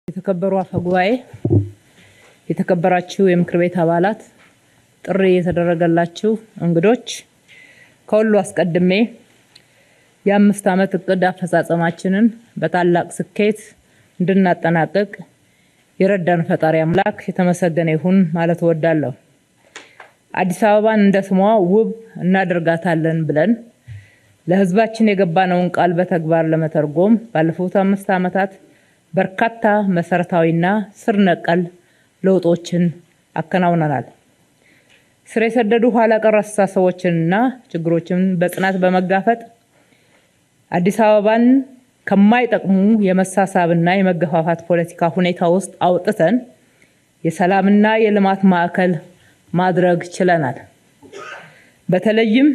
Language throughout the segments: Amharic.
የተከበሩ አፈጉባኤ፣ የተከበራችሁ የምክር ቤት አባላት፣ ጥሪ የተደረገላችሁ እንግዶች፣ ከሁሉ አስቀድሜ የ5 ዓመት እቅድ አፈጻጸማችንን በታላቅ ስኬት እንድናጠናቅቅ የረዳን ፈጣሪ አምላክ የተመሰገነ ይሁን ማለት እወዳለሁ። አዲስ አበባን እንደ ስሟ ውብ እናደርጋታለን ብለን ለሕዝባችን የገባነውን ቃል በተግባር ለመተርጎም ባለፉት 5 ዓመታት በርካታ መሰረታዊና ስር ነቀል ለውጦችን አከናውነናል። ስር የሰደዱ ኋላ ቀር አስተሳሰቦችንና ችግሮችን በጽናት በመጋፈጥ አዲስ አበባን ከማይጠቅሙ የመሳሳብና የመገፋፋት ፖለቲካ ሁኔታ ውስጥ አውጥተን የሰላምና የልማት ማዕከል ማድረግ ችለናል። በተለይም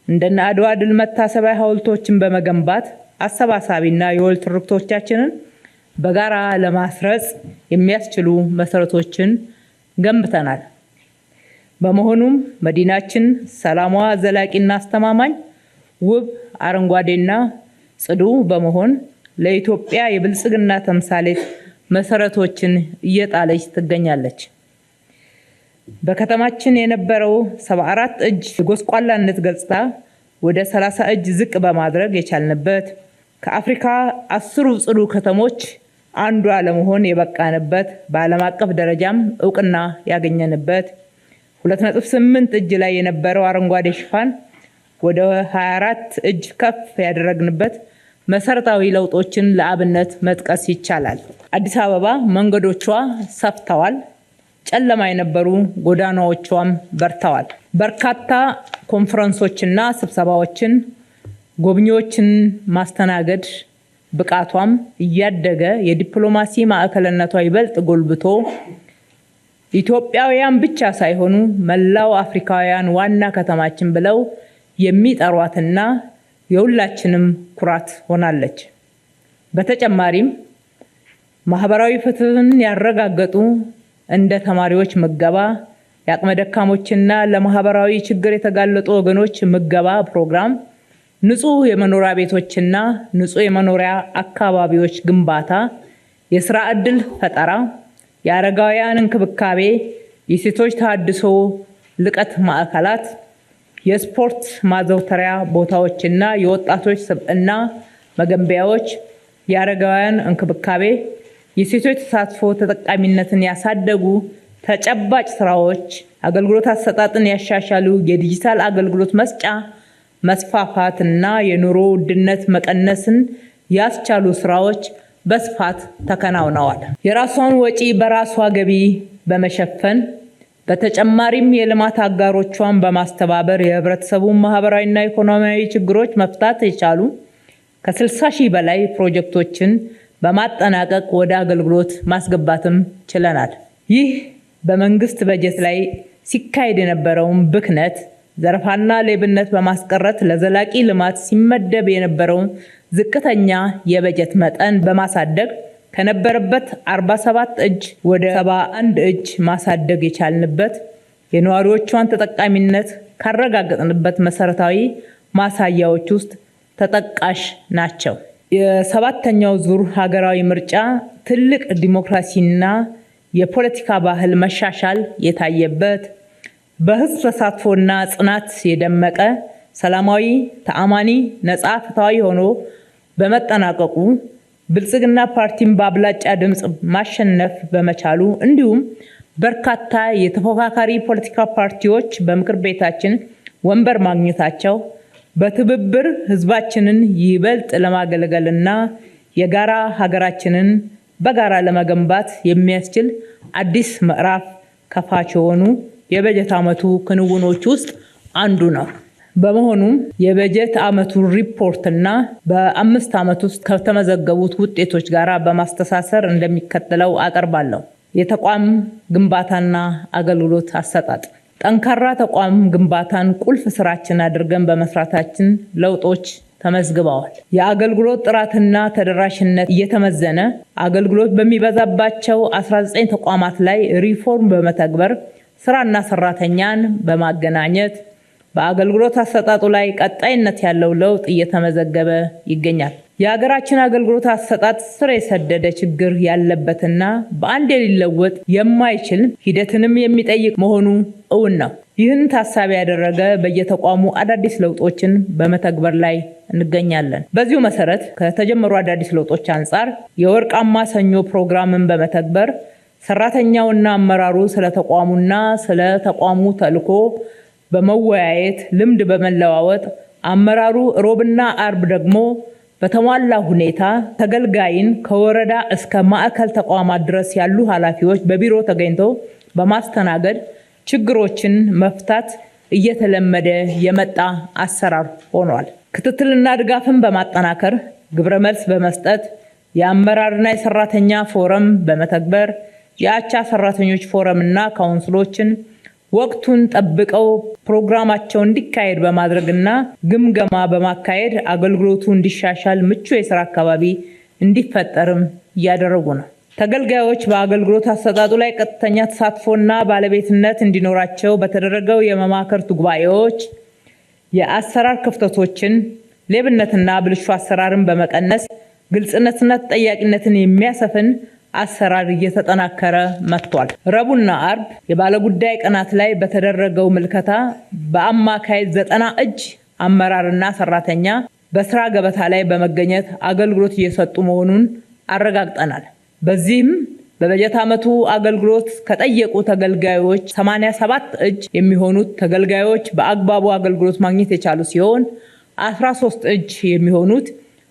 እንደነ አድዋ ድል መታሰቢያ ሐውልቶችን በመገንባት አሰባሳቢና የወል ትርክቶቻችንን በጋራ ለማስረጽ የሚያስችሉ መሰረቶችን ገንብተናል። በመሆኑም መዲናችን ሰላሟ ዘላቂና አስተማማኝ፣ ውብ፣ አረንጓዴና ጽዱ በመሆን ለኢትዮጵያ የብልጽግና ተምሳሌት መሰረቶችን እየጣለች ትገኛለች። በከተማችን የነበረው 74 እጅ የጎስቋላነት ገጽታ ወደ 30 እጅ ዝቅ በማድረግ የቻልንበት፣ ከአፍሪካ 10 ጽዱ ከተሞች አንዷ ለመሆን የበቃንበት፣ በዓለም አቀፍ ደረጃም እውቅና ያገኘንበት፣ 2.8 እጅ ላይ የነበረው አረንጓዴ ሽፋን ወደ 24 እጅ ከፍ ያደረግንበት መሰረታዊ ለውጦችን ለአብነት መጥቀስ ይቻላል። አዲስ አበባ መንገዶቿ ሰፍተዋል፣ ጨለማ የነበሩ ጎዳናዎቿም በርተዋል። በርካታ ኮንፈረንሶችና ስብሰባዎችን፣ ጎብኚዎችን ማስተናገድ ብቃቷም እያደገ የዲፕሎማሲ ማዕከልነቷ ይበልጥ ጎልብቶ ኢትዮጵያውያን ብቻ ሳይሆኑ መላው አፍሪካውያን ዋና ከተማችን ብለው የሚጠሯትና የሁላችንም ኩራት ሆናለች። በተጨማሪም ማህበራዊ ፍትህን ያረጋገጡ እንደ ተማሪዎች ምገባ፣ የአቅመ ደካሞችና ለማህበራዊ ችግር የተጋለጡ ወገኖች ምገባ ፕሮግራም፣ ንጹህ የመኖሪያ ቤቶችና ንጹህ የመኖሪያ አካባቢዎች ግንባታ፣ የስራ ዕድል ፈጠራ፣ የአረጋውያን እንክብካቤ፣ የሴቶች ተሃድሶ ልቀት ማዕከላት፣ የስፖርት ማዘውተሪያ ቦታዎችና የወጣቶች ስብዕና መገንቢያዎች፣ የአረጋውያን እንክብካቤ፣ የሴቶች ተሳትፎ ተጠቃሚነትን ያሳደጉ ተጨባጭ ስራዎች፣ አገልግሎት አሰጣጥን ያሻሻሉ የዲጂታል አገልግሎት መስጫ መስፋፋትና የኑሮ ውድነት መቀነስን ያስቻሉ ስራዎች በስፋት ተከናውነዋል። የራሷን ወጪ በራሷ ገቢ በመሸፈን በተጨማሪም የልማት አጋሮቿን በማስተባበር የህብረተሰቡን ማህበራዊና ኢኮኖሚያዊ ችግሮች መፍታት የቻሉ ከ60 ሺህ በላይ ፕሮጀክቶችን በማጠናቀቅ ወደ አገልግሎት ማስገባትም ችለናል። ይህ በመንግስት በጀት ላይ ሲካሄድ የነበረውን ብክነት፣ ዘረፋና ሌብነት በማስቀረት ለዘላቂ ልማት ሲመደብ የነበረውን ዝቅተኛ የበጀት መጠን በማሳደግ ከነበረበት 47 እጅ ወደ 71 እጅ ማሳደግ የቻልንበት፣ የነዋሪዎቿን ተጠቃሚነት ካረጋገጥንበት መሰረታዊ ማሳያዎች ውስጥ ተጠቃሽ ናቸው። የ7ኛው ዙር ሀገራዊ ምርጫ ትልቅ ዲሞክራሲና የፖለቲካ ባህል መሻሻል የታየበት፣ በህዝብ ተሳትፎና ጽናት የደመቀ፣ ሰላማዊ፣ ተአማኒ፣ ነፃ፣ ፍትሃዊ ሆኖ በመጠናቀቁ ብልጽግና ፓርቲን በአብላጫ ድምፅ ማሸነፍ በመቻሉ እንዲሁም በርካታ የተፎካካሪ ፖለቲካ ፓርቲዎች በምክር ቤታችን ወንበር ማግኘታቸው በትብብር ህዝባችንን ይበልጥ ለማገልገልና የጋራ ሀገራችንን በጋራ ለመገንባት የሚያስችል አዲስ ምዕራፍ ከፋች የሆኑ የበጀት ዓመቱ ክንውኖች ውስጥ አንዱ ነው። በመሆኑም የበጀት ዓመቱ ሪፖርትና በ5 ዓመት ውስጥ ከተመዘገቡት ውጤቶች ጋር በማስተሳሰር እንደሚከተለው አቀርባለሁ። የተቋም ግንባታና አገልግሎት አሰጣጥ። ጠንካራ ተቋም ግንባታን ቁልፍ ስራችን አድርገን በመስራታችን ለውጦች ተመዝግበዋል። የአገልግሎት ጥራትና ተደራሽነት እየተመዘነ አገልግሎት በሚበዛባቸው 19 ተቋማት ላይ ሪፎርም በመተግበር ስራና ሰራተኛን በማገናኘት በአገልግሎት አሰጣጡ ላይ ቀጣይነት ያለው ለውጥ እየተመዘገበ ይገኛል። የሀገራችን አገልግሎት አሰጣጥ ስር የሰደደ ችግር ያለበትና በአንድ ሊለወጥ የማይችል ሂደትንም የሚጠይቅ መሆኑ እውን ነው። ይህን ታሳቢ ያደረገ በየተቋሙ አዳዲስ ለውጦችን በመተግበር ላይ እንገኛለን። በዚሁ መሰረት ከተጀመሩ አዳዲስ ለውጦች አንጻር የወርቃማ ሰኞ ፕሮግራምን በመተግበር ሰራተኛውና አመራሩ ስለ ተቋሙና ስለ ተቋሙ ተልዕኮ በመወያየት ልምድ በመለዋወጥ አመራሩ ሮብና አርብ ደግሞ በተሟላ ሁኔታ ተገልጋይን ከወረዳ እስከ ማዕከል ተቋማት ድረስ ያሉ ኃላፊዎች በቢሮ ተገኝተው በማስተናገድ ችግሮችን መፍታት እየተለመደ የመጣ አሰራር ሆኗል። ክትትልና ድጋፍን በማጠናከር ግብረ መልስ በመስጠት የአመራርና የሰራተኛ ፎረም በመተግበር የአቻ ሰራተኞች ፎረምና ካውንስሎችን ወቅቱን ጠብቀው ፕሮግራማቸው እንዲካሄድ በማድረግና ግምገማ በማካሄድ አገልግሎቱ እንዲሻሻል ምቹ የሥራ አካባቢ እንዲፈጠርም እያደረጉ ነው። ተገልጋዮች በአገልግሎት አሰጣጡ ላይ ቀጥተኛ ተሳትፎና ባለቤትነት እንዲኖራቸው በተደረገው የመማክርት ጉባኤዎች የአሰራር ክፍተቶችን፣ ሌብነትና ብልሹ አሰራርን በመቀነስ ግልጽነትና ተጠያቂነትን የሚያሰፍን አሰራር እየተጠናከረ መጥቷል። ረቡዕና አርብ የባለጉዳይ ቀናት ላይ በተደረገው ምልከታ በአማካይ 90 እጅ አመራርና ሰራተኛ በስራ ገበታ ላይ በመገኘት አገልግሎት እየሰጡ መሆኑን አረጋግጠናል። በዚህም በበጀት ዓመቱ አገልግሎት ከጠየቁ ተገልጋዮች 87 እጅ የሚሆኑት ተገልጋዮች በአግባቡ አገልግሎት ማግኘት የቻሉ ሲሆን 13 እጅ የሚሆኑት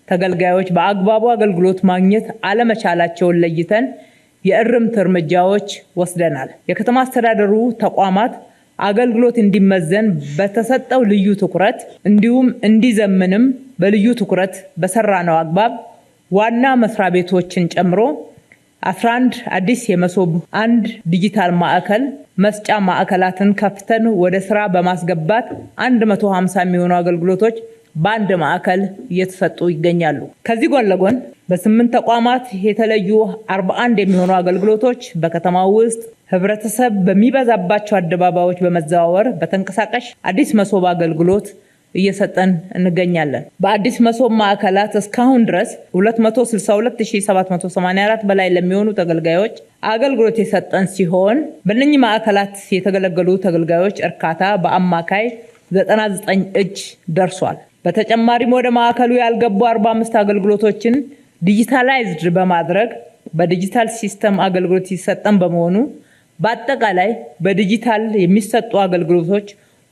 ተገልጋዮች በአግባቡ አገልግሎት ማግኘት አለመቻላቸውን ለይተን የእርምት እርምጃዎች ወስደናል። የከተማ አስተዳደሩ ተቋማት አገልግሎት እንዲመዘን በተሰጠው ልዩ ትኩረት እንዲሁም እንዲዘምንም በልዩ ትኩረት በሰራነው አግባብ ዋና መስሪያ ቤቶችን ጨምሮ 11 አዲስ የመሶብ 1 ዲጂታል ማዕከል መስጫ ማዕከላትን ከፍተን ወደ ስራ በማስገባት 150 የሚሆኑ አገልግሎቶች በአንድ ማዕከል እየተሰጡ ይገኛሉ። ከዚህ ጎን ለጎን በ8 ተቋማት የተለዩ 41 የሚሆኑ አገልግሎቶች በከተማው ውስጥ ህብረተሰብ በሚበዛባቸው አደባባዮች በመዘዋወር በተንቀሳቃሽ አዲስ መሶብ አገልግሎት እየሰጠን እንገኛለን። በአዲስ መሶብ ማዕከላት እስካሁን ድረስ 262784 በላይ ለሚሆኑ ተገልጋዮች አገልግሎት የሰጠን ሲሆን በእነኚህ ማዕከላት የተገለገሉ ተገልጋዮች እርካታ በአማካይ 99 እጅ ደርሷል። በተጨማሪም ወደ ማዕከሉ ያልገቡ 45 አገልግሎቶችን ዲጂታላይዝድ በማድረግ በዲጂታል ሲስተም አገልግሎት ይሰጠን በመሆኑ በአጠቃላይ በዲጂታል የሚሰጡ አገልግሎቶች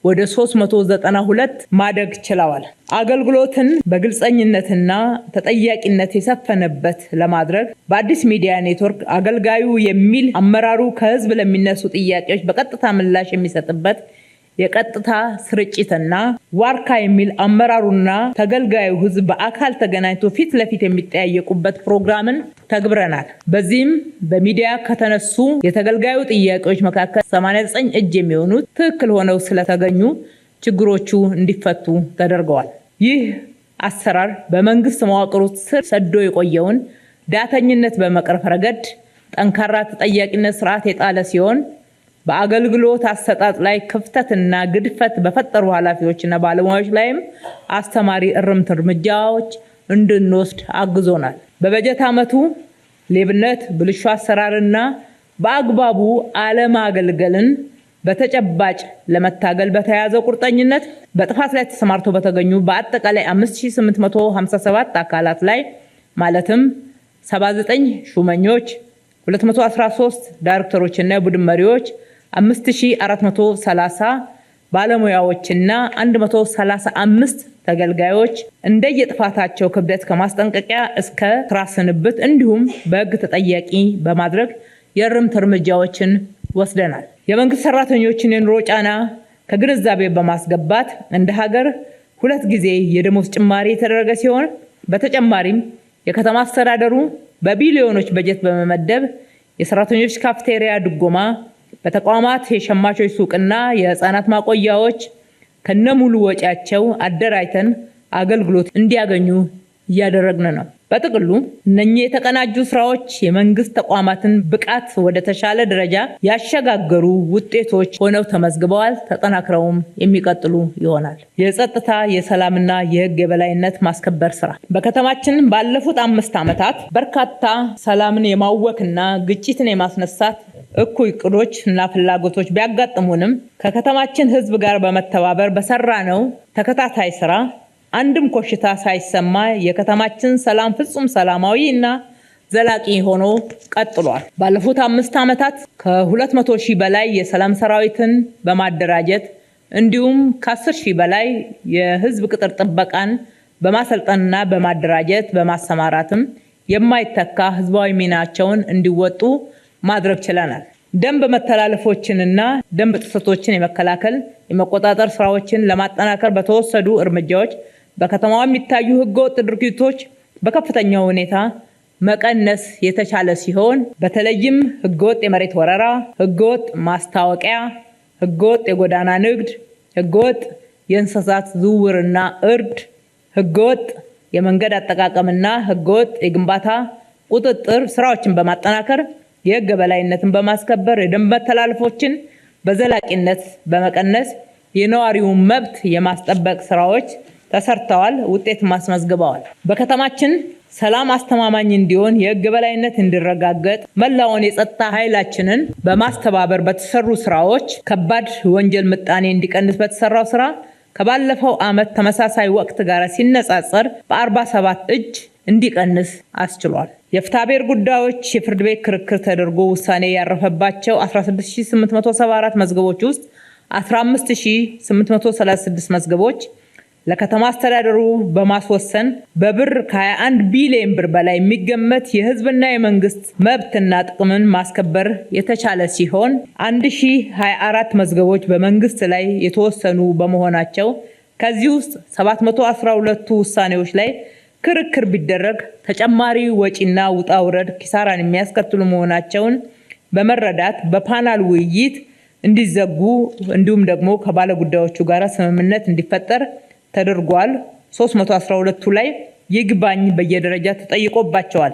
ወደ 392 ማደግ ችለዋል። አገልግሎትን በግልጸኝነትና ተጠያቂነት የሰፈነበት ለማድረግ በአዲስ ሚዲያ ኔትወርክ አገልጋዩ የሚል አመራሩ ከህዝብ ለሚነሱ ጥያቄዎች በቀጥታ ምላሽ የሚሰጥበት የቀጥታ ስርጭትና ዋርካ የሚል አመራሩና ተገልጋዩ ህዝብ በአካል ተገናኝቶ ፊት ለፊት የሚጠያየቁበት ፕሮግራምን ተግብረናል። በዚህም በሚዲያ ከተነሱ የተገልጋዩ ጥያቄዎች መካከል 89 እጅ የሚሆኑት ትክክል ሆነው ስለተገኙ ችግሮቹ እንዲፈቱ ተደርገዋል። ይህ አሰራር በመንግስት መዋቅር ውስጥ ስር ሰዶ የቆየውን ዳተኝነት በመቅረፍ ረገድ ጠንካራ ተጠያቂነት ስርዓት የጣለ ሲሆን በአገልግሎት አሰጣጥ ላይ ክፍተትና ግድፈት በፈጠሩ ኃላፊዎችና ባለሙያዎች ላይም አስተማሪ እርምት እርምጃዎች እንድንወስድ አግዞናል። በበጀት ዓመቱ ሌብነት፣ ብልሹ አሰራርና በአግባቡ አለማገልገልን በተጨባጭ ለመታገል በተያዘው ቁርጠኝነት በጥፋት ላይ ተሰማርተው በተገኙ በአጠቃላይ 5857 አካላት ላይ ማለትም 79 ሹመኞች፣ 213 ዳይሬክተሮችና የቡድን መሪዎች፣ 5430 ባለሙያዎችና 135 ተገልጋዮች እንደየጥፋታቸው ክብደት ከማስጠንቀቂያ እስከ ስራ ስንብት እንዲሁም በሕግ ተጠያቂ በማድረግ የእርምት እርምጃዎችን ወስደናል። የመንግስት ሰራተኞችን የኑሮ ጫና ከግንዛቤ በማስገባት እንደ ሀገር 2 ጊዜ የደሞዝ ጭማሪ የተደረገ ሲሆን በተጨማሪም የከተማ አስተዳደሩ በቢሊዮኖች በጀት በመመደብ የሰራተኞች ካፍቴሪያ ድጎማ፣ በተቋማት የሸማቾች ሱቅና የህፃናት ማቆያዎች ከነሙሉ ወጪያቸው አደራጅተን አገልግሎት እንዲያገኙ እያደረግን ነው። በጥቅሉ እነኚህ የተቀናጁ ስራዎች የመንግስት ተቋማትን ብቃት ወደ ተሻለ ደረጃ ያሸጋገሩ ውጤቶች ሆነው ተመዝግበዋል፣ ተጠናክረውም የሚቀጥሉ ይሆናል። የጸጥታ፣ የሰላምና የህግ የበላይነት ማስከበር ስራ በከተማችን ባለፉት 5 ዓመታት በርካታ ሰላምን የማወክና ግጭትን የማስነሳት እኩይ እቅዶች እና ፍላጎቶች ቢያጋጥሙንም ከከተማችን ህዝብ ጋር በመተባበር በሰራነው ተከታታይ ስራ አንድም ኮሽታ ሳይሰማ የከተማችን ሰላም ፍጹም ሰላማዊ እና ዘላቂ ሆኖ ቀጥሏል። ባለፉት 5 ዓመታት ከ200 ሺህ በላይ የሰላም ሰራዊትን በማደራጀት እንዲሁም ከ10 ሺህ በላይ የህዝብ ቅጥር ጥበቃን በማሰልጠንና በማደራጀት በማሰማራትም የማይተካ ህዝባዊ ሚናቸውን እንዲወጡ ማድረግ ችለናል። ደንብ መተላለፎችንና ደንብ ጥሰቶችን የመከላከል የመቆጣጠር ስራዎችን ለማጠናከር በተወሰዱ እርምጃዎች በከተማዋ የሚታዩ ህገወጥ ድርጊቶች በከፍተኛ ሁኔታ መቀነስ የተቻለ ሲሆን በተለይም ህገወጥ የመሬት ወረራ፣ ህገወጥ ማስታወቂያ፣ ህገወጥ የጎዳና ንግድ፣ ህገወጥ የእንስሳት ዝውውርና እርድ፣ ህገወጥ የመንገድ አጠቃቀምና ህገወጥ የግንባታ ቁጥጥር ስራዎችን በማጠናከር የህግ የበላይነትን በማስከበር የደንብ መተላለፎችን በዘላቂነት በመቀነስ የነዋሪውን መብት የማስጠበቅ ስራዎች ተሰርተዋል፣ ውጤት ማስመዝግበዋል። በከተማችን ሰላም አስተማማኝ እንዲሆን የህግ የበላይነት እንዲረጋገጥ መላውን የጸጥታ ኃይላችንን በማስተባበር በተሰሩ ስራዎች ከባድ ወንጀል ምጣኔ እንዲቀንስ በተሰራው ስራ ከባለፈው ዓመት ተመሳሳይ ወቅት ጋር ሲነጻጸር በ47 እጅ እንዲቀንስ አስችሏል። የፍትሐብሔር ጉዳዮች የፍርድ ቤት ክርክር ተደርጎ ውሳኔ ያረፈባቸው 16874 መዝገቦች ውስጥ 15836 መዝገቦች ለከተማ አስተዳደሩ በማስወሰን በብር ከ21 ቢሊዮን ብር በላይ የሚገመት የህዝብና የመንግስት መብትና ጥቅምን ማስከበር የተቻለ ሲሆን 1024 መዝገቦች በመንግስት ላይ የተወሰኑ በመሆናቸው ከዚህ ውስጥ 712ቱ ውሳኔዎች ላይ ክርክር ቢደረግ ተጨማሪ ወጪና ውጣ ውረድ ኪሳራን የሚያስከትሉ መሆናቸውን በመረዳት በፓናል ውይይት እንዲዘጉ እንዲሁም ደግሞ ከባለ ጉዳዮቹ ጋር ስምምነት እንዲፈጠር ተደርጓል። 312ቱ ላይ ይግባኝ በየደረጃ ተጠይቆባቸዋል።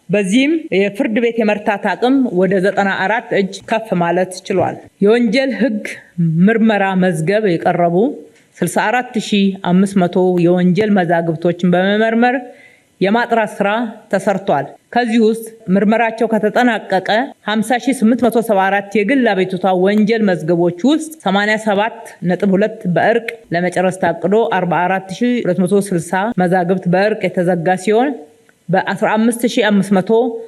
በዚህም የፍርድ ቤት የመርታት አቅም ወደ 94 እጅ ከፍ ማለት ችሏል። የወንጀል ህግ ምርመራ መዝገብ የቀረቡ 64500 የወንጀል መዛግብቶችን በመመርመር የማጥራት ስራ ተሰርቷል። ከዚህ ውስጥ ምርመራቸው ከተጠናቀቀ 50874 የግል አቤቱታ ወንጀል መዝገቦች ውስጥ 87.2 በእርቅ ለመጨረስ ታቅዶ 44260 መዛግብት በእርቅ የተዘጋ ሲሆን በ15545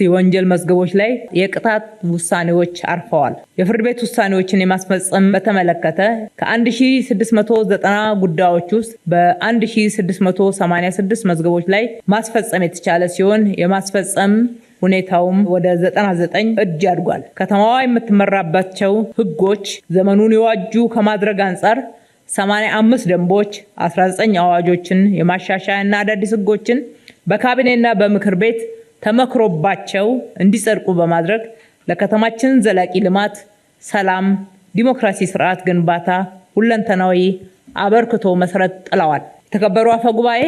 የወንጀል መዝገቦች ላይ የቅጣት ውሳኔዎች አርፈዋል። የፍርድ ቤት ውሳኔዎችን የማስፈጸም በተመለከተ ከ1690 ጉዳዮች ውስጥ በ1686 መዝገቦች ላይ ማስፈጸም የተቻለ ሲሆን የማስፈጸም ሁኔታውም ወደ 99 እጅ አድጓል። ከተማዋ የምትመራባቸው ህጎች ዘመኑን የዋጁ ከማድረግ አንጻር 85 ደንቦች፣ 19 አዋጆችን የማሻሻያና አዳዲስ ህጎችን በካቢኔና በምክር ቤት ተመክሮባቸው እንዲጸድቁ በማድረግ ለከተማችን ዘላቂ ልማት፣ ሰላም፣ ዲሞክራሲ ስርዓት ግንባታ ሁለንተናዊ አበርክቶ መሰረት ጥለዋል። የተከበሩ አፈ ጉባኤ፣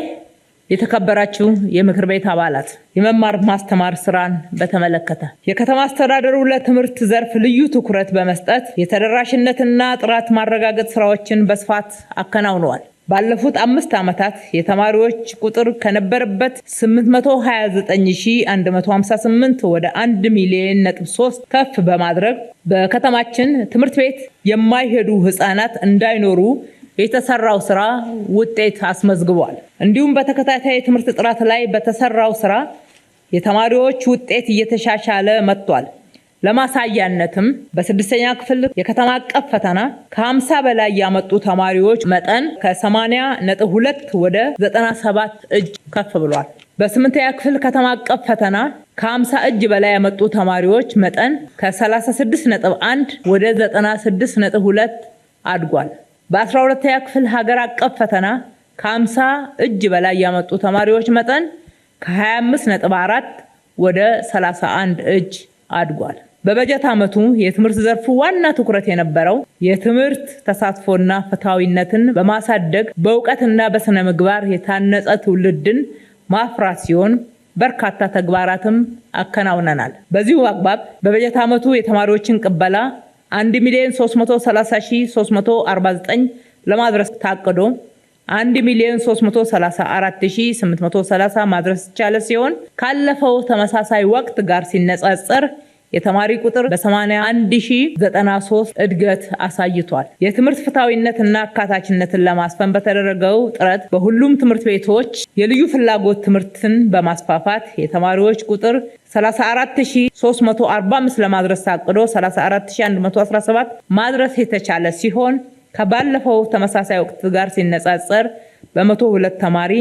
የተከበራችሁ የምክር ቤት አባላት፣ የመማር ማስተማር ስራን በተመለከተ የከተማ አስተዳደሩ ለትምህርት ዘርፍ ልዩ ትኩረት በመስጠት የተደራሽነትና ጥራት ማረጋገጥ ስራዎችን በስፋት አከናውነዋል። ባለፉት 5 ዓመታት የተማሪዎች ቁጥር ከነበረበት 829158 ወደ 1,3 ከፍ በማድረግ በከተማችን ትምህርት ቤት የማይሄዱ ህፃናት እንዳይኖሩ የተሰራው ስራ ውጤት አስመዝግቧል። እንዲሁም በተከታታይ የትምህርት ጥራት ላይ በተሰራው ስራ የተማሪዎች ውጤት እየተሻሻለ መጥቷል። ለማሳያነትም በ6ኛ ክፍል የከተማ አቀፍ ፈተና ከ50 በላይ ያመጡ ተማሪዎች መጠን ከ80.2 ወደ 97 እጅ ከፍ ብሏል። በ8ኛ ክፍል ከተማ አቀፍ ፈተና ከ50 እጅ በላይ ያመጡ ተማሪዎች መጠን ከ36.1 ወደ 96.2 አድጓል። በ12ኛ ክፍል ሀገር አቀፍ ፈተና ከ50 እጅ በላይ ያመጡ ተማሪዎች መጠን ከ25.4 ወደ 31 እጅ አድጓል። በበጀት ዓመቱ የትምህርት ዘርፉ ዋና ትኩረት የነበረው የትምህርት ተሳትፎና ፍትሃዊነትን በማሳደግ በእውቀትና በስነ ምግባር የታነጸ ትውልድን ማፍራት ሲሆን በርካታ ተግባራትም አከናውነናል። በዚሁ አግባብ በበጀት ዓመቱ የተማሪዎችን ቅበላ 1,330,349 ለማድረስ ታቅዶ 1,334,830 ማድረስ የቻለ ሲሆን ካለፈው ተመሳሳይ ወቅት ጋር ሲነጻጸር የተማሪ ቁጥር በ81,093 እድገት አሳይቷል። የትምህርት ፍትሃዊነትና አካታችነትን ለማስፈን በተደረገው ጥረት በሁሉም ትምህርት ቤቶች የልዩ ፍላጎት ትምህርትን በማስፋፋት የተማሪዎች ቁጥር 34,345 ለማድረስ ታቅዶ 34,117 ማድረስ የተቻለ ሲሆን ከባለፈው ተመሳሳይ ወቅት ጋር ሲነጻጸር በ102 ተማሪ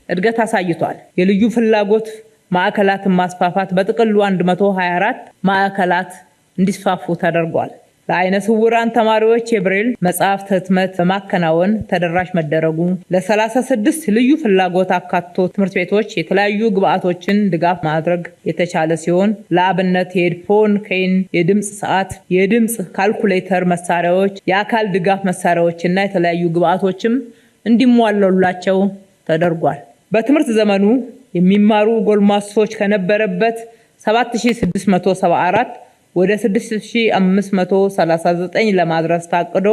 እድገት አሳይቷል። የልዩ ፍላጎት ማዕከላትን ማስፋፋት በጥቅሉ 124 ማዕከላት እንዲስፋፉ ተደርጓል። ለዓይነ ስውራን ተማሪዎች የብሬል መጽሐፍት ህትመት በማከናወን ተደራሽ መደረጉ፣ ለ36 ልዩ ፍላጎት አካቶ ትምህርት ቤቶች የተለያዩ ግብዓቶችን ድጋፍ ማድረግ የተቻለ ሲሆን ለአብነት የሄድፎን ኬን፣ የድምፅ ሰዓት፣ የድምፅ ካልኩሌተር መሳሪያዎች፣ የአካል ድጋፍ መሳሪያዎችና የተለያዩ ግብዓቶችም እንዲሟሉላቸው ተደርጓል። በትምህርት ዘመኑ የሚማሩ ጎልማሶች ከነበረበት 7674 ወደ 6539 ለማድረስ ታቅዶ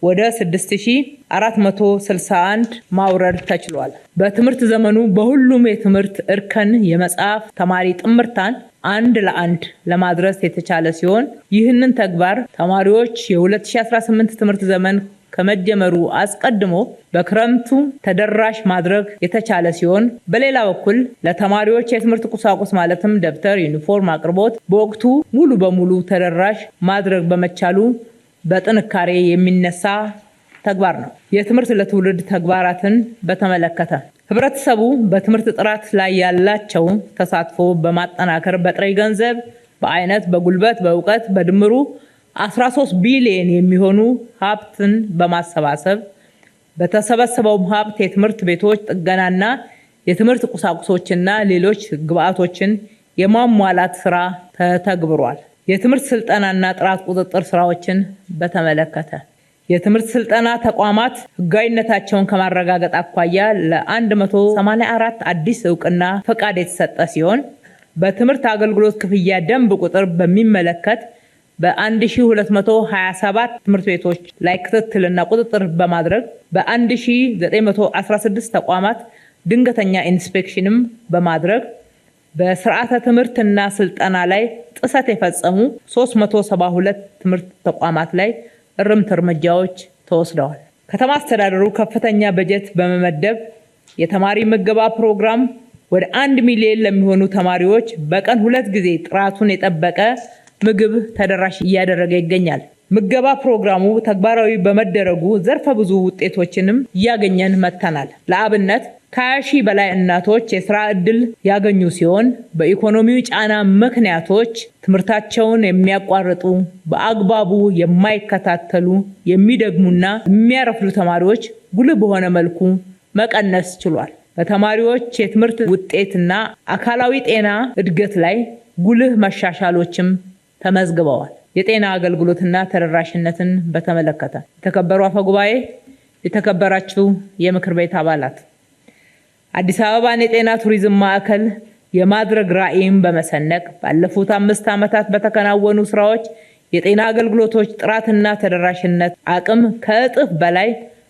ወደ 6461 ማውረድ ተችሏል። በትምህርት ዘመኑ በሁሉም የትምህርት እርከን የመጽሐፍ ተማሪ ጥምርታን 1 ለ1 ለማድረስ የተቻለ ሲሆን ይህንን ተግባር ተማሪዎች የ2018 ትምህርት ዘመን ከመጀመሩ አስቀድሞ በክረምቱ ተደራሽ ማድረግ የተቻለ ሲሆን በሌላ በኩል ለተማሪዎች የትምህርት ቁሳቁስ ማለትም ደብተር፣ ዩኒፎርም አቅርቦት በወቅቱ ሙሉ በሙሉ ተደራሽ ማድረግ በመቻሉ በጥንካሬ የሚነሳ ተግባር ነው። የትምህርት ለትውልድ ተግባራትን በተመለከተ ህብረተሰቡ በትምህርት ጥራት ላይ ያላቸው ተሳትፎ በማጠናከር በጥሬ ገንዘብ፣ በአይነት፣ በጉልበት፣ በእውቀት በድምሩ 13 ቢሊዮን የሚሆኑ ሀብትን በማሰባሰብ በተሰበሰበው ሀብት የትምህርት ቤቶች ጥገናና የትምህርት ቁሳቁሶችና ሌሎች ግብዓቶችን የማሟላት ስራ ተተግብሯል። የትምህርት ስልጠናና ጥራት ቁጥጥር ስራዎችን በተመለከተ የትምህርት ስልጠና ተቋማት ህጋዊነታቸውን ከማረጋገጥ አኳያ ለ184 አዲስ እውቅና ፈቃድ የተሰጠ ሲሆን በትምህርት አገልግሎት ክፍያ ደንብ ቁጥር በሚመለከት በ1227 ትምህርት ቤቶች ላይ ክትትልና ቁጥጥር በማድረግ በ1916 ተቋማት ድንገተኛ ኢንስፔክሽንም በማድረግ በስርዓተ ትምህርትና ስልጠና ላይ ጥሰት የፈጸሙ 372 ትምህርት ተቋማት ላይ እርምት እርምጃዎች ተወስደዋል። ከተማ አስተዳደሩ ከፍተኛ በጀት በመመደብ የተማሪ ምገባ ፕሮግራም ወደ 1 ሚሊዮን ለሚሆኑ ተማሪዎች በቀን 2 ጊዜ ጥራቱን የጠበቀ ምግብ ተደራሽ እያደረገ ይገኛል። ምገባ ፕሮግራሙ ተግባራዊ በመደረጉ ዘርፈ ብዙ ውጤቶችንም እያገኘን መጥተናል። ለአብነት ከ20 ሺህ በላይ እናቶች የስራ ዕድል ያገኙ ሲሆን በኢኮኖሚው ጫና ምክንያቶች ትምህርታቸውን የሚያቋርጡ፣ በአግባቡ የማይከታተሉ፣ የሚደግሙና የሚያረፍዱ ተማሪዎች ጉልህ በሆነ መልኩ መቀነስ ችሏል። በተማሪዎች የትምህርት ውጤትና አካላዊ ጤና እድገት ላይ ጉልህ መሻሻሎችም ተመዝግበዋል። የጤና አገልግሎትና ተደራሽነትን በተመለከተ የተከበሩ አፈ ጉባኤ፣ የተከበራችሁ የምክር ቤት አባላት፣ አዲስ አበባን የጤና ቱሪዝም ማዕከል የማድረግ ራዕይን በመሰነቅ ባለፉት 5 ዓመታት በተከናወኑ ስራዎች የጤና አገልግሎቶች ጥራትና ተደራሽነት አቅም ከእጥፍ በላይ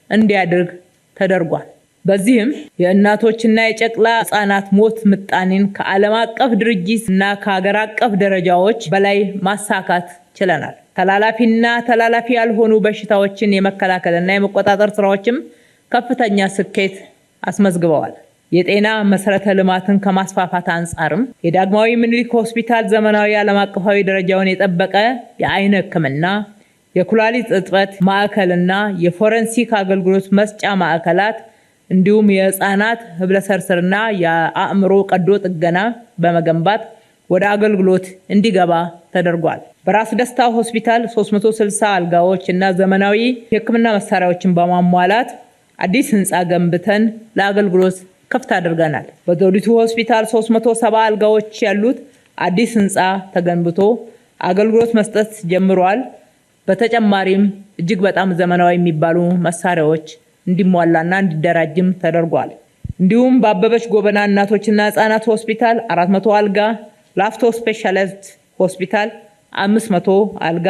እንዲያድግ ተደርጓል። በዚህም የእናቶችና የጨቅላ ህጻናት ሞት ምጣኔን ከዓለም አቀፍ ድርጅት እና ከሀገር አቀፍ ደረጃዎች በላይ ማሳካት ችለናል። ተላላፊና ተላላፊ ያልሆኑ በሽታዎችን የመከላከልና የመቆጣጠር ስራዎችም ከፍተኛ ስኬት አስመዝግበዋል። የጤና መሰረተ ልማትን ከማስፋፋት አንጻርም የዳግማዊ ምኒልክ ሆስፒታል ዘመናዊ ዓለም አቀፋዊ ደረጃውን የጠበቀ የአይን ህክምና፣ የኩላሊት እጥበት ማዕከልና የፎረንሲክ አገልግሎት መስጫ ማዕከላት እንዲሁም የህፃናት ህብለሰርስርና የአእምሮ ቀዶ ጥገና በመገንባት ወደ አገልግሎት እንዲገባ ተደርጓል። በራስ ደስታ ሆስፒታል 360 አልጋዎች እና ዘመናዊ የህክምና መሳሪያዎችን በማሟላት አዲስ ህንፃ ገንብተን ለአገልግሎት ክፍት አድርገናል። በዘውዲቱ ሆስፒታል 370 አልጋዎች ያሉት አዲስ ህንፃ ተገንብቶ አገልግሎት መስጠት ጀምሯል። በተጨማሪም እጅግ በጣም ዘመናዊ የሚባሉ መሳሪያዎች እንዲሟላና እንዲደራጅም ተደርጓል። እንዲሁም በአበበች ጎበና እናቶችና ህጻናት ሆስፒታል 400 አልጋ፣ ላፍቶ ስፔሻላይዝድ ሆስፒታል 500 አልጋ፣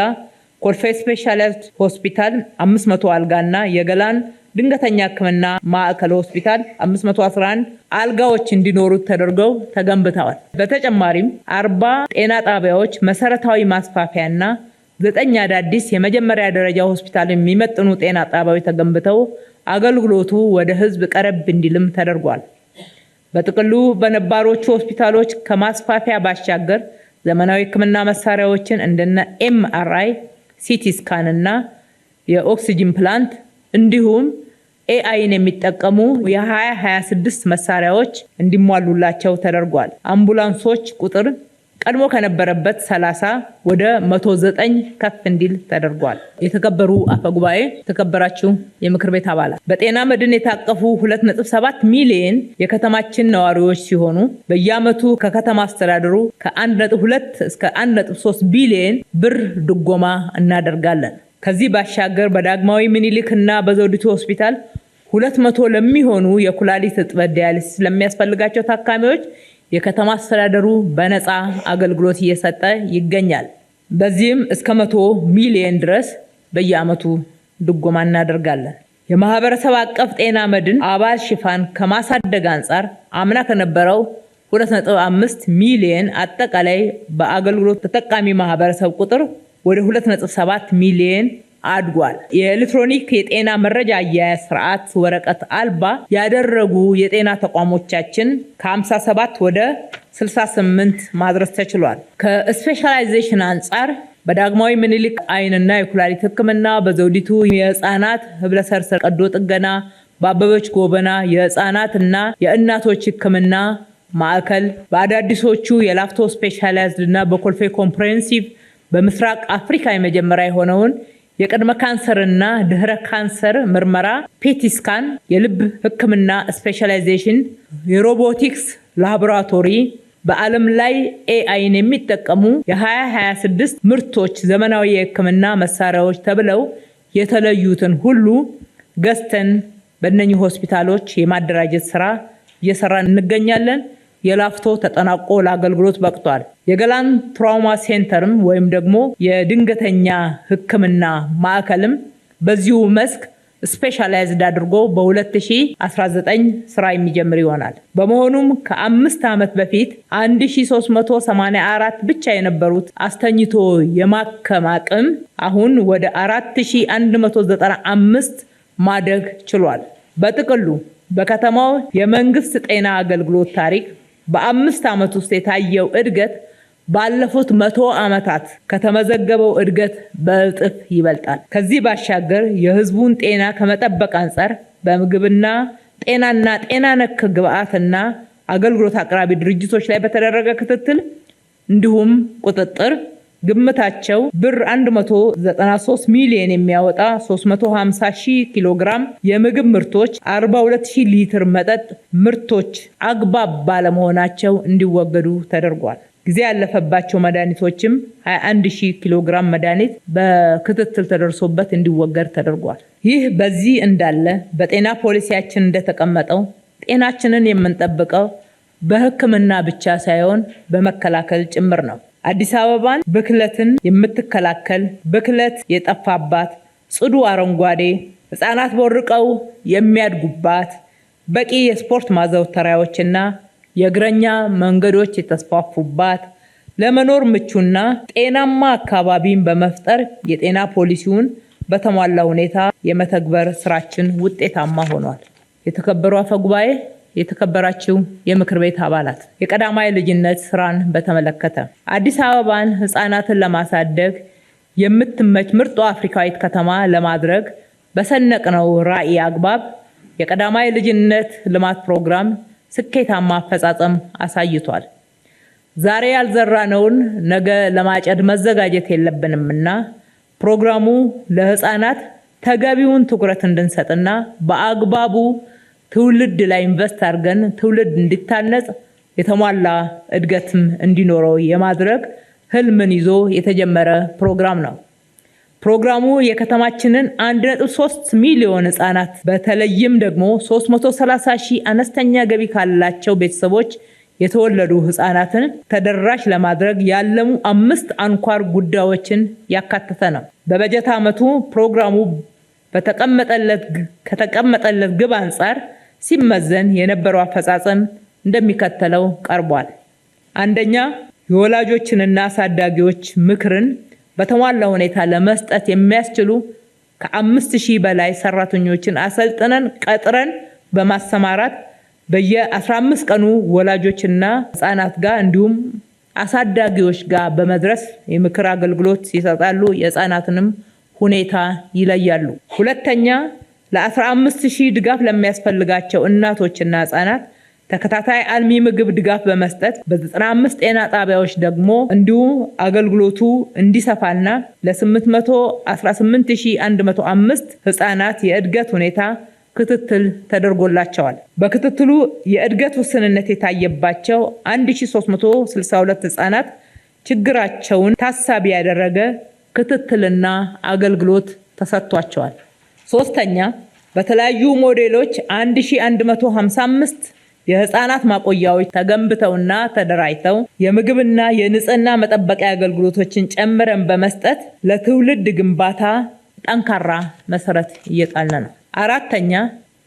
ኮልፌ ስፔሻላይዝድ ሆስፒታል 500 አልጋ እና የገላን ድንገተኛ ሕክምና ማዕከል ሆስፒታል 511 አልጋዎች እንዲኖሩት ተደርገው ተገንብተዋል። በተጨማሪም 40 ጤና ጣቢያዎች መሰረታዊ ማስፋፊያና 9 አዳዲስ የመጀመሪያ ደረጃ ሆስፒታል የሚመጥኑ ጤና ጣቢያዎች ተገንብተው አገልግሎቱ ወደ ህዝብ ቀረብ እንዲልም ተደርጓል። በጥቅሉ በነባሮቹ ሆስፒታሎች ከማስፋፊያ ባሻገር ዘመናዊ ሕክምና መሳሪያዎችን እንደነ ኤምአርአይ፣ ሲቲ ስካን እና የኦክሲጅን ፕላንት እንዲሁም ኤአይን የሚጠቀሙ የ2026 መሳሪያዎች እንዲሟሉላቸው ተደርጓል። አምቡላንሶች ቁጥር ቀድሞ ከነበረበት 30 ወደ 109 ከፍ እንዲል ተደርጓል። የተከበሩ አፈጉባኤ፣ የተከበራችሁ የምክር ቤት አባላት፣ በጤና መድን የታቀፉ 2.7 ሚሊዮን የከተማችን ነዋሪዎች ሲሆኑ በየዓመቱ ከከተማ አስተዳደሩ ከ1.2 እስከ 1.3 ቢሊዮን ብር ድጎማ እናደርጋለን። ከዚህ ባሻገር በዳግማዊ ምኒልክ እና በዘውዲቱ ሆስፒታል 200 ለሚሆኑ የኩላሊት እጥበት ዲያሊሲስ ለሚያስፈልጋቸው ታካሚዎች የከተማ አስተዳደሩ በነፃ አገልግሎት እየሰጠ ይገኛል። በዚህም እስከ 100 ሚሊዮን ድረስ በየዓመቱ ድጎማ እናደርጋለን። የማህበረሰብ አቀፍ ጤና መድን አባል ሽፋን ከማሳደግ አንጻር አምና ከነበረው 2.5 ሚሊዮን አጠቃላይ በአገልግሎት ተጠቃሚ ማህበረሰብ ቁጥር ወደ 2.7 ሚሊዮን አድጓል። የኤሌክትሮኒክ የጤና መረጃ አያያዝ ስርዓት ወረቀት አልባ ያደረጉ የጤና ተቋሞቻችን ከ57 ወደ 68 ማድረስ ተችሏል። ከስፔሻላይዜሽን አንጻር በዳግማዊ ምኒልክ አይንና የኩላሊት ሕክምና፣ በዘውዲቱ የህፃናት ህብለሰረሰር ቀዶ ጥገና፣ በአበበች ጎበና የህፃናትና የእናቶች ሕክምና ማዕከል፣ በአዳዲሶቹ የላፍቶ ስፔሻላይዝድ እና በኮልፌ ኮምፕሬሄንሲቭ በምስራቅ አፍሪካ የመጀመሪያ የሆነውን የቅድመ ካንሰርና ድህረ ካንሰር ምርመራ ፔቲስካን፣ የልብ ህክምና ስፔሻላይዜሽን፣ የሮቦቲክስ ላቦራቶሪ፣ በዓለም ላይ ኤአይን የሚጠቀሙ የ2026 ምርቶች ዘመናዊ የህክምና መሳሪያዎች ተብለው የተለዩትን ሁሉ ገዝተን በእነኚህ ሆስፒታሎች የማደራጀት ስራ እየሰራን እንገኛለን። የላፍቶ ተጠናቆ ለአገልግሎት በቅቷል። የገላን ትራውማ ሴንተርም ወይም ደግሞ የድንገተኛ ህክምና ማዕከልም በዚሁ መስክ ስፔሻላይዝድ አድርጎ በ2019 ስራ የሚጀምር ይሆናል። በመሆኑም ከ5 ዓመት በፊት 1384 ብቻ የነበሩት አስተኝቶ የማከም አቅም አሁን ወደ 4195 ማደግ ችሏል። በጥቅሉ በከተማው የመንግስት ጤና አገልግሎት ታሪክ በ5 ዓመት ውስጥ የታየው እድገት ባለፉት 100 ዓመታት ከተመዘገበው እድገት በእጥፍ ይበልጣል። ከዚህ ባሻገር የህዝቡን ጤና ከመጠበቅ አንጻር በምግብና ጤና ነክ ግብዓትና አገልግሎት አቅራቢ ድርጅቶች ላይ በተደረገ ክትትል እንዲሁም ቁጥጥር ግምታቸው ብር 193 ሚሊዮን የሚያወጣ 350,000 ኪሎ ግራም የምግብ ምርቶች፣ 42,000 ሊትር መጠጥ ምርቶች አግባብ ባለመሆናቸው እንዲወገዱ ተደርጓል። ጊዜ ያለፈባቸው መድኃኒቶችም 21,000 ኪሎ ግራም መድኃኒት በክትትል ተደርሶበት እንዲወገድ ተደርጓል። ይህ በዚህ እንዳለ በጤና ፖሊሲያችን እንደተቀመጠው ጤናችንን የምንጠብቀው በሕክምና ብቻ ሳይሆን በመከላከል ጭምር ነው። አዲስ አበባን ብክለትን የምትከላከል፣ ብክለት የጠፋባት፣ ጽዱ አረንጓዴ፣ ህፃናት ቦርቀው የሚያድጉባት፣ በቂ የስፖርት ማዘውተሪያዎችና የእግረኛ መንገዶች የተስፋፉባት፣ ለመኖር ምቹና ጤናማ አካባቢን በመፍጠር የጤና ፖሊሲውን በተሟላ ሁኔታ የመተግበር ስራችን ውጤታማ ሆኗል። የተከበሩ አፈጉባኤ፣ የተከበራችሁ የምክር ቤት አባላት፣ የቀዳማይ ልጅነት ስራን በተመለከተ አዲስ አበባን ህፃናትን ለማሳደግ የምትመች ምርጧ አፍሪካዊት ከተማ ለማድረግ በሰነቅነው ራዕይ አግባብ የቀዳማይ ልጅነት ልማት ፕሮግራም ስኬታማ አፈጻጸም አሳይቷል። ዛሬ ያልዘራነውን ነገ ለማጨድ መዘጋጀት የለብንምና ፕሮግራሙ ለህፃናት ተገቢውን ትኩረት እንድንሰጥና በአግባቡ ትውልድ ላይ ኢንቨስት አድርገን ትውልድ እንዲታነጽ የተሟላ እድገትም እንዲኖረው የማድረግ ህልምን ይዞ የተጀመረ ፕሮግራም ነው። ፕሮግራሙ የከተማችንን 1.3 ሚሊዮን ህጻናት በተለይም ደግሞ 330 ሺህ አነስተኛ ገቢ ካላቸው ቤተሰቦች የተወለዱ ህጻናትን ተደራሽ ለማድረግ ያለሙ 5 አንኳር ጉዳዮችን ያካተተ ነው። በበጀት ዓመቱ ፕሮግራሙ ከተቀመጠለት ግብ አንጻር ሲመዘን የነበረው አፈጻጸም እንደሚከተለው ቀርቧል። አንደኛ፣ የወላጆችንና አሳዳጊዎች ምክርን በተሟላ ሁኔታ ለመስጠት የሚያስችሉ ከ5000 በላይ ሰራተኞችን አሰልጥነን ቀጥረን በማሰማራት በየ15 ቀኑ ወላጆችና ህጻናት ጋር እንዲሁም አሳዳጊዎች ጋር በመድረስ የምክር አገልግሎት ይሰጣሉ። የህጻናትንም ሁኔታ ይለያሉ። ሁለተኛ፣ ለ15000 ድጋፍ ለሚያስፈልጋቸው እናቶችና ህጻናት ተከታታይ አልሚ ምግብ ድጋፍ በመስጠት በ95 ጤና ጣቢያዎች ደግሞ እንዲሁ አገልግሎቱ እንዲሰፋና ለ818105 ህጻናት የእድገት ሁኔታ ክትትል ተደርጎላቸዋል። በክትትሉ የእድገት ውስንነት የታየባቸው 1362 ህጻናት ችግራቸውን ታሳቢ ያደረገ ክትትልና አገልግሎት ተሰጥቷቸዋል። ሶስተኛ፣ በተለያዩ ሞዴሎች 1155 የህፃናት ማቆያዎች ተገንብተውና ተደራጅተው የምግብና የንጽህና መጠበቂያ አገልግሎቶችን ጨምረን በመስጠት ለትውልድ ግንባታ ጠንካራ መሰረት እየጣልን ነው። አራተኛ፣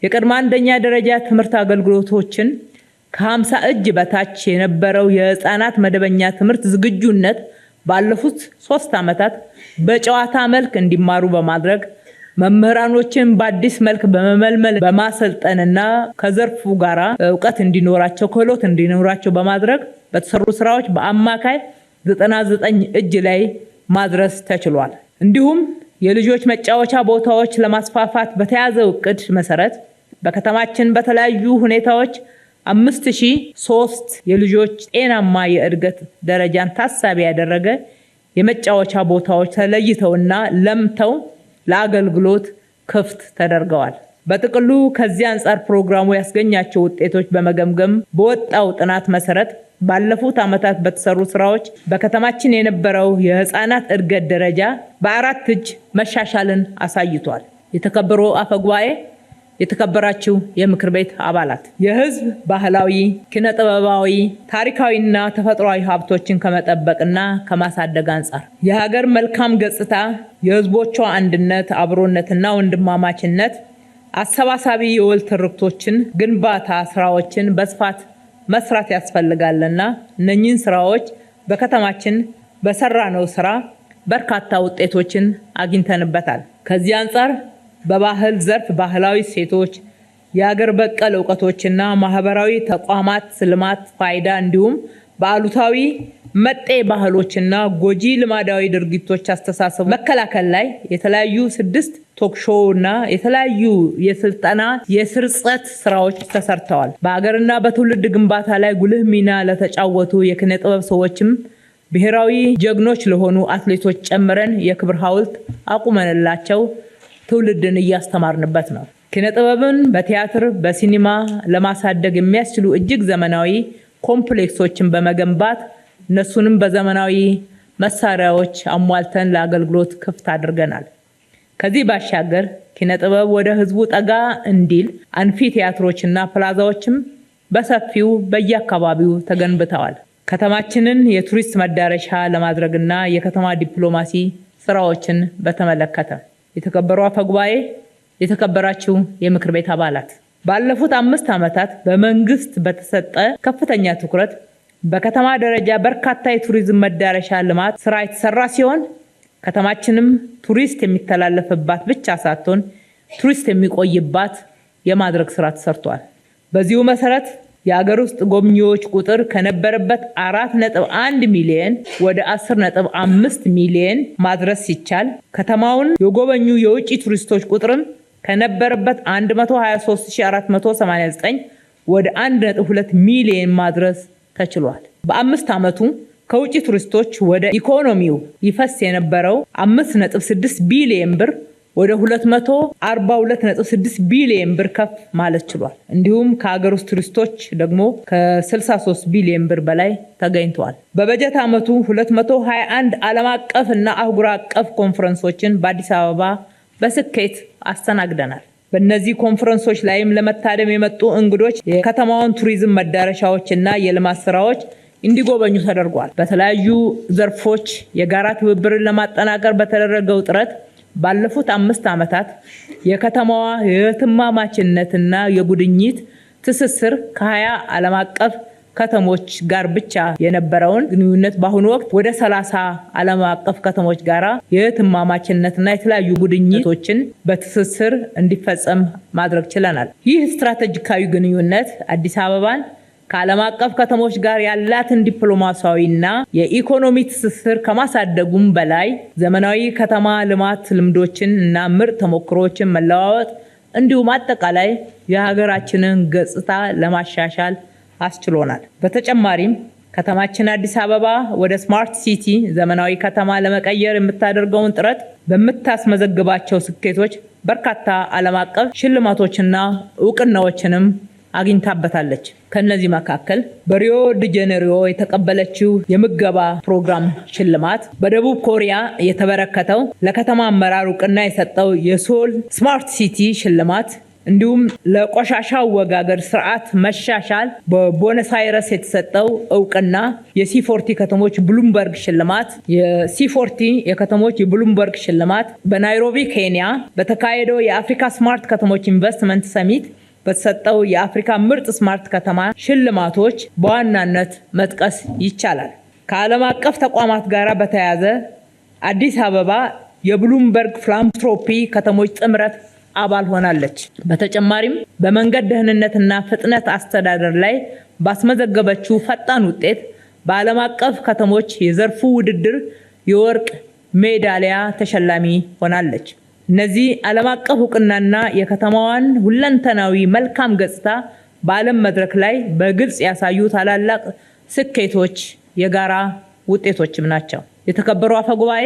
የቅድመ አንደኛ ደረጃ ትምህርት አገልግሎቶችን ከ50 እጅ በታች የነበረው የህፃናት መደበኛ ትምህርት ዝግጁነት ባለፉት 3 ዓመታት በጨዋታ መልክ እንዲማሩ በማድረግ መምህራኖችን በአዲስ መልክ በመመልመል በማሰልጠንና ከዘርፉ ጋራ እውቀት እንዲኖራቸው ክህሎት እንዲኖራቸው በማድረግ በተሰሩ ስራዎች በአማካይ 99 እጅ ላይ ማድረስ ተችሏል። እንዲሁም የልጆች መጫወቻ ቦታዎች ለማስፋፋት በተያዘው እቅድ መሰረት በከተማችን በተለያዩ ሁኔታዎች 5003 የልጆች ጤናማ የእድገት ደረጃን ታሳቢ ያደረገ የመጫወቻ ቦታዎች ተለይተውና ለምተው ለአገልግሎት ክፍት ተደርገዋል። በጥቅሉ ከዚህ አንጻር ፕሮግራሙ ያስገኛቸው ውጤቶች በመገምገም በወጣው ጥናት መሰረት ባለፉት ዓመታት በተሰሩ ስራዎች በከተማችን የነበረው የህፃናት እድገት ደረጃ በ4 እጅ መሻሻልን አሳይቷል። የተከበሩ አፈጉባኤ፣ የተከበራችሁ የምክር ቤት አባላት፣ የህዝብ ባህላዊ፣ ኪነጥበባዊ፣ ታሪካዊና ተፈጥሯዊ ሀብቶችን ከመጠበቅና ከማሳደግ አንጻር የሀገር መልካም ገጽታ፣ የህዝቦቿ አንድነት፣ አብሮነትና ወንድማማችነት አሰባሳቢ የወል ትርክቶችን ግንባታ ስራዎችን በስፋት መስራት ያስፈልጋልና እነኚህን ስራዎች በከተማችን በሰራነው ስራ በርካታ ውጤቶችን አግኝተንበታል። ከዚህ አንጻር በባህል ዘርፍ ባህላዊ ሴቶች፣ የሀገር በቀል ዕውቀቶችና ማህበራዊ ተቋማት ልማት ፋይዳ እንዲሁም በአሉታዊ መጤ ባህሎችና ጎጂ ልማዳዊ ድርጊቶች አስተሳሰብ መከላከል ላይ የተለያዩ 6 ቶክሾውና የተለያዩ የስልጠና የስርጸት ስራዎች ተሰርተዋል። በሀገርና በትውልድ ግንባታ ላይ ጉልህ ሚና ለተጫወቱ የኪነ ጥበብ ሰዎችም ብሔራዊ ጀግኖች ለሆኑ አትሌቶች ጨምረን የክብር ሐውልት አቁመንላቸው ትውልድን እያስተማርንበት ነው። ኪነ ጥበብን በቲያትር በሲኒማ ለማሳደግ የሚያስችሉ እጅግ ዘመናዊ ኮምፕሌክሶችን በመገንባት እነሱንም በዘመናዊ መሳሪያዎች አሟልተን ለአገልግሎት ክፍት አድርገናል። ከዚህ ባሻገር ኪነ ጥበብ ወደ ህዝቡ ጠጋ እንዲል አንፊ ቲያትሮችና ፕላዛዎችም በሰፊው በየአካባቢው ተገንብተዋል። ከተማችንን የቱሪስት መዳረሻ ለማድረግና የከተማ ዲፕሎማሲ ስራዎችን በተመለከተ የተከበሩ አፈጉባኤ፣ የተከበራችሁ የምክር ቤት አባላት፣ ባለፉት 5 ዓመታት በመንግስት በተሰጠ ከፍተኛ ትኩረት በከተማ ደረጃ በርካታ የቱሪዝም መዳረሻ ልማት ስራ የተሰራ ሲሆን ከተማችንም ቱሪስት የሚተላለፍባት ብቻ ሳትሆን ቱሪስት የሚቆይባት የማድረግ ስራ ተሰርቷል። በዚሁ መሰረት የሀገር ውስጥ ጎብኚዎች ቁጥር ከነበረበት 4.1 ሚሊዮን ወደ 10.5 ሚሊዮን ማድረስ ሲቻል ከተማውን የጎበኙ የውጭ ቱሪስቶች ቁጥርም ከነበረበት 123489 ወደ 1.2 ሚሊዮን ማድረስ ተችሏል። በ5 ዓመቱ ከውጭ ቱሪስቶች ወደ ኢኮኖሚው ይፈስ የነበረው 5.6 ቢሊዮን ብር ወደ 242.6 ቢሊዮን ብር ከፍ ማለት ችሏል። እንዲሁም ከሀገር ውስጥ ቱሪስቶች ደግሞ ከ63 ቢሊዮን ብር በላይ ተገኝተዋል። በበጀት ዓመቱ 221 ዓለም አቀፍ እና አህጉር አቀፍ ኮንፈረንሶችን በአዲስ አበባ በስኬት አስተናግደናል። በእነዚህ ኮንፈረንሶች ላይም ለመታደም የመጡ እንግዶች የከተማውን ቱሪዝም መዳረሻዎችና የልማት ስራዎች እንዲጎበኙ ተደርጓል። በተለያዩ ዘርፎች የጋራ ትብብርን ለማጠናከር በተደረገው ጥረት ባለፉት 5 ዓመታት የከተማዋ የትማማችነትና የጉድኝት ትስስር ከ20 ዓለም አቀፍ ከተሞች ጋር ብቻ የነበረውን ግንኙነት በአሁኑ ወቅት ወደ 30 ዓለም አቀፍ ከተሞች ጋር የትማማችነትና የተለያዩ ጉድኝቶችን በትስስር እንዲፈጸም ማድረግ ችለናል። ይህ ስትራቴጂካዊ ግንኙነት አዲስ አበባን ከዓለም አቀፍ ከተሞች ጋር ያላትን ዲፕሎማሲያዊና የኢኮኖሚ ትስስር ከማሳደጉም በላይ ዘመናዊ ከተማ ልማት ልምዶችን እና ምርጥ ተሞክሮችን መለዋወጥ እንዲሁም አጠቃላይ የሀገራችንን ገጽታ ለማሻሻል አስችሎናል። በተጨማሪም ከተማችን አዲስ አበባ ወደ ስማርት ሲቲ ዘመናዊ ከተማ ለመቀየር የምታደርገውን ጥረት በምታስመዘግባቸው ስኬቶች በርካታ ዓለም አቀፍ ሽልማቶችና እውቅናዎችንም አግኝታበታለች። ከነዚህ መካከል በሪዮ ዲ ጄኔሪዮ የተቀበለችው የምገባ ፕሮግራም ሽልማት፣ በደቡብ ኮሪያ የተበረከተው ለከተማ አመራር እውቅና የሰጠው የሶል ስማርት ሲቲ ሽልማት እንዲሁም ለቆሻሻ አወጋገድ ስርዓት መሻሻል በቦነስ አይረስ የተሰጠው እውቅና፣ የሲ40 ከተሞች ብሉምበርግ ሽልማት፣ የሲ40 የከተሞች የብሉምበርግ ሽልማት፣ በናይሮቢ ኬንያ በተካሄደው የአፍሪካ ስማርት ከተሞች ኢንቨስትመንት ሰሚት በተሰጠው የአፍሪካ ምርጥ ስማርት ከተማ ሽልማቶች በዋናነት መጥቀስ ይቻላል። ከዓለም አቀፍ ተቋማት ጋር በተያያዘ አዲስ አበባ የብሉምበርግ ፊላንትሮፒ ከተሞች ጥምረት አባል ሆናለች። በተጨማሪም በመንገድ ደህንነትና ፍጥነት አስተዳደር ላይ ባስመዘገበችው ፈጣን ውጤት በዓለም አቀፍ ከተሞች የዘርፉ ውድድር የወርቅ ሜዳሊያ ተሸላሚ ሆናለች። እነዚህ ዓለም አቀፍ እውቅናና የከተማዋን ሁለንተናዊ መልካም ገጽታ በዓለም መድረክ ላይ በግልጽ ያሳዩ ታላላቅ ስኬቶች የጋራ ውጤቶችም ናቸው። የተከበሩ አፈ ጉባኤ፣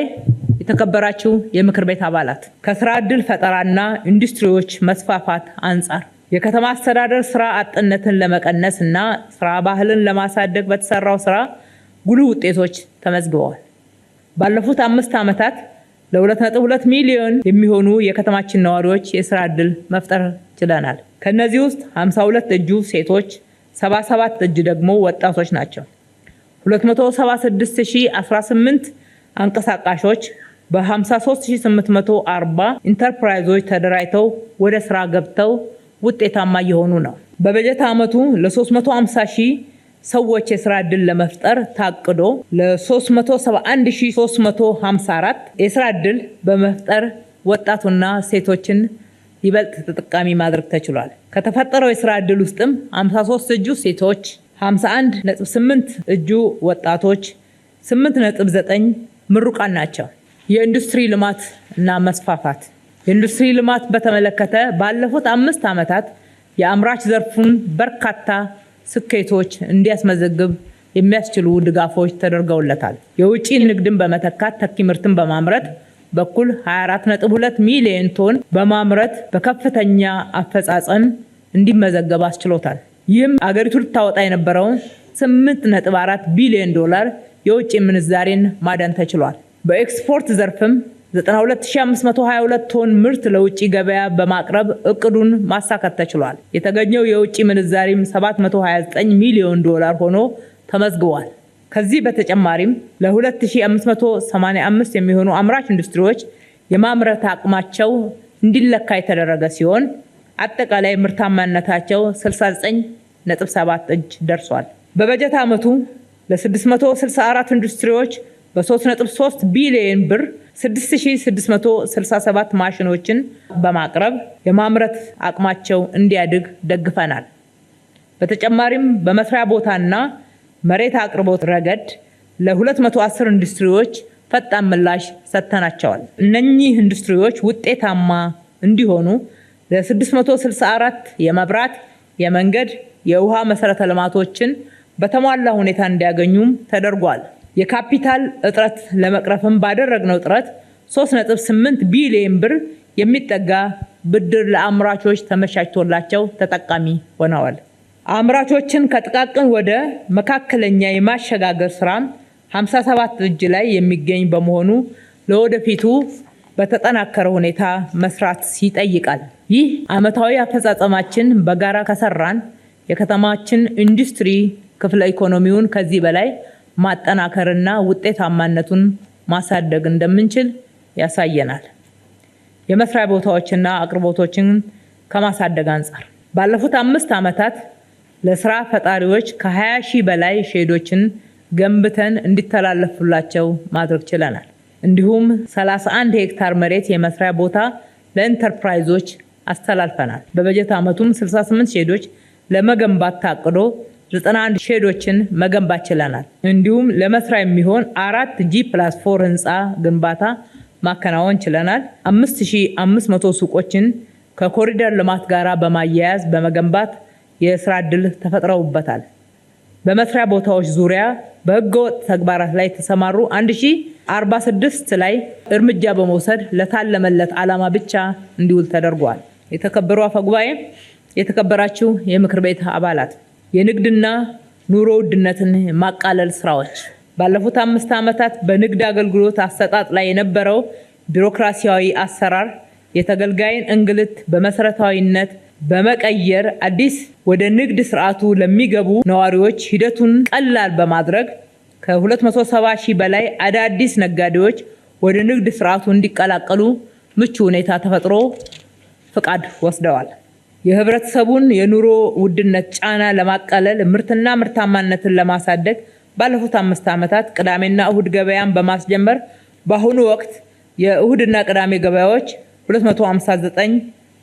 የተከበራችሁ የምክር ቤት አባላት፣ ከስራ ዕድል ፈጠራና ኢንዱስትሪዎች መስፋፋት አንጻር የከተማ አስተዳደር ስራ አጥነትን ለመቀነስ እና ስራ ባህልን ለማሳደግ በተሰራው ስራ ጉልህ ውጤቶች ተመዝግበዋል። ባለፉት 5 ዓመታት ለ2.2 ሚሊዮን የሚሆኑ የከተማችን ነዋሪዎች የስራ ዕድል መፍጠር ችለናል። ከነዚህ ውስጥ 52 እጁ ሴቶች፣ 77 እጅ ደግሞ ወጣቶች ናቸው። 276,018 አንቀሳቃሾች በ53840 ኢንተርፕራይዞች ተደራጅተው ወደ ስራ ገብተው ውጤታማ እየሆኑ ነው። በበጀት ዓመቱ ለ350,000 ሰዎች የስራ ዕድል ለመፍጠር ታቅዶ ለ371,354 የስራ ዕድል በመፍጠር ወጣቱና ሴቶችን ይበልጥ ተጠቃሚ ማድረግ ተችሏል። ከተፈጠረው የስራ ዕድል ውስጥም 53 እጁ ሴቶች፣ 51.8 እጁ ወጣቶች፣ 8.9 ምሩቃን ናቸው። የኢንዱስትሪ ልማት እና መስፋፋት። የኢንዱስትሪ ልማት በተመለከተ ባለፉት 5 ዓመታት የአምራች ዘርፉን በርካታ ስኬቶች እንዲያስመዘግብ የሚያስችሉ ድጋፎች ተደርገውለታል። የውጭ ንግድን በመተካት ተኪ ምርትን በማምረት በኩል 24.2 ሚሊዮን ቶን በማምረት በከፍተኛ አፈጻጸም እንዲመዘገብ አስችሎታል። ይህም አገሪቱ ልታወጣ የነበረውን $8.4 ቢሊዮን የውጭ ምንዛሬን ማዳን ተችሏል። በኤክስፖርት ዘርፍም 92,522 ቶን ምርት ለውጭ ገበያ በማቅረብ እቅዱን ማሳካት ተችሏል። የተገኘው የውጭ ምንዛሬም $729 ሚሊዮን ሆኖ ተመዝግቧል። ከዚህ በተጨማሪም ለ2585 የሚሆኑ አምራች ኢንዱስትሪዎች የማምረት አቅማቸው እንዲለካ የተደረገ ሲሆን አጠቃላይ ምርታማነታቸው 69.7 እጅ ደርሷል። በበጀት ዓመቱ ለ664 ኢንዱስትሪዎች በ3.3 ቢሊዮን ብር 6667 ማሽኖችን በማቅረብ የማምረት አቅማቸው እንዲያድግ ደግፈናል። በተጨማሪም በመስሪያ ቦታና መሬት አቅርቦት ረገድ ለ210 ኢንዱስትሪዎች ፈጣን ምላሽ ሰጥተናቸዋል። እነኚህ ኢንዱስትሪዎች ውጤታማ እንዲሆኑ ለ664 የመብራት፣ የመንገድ፣ የውሃ መሰረተ ልማቶችን በተሟላ ሁኔታ እንዲያገኙም ተደርጓል። የካፒታል እጥረት ለመቅረፍም ባደረግነው ጥረት 3.8 ቢሊዮን ብር የሚጠጋ ብድር ለአምራቾች ተመቻችቶላቸው ተጠቃሚ ሆነዋል። አምራቾችን ከጥቃቅን ወደ መካከለኛ የማሸጋገር ስራም 57 እጅ ላይ የሚገኝ በመሆኑ ለወደፊቱ በተጠናከረ ሁኔታ መስራት ይጠይቃል። ይህ ዓመታዊ አፈጻጸማችን በጋራ ከሰራን የከተማችን ኢንዱስትሪ ክፍለ ኢኮኖሚውን ከዚህ በላይ ማጠናከርና ውጤታማነቱን ማሳደግ እንደምንችል ያሳየናል። የመስሪያ ቦታዎችና አቅርቦቶችን ከማሳደግ አንጻር ባለፉት 5 ዓመታት ለስራ ፈጣሪዎች ከ20 ሺህ በላይ ሼዶችን ገንብተን እንዲተላለፉላቸው ማድረግ ችለናል። እንዲሁም 31 ሄክታር መሬት የመስሪያ ቦታ ለኢንተርፕራይዞች አስተላልፈናል። በበጀት ዓመቱም 68 ሼዶች ለመገንባት ታቅዶ 91 ሼዶችን መገንባት ችለናል። እንዲሁም ለመስሪያ የሚሆን 4 G+4 ህንፃ ግንባታ ማከናወን ችለናል። 5500 ሱቆችን ከኮሪደር ልማት ጋር በማያያዝ በመገንባት የስራ ዕድል ተፈጥረውበታል። በመስሪያ ቦታዎች ዙሪያ በህገወጥ ተግባራት ላይ የተሰማሩ 1046 ላይ እርምጃ በመውሰድ ለታለመለት ዓላማ ብቻ እንዲውል ተደርጓል። የተከበሩ አፈጉባኤ፣ የተከበራችሁ የምክር ቤት አባላት፣ የንግድና ኑሮ ውድነትን ማቃለል ስራዎች ባለፉት 5 ዓመታት በንግድ አገልግሎት አሰጣጥ ላይ የነበረው ቢሮክራሲያዊ አሰራር የተገልጋይን እንግልት በመሰረታዊነት በመቀየር አዲስ ወደ ንግድ ስርዓቱ ለሚገቡ ነዋሪዎች ሂደቱን ቀላል በማድረግ ከ270 ሺህ በላይ አዳዲስ ነጋዴዎች ወደ ንግድ ስርዓቱ እንዲቀላቀሉ ምቹ ሁኔታ ተፈጥሮ ፍቃድ ወስደዋል። የህብረተሰቡን የኑሮ ውድነት ጫና ለማቃለል ምርትና ምርታማነትን ለማሳደግ ባለፉት 5 ዓመታት ቅዳሜና እሁድ ገበያን በማስጀመር በአሁኑ ወቅት የእሁድና ቅዳሜ ገበያዎች 259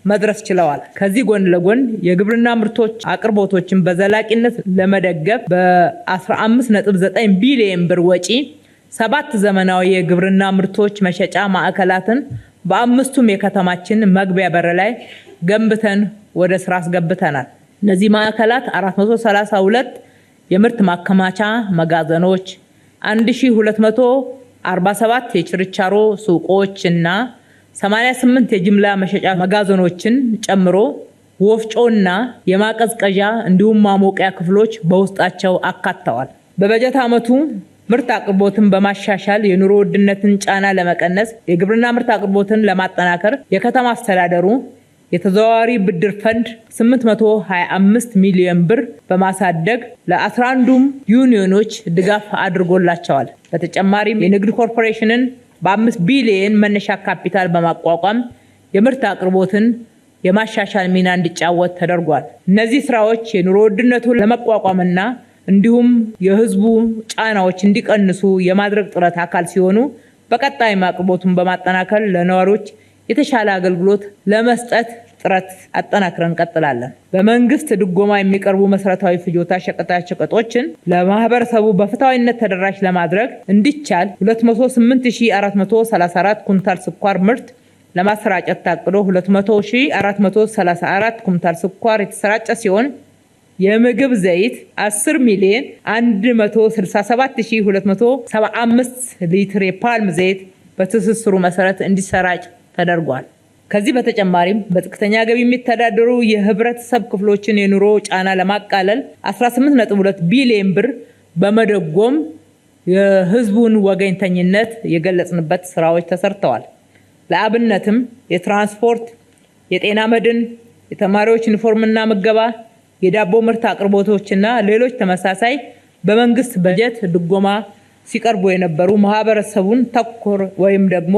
መድረስ ችለዋል። ከዚህ ጎን ለጎን የግብርና ምርቶች አቅርቦቶችን በዘላቂነት ለመደገፍ በ15.9 ቢሊዮን ብር ወጪ 7 ዘመናዊ የግብርና ምርቶች መሸጫ ማዕከላትን በ5ቱም የከተማችን መግቢያ በር ላይ ገንብተን ወደ ስራ አስገብተናል። እነዚህ ማዕከላት 432 የምርት ማከማቻ መጋዘኖች፣ 1247 የችርቻሮ ሱቆች እና 88 የጅምላ መሸጫ መጋዘኖችን ጨምሮ ወፍጮና የማቀዝቀዣ እንዲሁም ማሞቂያ ክፍሎች በውስጣቸው አካተዋል። በበጀት ዓመቱ ምርት አቅርቦትን በማሻሻል የኑሮ ውድነትን ጫና ለመቀነስ የግብርና ምርት አቅርቦትን ለማጠናከር የከተማ አስተዳደሩ የተዘዋዋሪ ብድር ፈንድ 825 ሚሊዮን ብር በማሳደግ ለ11ዱም ዩኒዮኖች ድጋፍ አድርጎላቸዋል። በተጨማሪም የንግድ ኮርፖሬሽንን በ5 ቢሊዮን መነሻ ካፒታል በማቋቋም የምርት አቅርቦትን የማሻሻል ሚና እንዲጫወት ተደርጓል። እነዚህ ስራዎች የኑሮ ውድነቱን ለመቋቋምና እንዲሁም የህዝቡ ጫናዎች እንዲቀንሱ የማድረግ ጥረት አካል ሲሆኑ በቀጣይ አቅርቦቱን በማጠናከር ለነዋሪዎች የተሻለ አገልግሎት ለመስጠት ጥረት አጠናክረን እንቀጥላለን። በመንግስት ድጎማ የሚቀርቡ መሰረታዊ ፍጆታ ሸቀጣሸቀጦችን ለማህበረሰቡ በፍትሃዊነት ተደራሽ ለማድረግ እንዲቻል 208434 ኩንታል ስኳር ምርት ለማሰራጨት ታቅዶ 200434 ኩንታል ስኳር የተሰራጨ ሲሆን የምግብ ዘይት 10,167,275 ሊትር የፓልም ዘይት በትስስሩ መሰረት እንዲሰራጭ ተደርጓል። ከዚህ በተጨማሪም በዝቅተኛ ገቢ የሚተዳደሩ የህብረተሰብ ክፍሎችን የኑሮ ጫና ለማቃለል 18.2 ቢሊዮን ብር በመደጎም የህዝቡን ወገኝተኝነት የገለጽንበት ስራዎች ተሰርተዋል። ለአብነትም የትራንስፖርት፣ የጤና መድን፣ የተማሪዎች ዩኒፎርምና ምገባ፣ የዳቦ ምርት አቅርቦቶችና ሌሎች ተመሳሳይ በመንግስት በጀት ድጎማ ሲቀርቡ የነበሩ ማህበረሰቡን ተኮር ወይም ደግሞ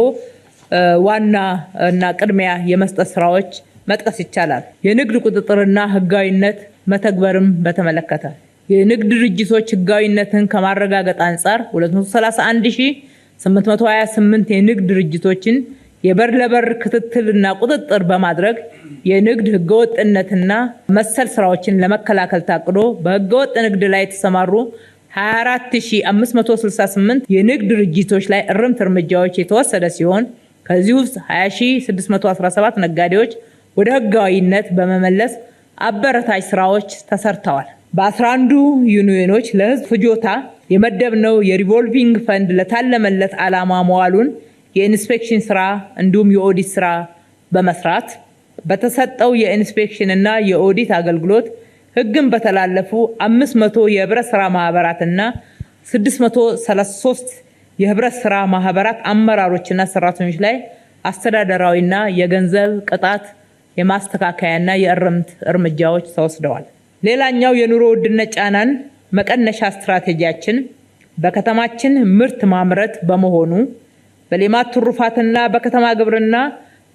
ዋና እና ቅድሚያ የመስጠት ስራዎች መጥቀስ ይቻላል። የንግድ ቁጥጥርና ህጋዊነት መተግበርም በተመለከተ የንግድ ድርጅቶች ህጋዊነትን ከማረጋገጥ አንጻር 231828 የንግድ ድርጅቶችን የበር ለበር ክትትልና ቁጥጥር በማድረግ የንግድ ህገወጥነትና መሰል ስራዎችን ለመከላከል ታቅዶ በህገወጥ ንግድ ላይ የተሰማሩ 24568 የንግድ ድርጅቶች ላይ እርምት እርምጃዎች የተወሰደ ሲሆን ከዚህ ውስጥ 20617 ነጋዴዎች ወደ ህጋዊነት በመመለስ አበረታች ስራዎች ተሰርተዋል። በ11ዱ ዩኒዮኖች ለህዝብ ፍጆታ የመደብነው የሪቮልቪንግ ፈንድ ለታለመለት ዓላማ መዋሉን የኢንስፔክሽን ስራ እንዲሁም የኦዲት ስራ በመስራት በተሰጠው የኢንስፔክሽንና የኦዲት አገልግሎት ሕግን በተላለፉ 500 የህብረት ስራ ማህበራትና 633 የህብረት ስራ ማህበራት አመራሮችና ሰራተኞች ላይ አስተዳደራዊና የገንዘብ ቅጣት የማስተካከያና የእርምት እርምጃዎች ተወስደዋል። ሌላኛው የኑሮ ውድነት ጫናን መቀነሻ ስትራቴጂያችን በከተማችን ምርት ማምረት በመሆኑ በሌማት ትሩፋትና በከተማ ግብርና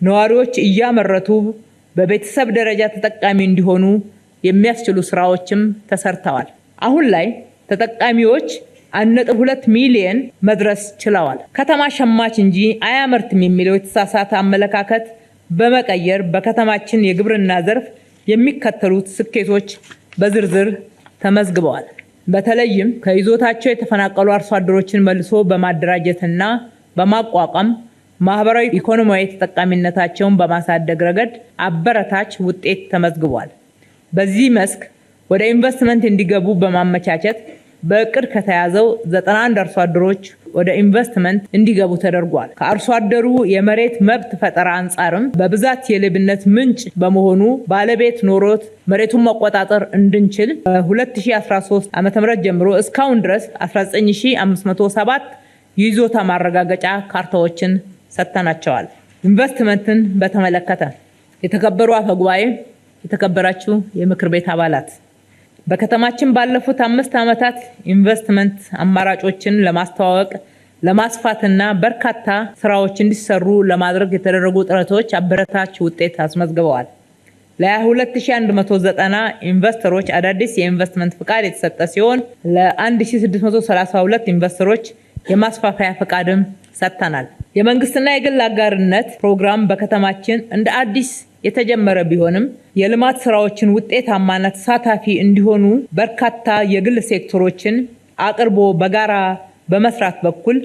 ነዋሪዎች እያመረቱ በቤተሰብ ደረጃ ተጠቃሚ እንዲሆኑ የሚያስችሉ ስራዎችም ተሰርተዋል። አሁን ላይ ተጠቃሚዎች 1.2 ሚሊዮን መድረስ ችለዋል። ከተማ ሸማች እንጂ አያመርትም የሚለው የተሳሳተ አመለካከት በመቀየር በከተማችን የግብርና ዘርፍ የሚከተሉት ስኬቶች በዝርዝር ተመዝግበዋል። በተለይም ከይዞታቸው የተፈናቀሉ አርሶ አደሮችን መልሶ በማደራጀትና በማቋቋም ማህበራዊ ኢኮኖሚያዊ ተጠቃሚነታቸውን በማሳደግ ረገድ አበረታች ውጤት ተመዝግቧል። በዚህ መስክ ወደ ኢንቨስትመንት እንዲገቡ በማመቻቸት በእቅድ ከተያዘው 91 አርሶ አደሮች ወደ ኢንቨስትመንት እንዲገቡ ተደርጓል። ከአርሶ አደሩ የመሬት መብት ፈጠራ አንጻርም በብዛት የሌብነት ምንጭ በመሆኑ ባለቤት ኖሮት መሬቱን መቆጣጠር እንድንችል በ2013 ዓ.ም ጀምሮ እስካሁን ድረስ 19507 የይዞታ ማረጋገጫ ካርታዎችን ሰጥተናቸዋል። ኢንቨስትመንትን በተመለከተ የተከበሩ አፈ ጉባኤ፣ የተከበራችሁ የምክር ቤት አባላት፣ በከተማችን ባለፉት 5 ዓመታት ኢንቨስትመንት አማራጮችን ለማስተዋወቅ ለማስፋትና በርካታ ስራዎች እንዲሰሩ ለማድረግ የተደረጉ ጥረቶች አበረታች ውጤት አስመዝግበዋል። ለ2190 ኢንቨስተሮች አዳዲስ የኢንቨስትመንት ፍቃድ የተሰጠ ሲሆን ለ1632 ኢንቨስተሮች የማስፋፋያ ፍቃድም ሰጥተናል። የመንግስትና የግል አጋርነት ፕሮግራም በከተማችን እንደ አዲስ የተጀመረ ቢሆንም የልማት ስራዎችን ውጤታማና ተሳታፊ እንዲሆኑ በርካታ የግል ሴክተሮችን አቅርቦ በጋራ በመስራት በኩል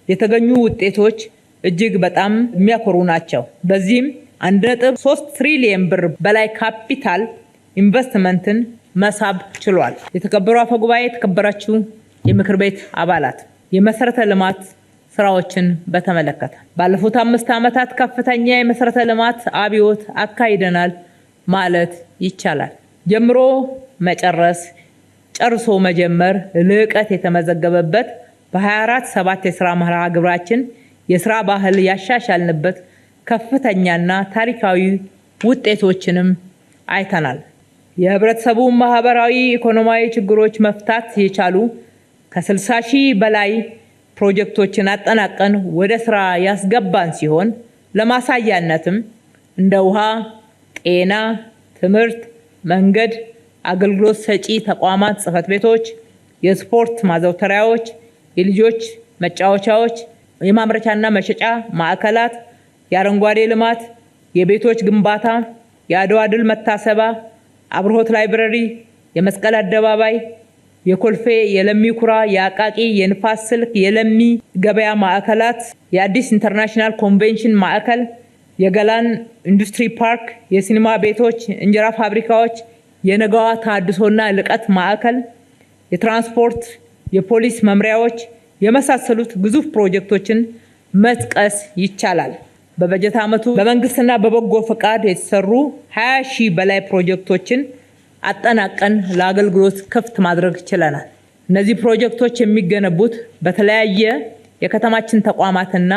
የተገኙ ውጤቶች እጅግ በጣም የሚያኮሩ ናቸው። በዚህም 1.3 ትሪሊየን ብር በላይ ካፒታል ኢንቨስትመንትን መሳብ ችሏል። የተከበሩ አፈ ጉባኤ፣ የተከበራችሁ የምክር ቤት አባላት፣ የመሰረተ ልማት ስራዎችን በተመለከተ ባለፉት 5 ዓመታት ከፍተኛ የመሰረተ ልማት አብዮት አካሂደናል ማለት ይቻላል። ጀምሮ መጨረስ፣ ጨርሶ መጀመር ልዕቀት የተመዘገበበት በ24/7 የስራ መርሃ ግብራችን የስራ ባህል ያሻሻልንበት ከፍተኛና ታሪካዊ ውጤቶችንም አይተናል። የህብረተሰቡ ማህበራዊ ኢኮኖሚያዊ ችግሮች መፍታት የቻሉ ከ60 ሺህ በላይ ፕሮጀክቶችን አጠናቀን ወደ ስራ ያስገባን ሲሆን ለማሳያነትም እንደ ውሃ፣ ጤና፣ ትምህርት፣ መንገድ፣ አገልግሎት ሰጪ ተቋማት ጽህፈት ቤቶች፣ የስፖርት ማዘውተሪያዎች፣ የልጆች መጫወቻዎች፣ የማምረቻና መሸጫ ማዕከላት፣ የአረንጓዴ ልማት፣ የቤቶች ግንባታ፣ የአድዋ ድል መታሰቢያ፣ አብርሆት ላይብረሪ፣ የመስቀል አደባባይ፣ የኮልፌ፣ የለሚ ኩራ፣ የአቃቂ፣ የንፋስ ስልክ፣ የለሚ ገበያ ማዕከላት፣ የአዲስ ኢንተርናሽናል ኮንቬንሽን ማዕከል፣ የገላን ኢንዱስትሪ ፓርክ፣ የሲኒማ ቤቶች፣ እንጀራ ፋብሪካዎች፣ የነገዋ ተሃድሶና ልቀት ማዕከል፣ የትራንስፖርት፣ የፖሊስ መምሪያዎች የመሳሰሉት ግዙፍ ፕሮጀክቶችን መጥቀስ ይቻላል። በበጀት ዓመቱ በመንግስትና በበጎ ፈቃድ የተሰሩ 20 ሺህ በላይ ፕሮጀክቶችን አጠናቀን ለአገልግሎት ክፍት ማድረግ ችለናል። እነዚህ ፕሮጀክቶች የሚገነቡት በተለያየ የከተማችን ተቋማትና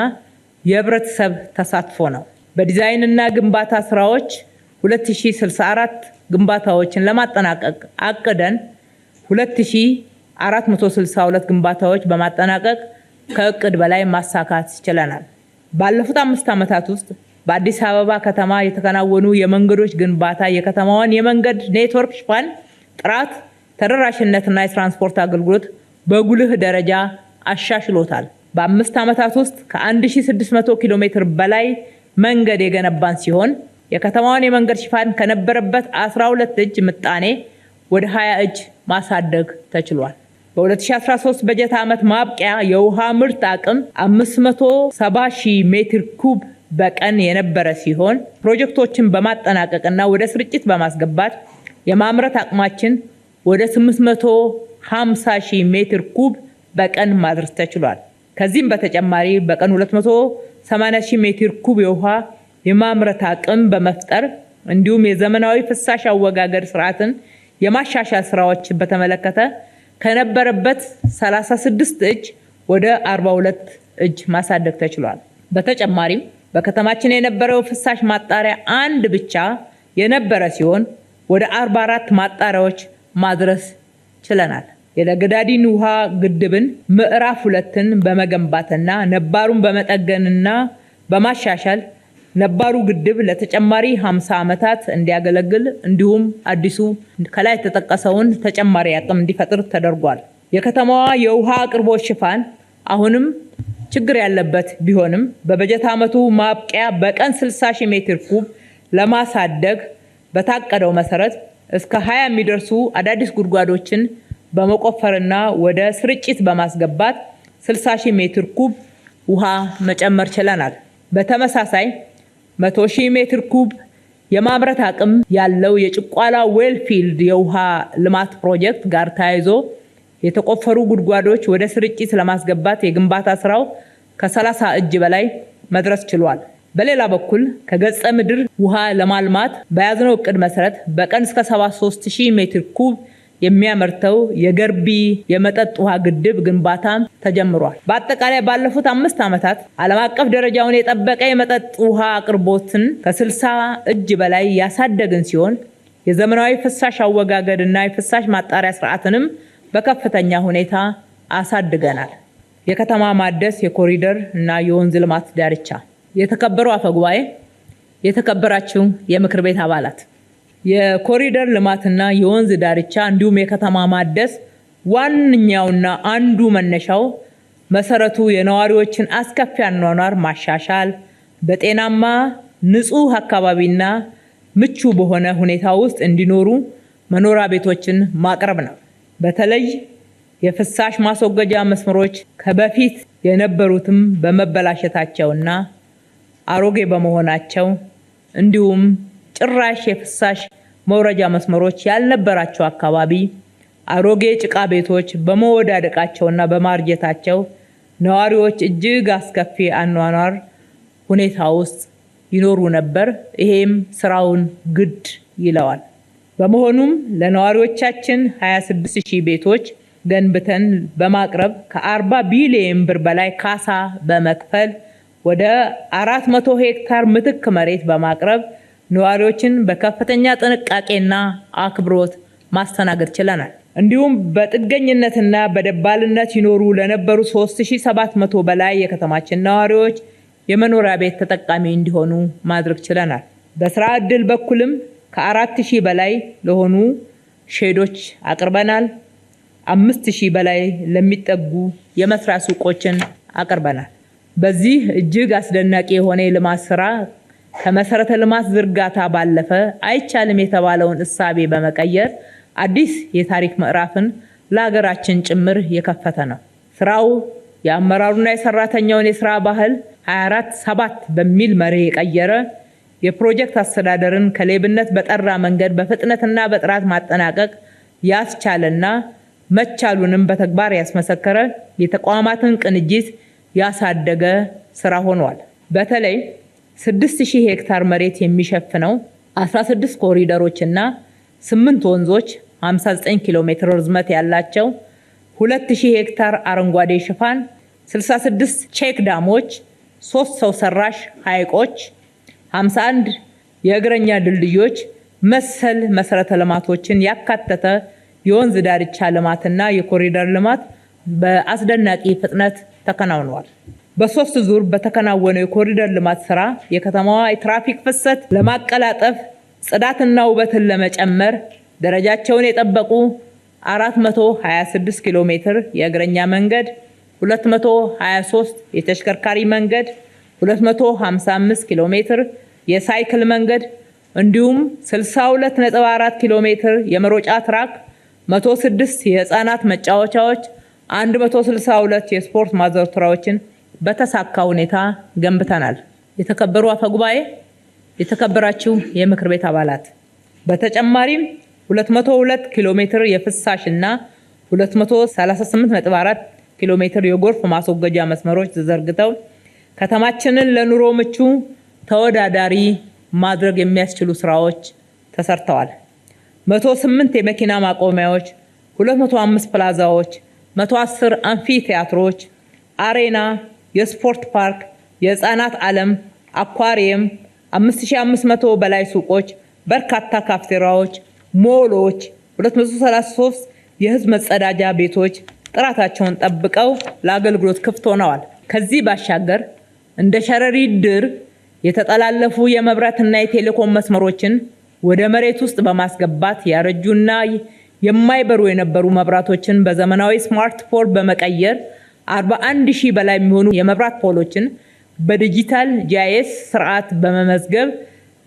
የህብረተሰብ ተሳትፎ ነው። በዲዛይንና ግንባታ ስራዎች 2064 ግንባታዎችን ለማጠናቀቅ አቅደን 2462 ግንባታዎች በማጠናቀቅ ከእቅድ በላይ ማሳካት ችለናል። ባለፉት 5 ዓመታት ውስጥ በአዲስ አበባ ከተማ የተከናወኑ የመንገዶች ግንባታ የከተማዋን የመንገድ ኔትወርክ ሽፋን፣ ጥራት፣ ተደራሽነትና የትራንስፖርት አገልግሎት በጉልህ ደረጃ አሻሽሎታል። በ5 ዓመታት ውስጥ ከ1600 ኪሎ ሜትር በላይ መንገድ የገነባን ሲሆን የከተማዋን የመንገድ ሽፋን ከነበረበት 12 እጅ ምጣኔ ወደ 20 እጅ ማሳደግ ተችሏል። በ2013 በጀት ዓመት ማብቂያ የውሃ ምርት አቅም 570 ሺህ ሜትር ኩብ በቀን የነበረ ሲሆን ፕሮጀክቶችን በማጠናቀቅና ወደ ስርጭት በማስገባት የማምረት አቅማችን ወደ 850 ሺህ ሜትር ኩብ በቀን ማድረስ ተችሏል። ከዚህም በተጨማሪ በቀን 280 ሺህ ሜትር ኩብ የውሃ የማምረት አቅም በመፍጠር እንዲሁም የዘመናዊ ፍሳሽ አወጋገድ ስርዓትን የማሻሻል ስራዎች በተመለከተ ከነበረበት 36 እጅ ወደ 42 እጅ ማሳደግ ተችሏል። በተጨማሪም በከተማችን የነበረው ፍሳሽ ማጣሪያ አንድ ብቻ የነበረ ሲሆን ወደ 44 ማጣሪያዎች ማድረስ ችለናል። የለገዳዲን ውሃ ግድብን ምዕራፍ 2ን በመገንባትና ነባሩን በመጠገንና በማሻሻል ነባሩ ግድብ ለተጨማሪ 50 ዓመታት እንዲያገለግል እንዲሁም አዲሱ ከላይ የተጠቀሰውን ተጨማሪ አቅም እንዲፈጥር ተደርጓል። የከተማዋ የውሃ አቅርቦት ሽፋን አሁንም ችግር ያለበት ቢሆንም በበጀት ዓመቱ ማብቂያ በቀን 60 ሺህ ሜትር ኩብ ለማሳደግ በታቀደው መሰረት እስከ 20 የሚደርሱ አዳዲስ ጉድጓዶችን በመቆፈርና ወደ ስርጭት በማስገባት 60 ሺህ ሜትር ኩብ ውሃ መጨመር ችለናል። በተመሳሳይ 100 ሺህ ሜትር ኩብ የማምረት አቅም ያለው የጭቋላ ዌልፊልድ የውሃ ልማት ፕሮጀክት ጋር ተያይዞ የተቆፈሩ ጉድጓዶች ወደ ስርጭት ለማስገባት የግንባታ ስራው ከ30 እጅ በላይ መድረስ ችሏል። በሌላ በኩል ከገጸ ምድር ውሃ ለማልማት በያዝነው እቅድ መሰረት በቀን እስከ 73 ሺህ ሜትር ኩብ የሚያመርተው የገርቢ የመጠጥ ውሃ ግድብ ግንባታ ተጀምሯል። በአጠቃላይ ባለፉት 5 ዓመታት ዓለም አቀፍ ደረጃውን የጠበቀ የመጠጥ ውሃ አቅርቦትን ከ60 እጅ በላይ ያሳደግን ሲሆን የዘመናዊ ፍሳሽ አወጋገድና የፍሳሽ ማጣሪያ ስርዓትንም በከፍተኛ ሁኔታ አሳድገናል። የከተማ ማደስ፣ የኮሪደር እና የወንዝ ልማት ዳርቻ። የተከበሩ አፈጉባኤ፣ የተከበራችሁ የምክር ቤት አባላት፣ የኮሪደር ልማትና የወንዝ ዳርቻ እንዲሁም የከተማ ማደስ ዋነኛውና አንዱ መነሻው መሰረቱ የነዋሪዎችን አስከፊ አኗኗር ማሻሻል፣ በጤናማ ንጹህ አካባቢና ምቹ በሆነ ሁኔታ ውስጥ እንዲኖሩ መኖሪያ ቤቶችን ማቅረብ ነው። በተለይ የፍሳሽ ማስወገጃ መስመሮች ከበፊት የነበሩትም በመበላሸታቸውና አሮጌ በመሆናቸው እንዲሁም ጭራሽ የፍሳሽ መውረጃ መስመሮች ያልነበራቸው አካባቢ አሮጌ ጭቃ ቤቶች በመወዳደቃቸውና በማርጀታቸው ነዋሪዎች እጅግ አስከፊ አኗኗር ሁኔታ ውስጥ ይኖሩ ነበር። ይሄም ስራውን ግድ ይለዋል። በመሆኑም ለነዋሪዎቻችን 26000 ቤቶች ገንብተን በማቅረብ ከ40 ቢሊዮን ብር በላይ ካሳ በመክፈል ወደ 400 ሄክታር ምትክ መሬት በማቅረብ ነዋሪዎችን በከፍተኛ ጥንቃቄና አክብሮት ማስተናገድ ችለናል። እንዲሁም በጥገኝነትና በደባልነት ይኖሩ ለነበሩ 3700 በላይ የከተማችን ነዋሪዎች የመኖሪያ ቤት ተጠቃሚ እንዲሆኑ ማድረግ ችለናል። በስራ ዕድል በኩልም ከ4000 በላይ ለሆኑ ሼዶች አቅርበናል። 5000 በላይ ለሚጠጉ የመስሪያ ሱቆችን አቅርበናል። በዚህ እጅግ አስደናቂ የሆነ የልማት ስራ ከመሰረተ ልማት ዝርጋታ ባለፈ አይቻልም የተባለውን እሳቤ በመቀየር አዲስ የታሪክ ምዕራፍን ለሀገራችን ጭምር የከፈተ ነው። ስራው የአመራሩና የሰራተኛውን የስራ ባህል 24/7 በሚል መርህ የቀየረ የፕሮጀክት አስተዳደርን ከሌብነት በጠራ መንገድ በፍጥነትና በጥራት ማጠናቀቅ ያስቻለና መቻሉንም በተግባር ያስመሰከረ የተቋማትን ቅንጅት ያሳደገ ስራ ሆኗል። በተለይ 6000 ሄክታር መሬት የሚሸፍነው 16 ኮሪደሮችና 8 ወንዞች 59 ኪሎ ሜትር ርዝመት ያላቸው 2000 ሄክታር አረንጓዴ ሽፋን፣ 66 ቼክ ዳሞች፣ 3 ሰው ሰራሽ ሐይቆች፣ 51 የእግረኛ ድልድዮች መሰል መሰረተ ልማቶችን ያካተተ የወንዝ ዳርቻ ልማትና የኮሪደር ልማት በአስደናቂ ፍጥነት ተከናውኗል። በ3 ዙር በተከናወነው የኮሪደር ልማት ስራ የከተማዋ የትራፊክ ፍሰት ለማቀላጠፍ፣ ጽዳትና ውበትን ለመጨመር ደረጃቸውን የጠበቁ 426 ኪሎ ሜትር የእግረኛ መንገድ፣ 223 የተሽከርካሪ መንገድ፣ 255 ኪሎ ሜትር የሳይክል መንገድ እንዲሁም 62.4 ኪሎ ሜትር የመሮጫ ትራክ፣ 106 የህፃናት መጫወቻዎች፣ 162 የስፖርት ማዘውተሪያዎችን በተሳካ ሁኔታ ገንብተናል። የተከበሩ አፈጉባኤ፣ የተከበራችሁ የምክር ቤት አባላት፣ በተጨማሪም 202 ኪሎ ሜትር የፍሳሽ እና 238.4 ኪሎ ሜትር የጎርፍ ማስወገጃ መስመሮች ተዘርግተው ከተማችንን ለኑሮ ምቹ ተወዳዳሪ ማድረግ የሚያስችሉ ስራዎች ተሰርተዋል። 108 የመኪና ማቆሚያዎች፣ 205 ፕላዛዎች፣ 110 አምፊ ቲያትሮች፣ አሬና፣ የስፖርት ፓርክ፣ የህፃናት ዓለም፣ አኳሪየም፣ 5500 በላይ ሱቆች፣ በርካታ ካፍቴሪያዎች፣ ሞሎች፣ 233 የህዝብ መጸዳጃ ቤቶች ጥራታቸውን ጠብቀው ለአገልግሎት ክፍት ሆነዋል። ከዚህ ባሻገር እንደ ሸረሪት ድር የተጠላለፉ የመብራትና የቴሌኮም መስመሮችን ወደ መሬት ውስጥ በማስገባት ያረጁና የማይበሩ የነበሩ መብራቶችን በዘመናዊ ስማርት ፖል በመቀየር 41,000 በላይ የሚሆኑ የመብራት ፖሎችን በዲጂታል ጂአይኤስ ስርዓት በመመዝገብ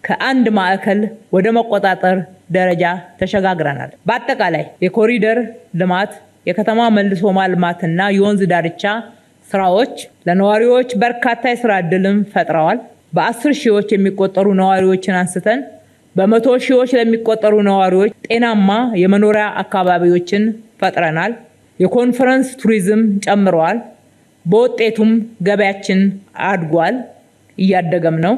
ከአንድ ማዕከል ወደ መቆጣጠር ደረጃ ተሸጋግረናል። በአጠቃላይ የኮሪደር ልማት፣ የከተማ መልሶ ማልማትና የወንዝ ዳርቻ ስራዎች ለነዋሪዎች በርካታ የስራ ዕድልን ፈጥረዋል። በ10 ሺዎች የሚቆጠሩ ነዋሪዎችን አንስተን በመቶ ሺዎች ለሚቆጠሩ ነዋሪዎች ጤናማ የመኖሪያ አካባቢዎችን ፈጥረናል። የኮንፈረንስ ቱሪዝም ጨምረዋል። በውጤቱም ገበያችን አድጓል፣ እያደገም ነው።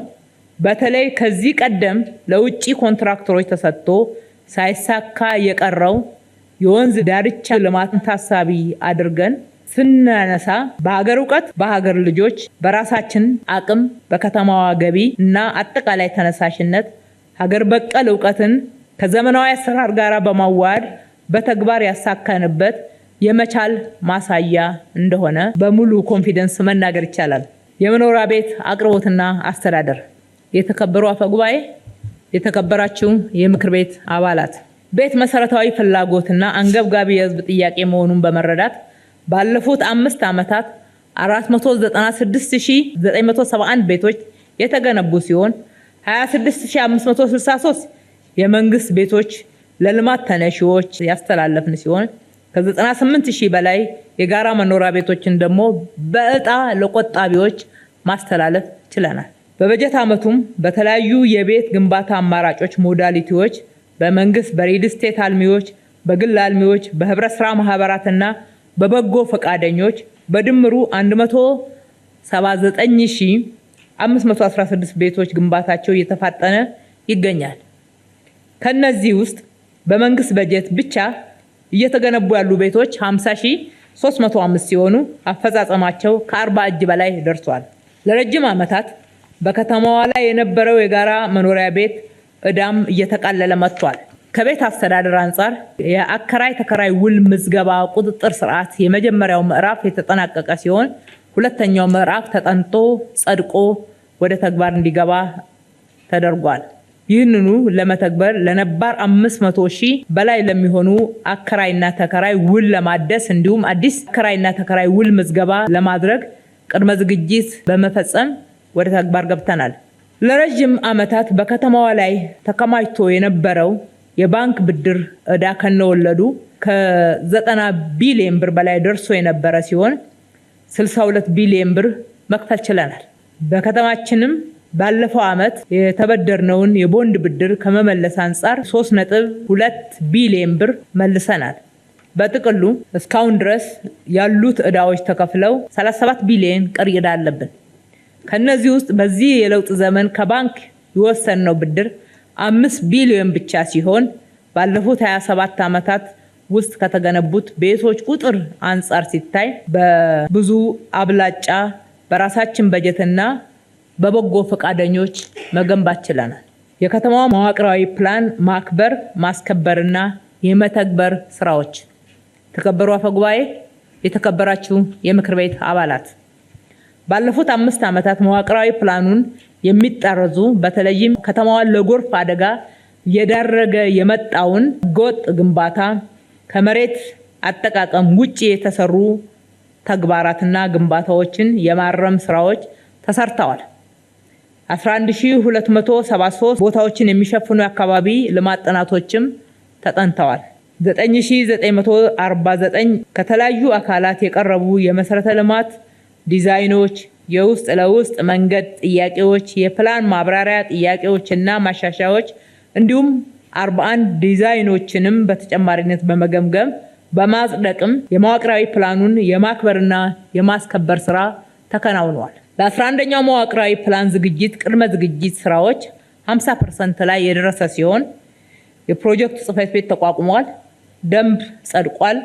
በተለይ ከዚህ ቀደም ለውጭ ኮንትራክተሮች ተሰጥቶ ሳይሳካ የቀረው የወንዝ ዳርቻ ልማትን ታሳቢ አድርገን ስናነሳ በሀገር እውቀት፣ በሀገር ልጆች፣ በራሳችን አቅም፣ በከተማዋ ገቢ እና አጠቃላይ ተነሳሽነት ሀገር በቀል እውቀትን ከዘመናዊ አሰራር ጋር በማዋሃድ በተግባር ያሳካንበት የመቻል ማሳያ እንደሆነ በሙሉ ኮንፊደንስ መናገር ይቻላል። የመኖሪያ ቤት አቅርቦትና አስተዳደር። የተከበሩ አፈ ጉባኤ፣ የተከበራችሁ የምክር ቤት አባላት፣ ቤት መሰረታዊ ፍላጎትና አንገብጋቢ የህዝብ ጥያቄ መሆኑን በመረዳት ባለፉት 5 ዓመታት 496,971 ቤቶች የተገነቡ ሲሆን 26,563 የመንግስት ቤቶች ለልማት ተነሺዎች ያስተላለፍን ሲሆን ከ98,000 በላይ የጋራ መኖሪያ ቤቶችን ደግሞ በዕጣ ለቆጣቢዎች ማስተላለፍ ችለናል። በበጀት ዓመቱም በተለያዩ የቤት ግንባታ አማራጮች ሞዳሊቲዎች በመንግስት በሪል ስቴት አልሚዎች፣ በግል አልሚዎች፣ በህብረት ስራ ማህበራትና በበጎ ፈቃደኞች በድምሩ 179,516 ቤቶች ግንባታቸው እየተፋጠነ ይገኛል። ከነዚህ ውስጥ በመንግስት በጀት ብቻ እየተገነቡ ያሉ ቤቶች 50,305 ሲሆኑ አፈጻጸማቸው ከ40 እጅ በላይ ደርሷል። ለረጅም ዓመታት በከተማዋ ላይ የነበረው የጋራ መኖሪያ ቤት ዕዳም እየተቃለለ መጥቷል። ከቤት አስተዳደር አንጻር የአከራይ ተከራይ ውል ምዝገባ ቁጥጥር ስርዓት የመጀመሪያው ምዕራፍ የተጠናቀቀ ሲሆን ሁለተኛው ምዕራፍ ተጠንቶ ጸድቆ ወደ ተግባር እንዲገባ ተደርጓል። ይህንኑ ለመተግበር ለነባር 500,000 በላይ ለሚሆኑ አከራይና ተከራይ ውል ለማደስ እንዲሁም አዲስ አከራይና ተከራይ ውል ምዝገባ ለማድረግ ቅድመ ዝግጅት በመፈጸም ወደ ተግባር ገብተናል። ለረጅም ዓመታት በከተማዋ ላይ ተከማችቶ የነበረው የባንክ ብድር ዕዳ ከነወለዱ ከ90 ቢሊዮን ብር በላይ ደርሶ የነበረ ሲሆን 62 ቢሊዮን ብር መክፈል ችለናል። በከተማችንም ባለፈው ዓመት የተበደርነውን የቦንድ ብድር ከመመለስ አንጻር 3.2 ቢሊዮን ብር መልሰናል። በጥቅሉ እስካሁን ድረስ ያሉት ዕዳዎች ተከፍለው 37 ቢሊዮን ቀሪ ዕዳ አለብን። ከነዚህ ውስጥ በዚህ የለውጥ ዘመን ከባንክ የወሰንነው ብድር 5 ቢሊዮን ብቻ ሲሆን ባለፉት 27 ዓመታት ውስጥ ከተገነቡት ቤቶች ቁጥር አንጻር ሲታይ በብዙ አብላጫ በራሳችን በጀትና በበጎ ፈቃደኞች መገንባት ችለናል። የከተማዋ መዋቅራዊ ፕላን ማክበር፣ ማስከበርና የመተግበር ስራዎች። ተከበሩ አፈ ጉባኤ፣ የተከበራችሁ የምክር ቤት አባላት፣ ባለፉት 5 ዓመታት መዋቅራዊ ፕላኑን የሚጣረዙ በተለይም ከተማዋን ለጎርፍ አደጋ እየዳረገ የመጣውን ህገወጥ ግንባታ ከመሬት አጠቃቀም ውጪ የተሰሩ ተግባራትና ግንባታዎችን የማረም ስራዎች ተሰርተዋል። 11,273 ቦታዎችን የሚሸፍኑ የአካባቢ ልማት ጥናቶችም ተጠንተዋል። 9,949 ከተለያዩ አካላት የቀረቡ የመሰረተ ልማት ዲዛይኖች፣ የውስጥ ለውስጥ መንገድ ጥያቄዎች፣ የፕላን ማብራሪያ ጥያቄዎችና ማሻሻያዎች እንዲሁም 41 ዲዛይኖችንም በተጨማሪነት በመገምገም በማጽደቅም የመዋቅራዊ ፕላኑን የማክበርና የማስከበር ስራ ተከናውኗል። ለ11ኛው መዋቅራዊ ፕላን ዝግጅት ቅድመ ዝግጅት ስራዎች 50% ላይ የደረሰ ሲሆን የፕሮጀክቱ ጽሕፈት ቤት ተቋቁሟል፣ ደንብ ጸድቋል።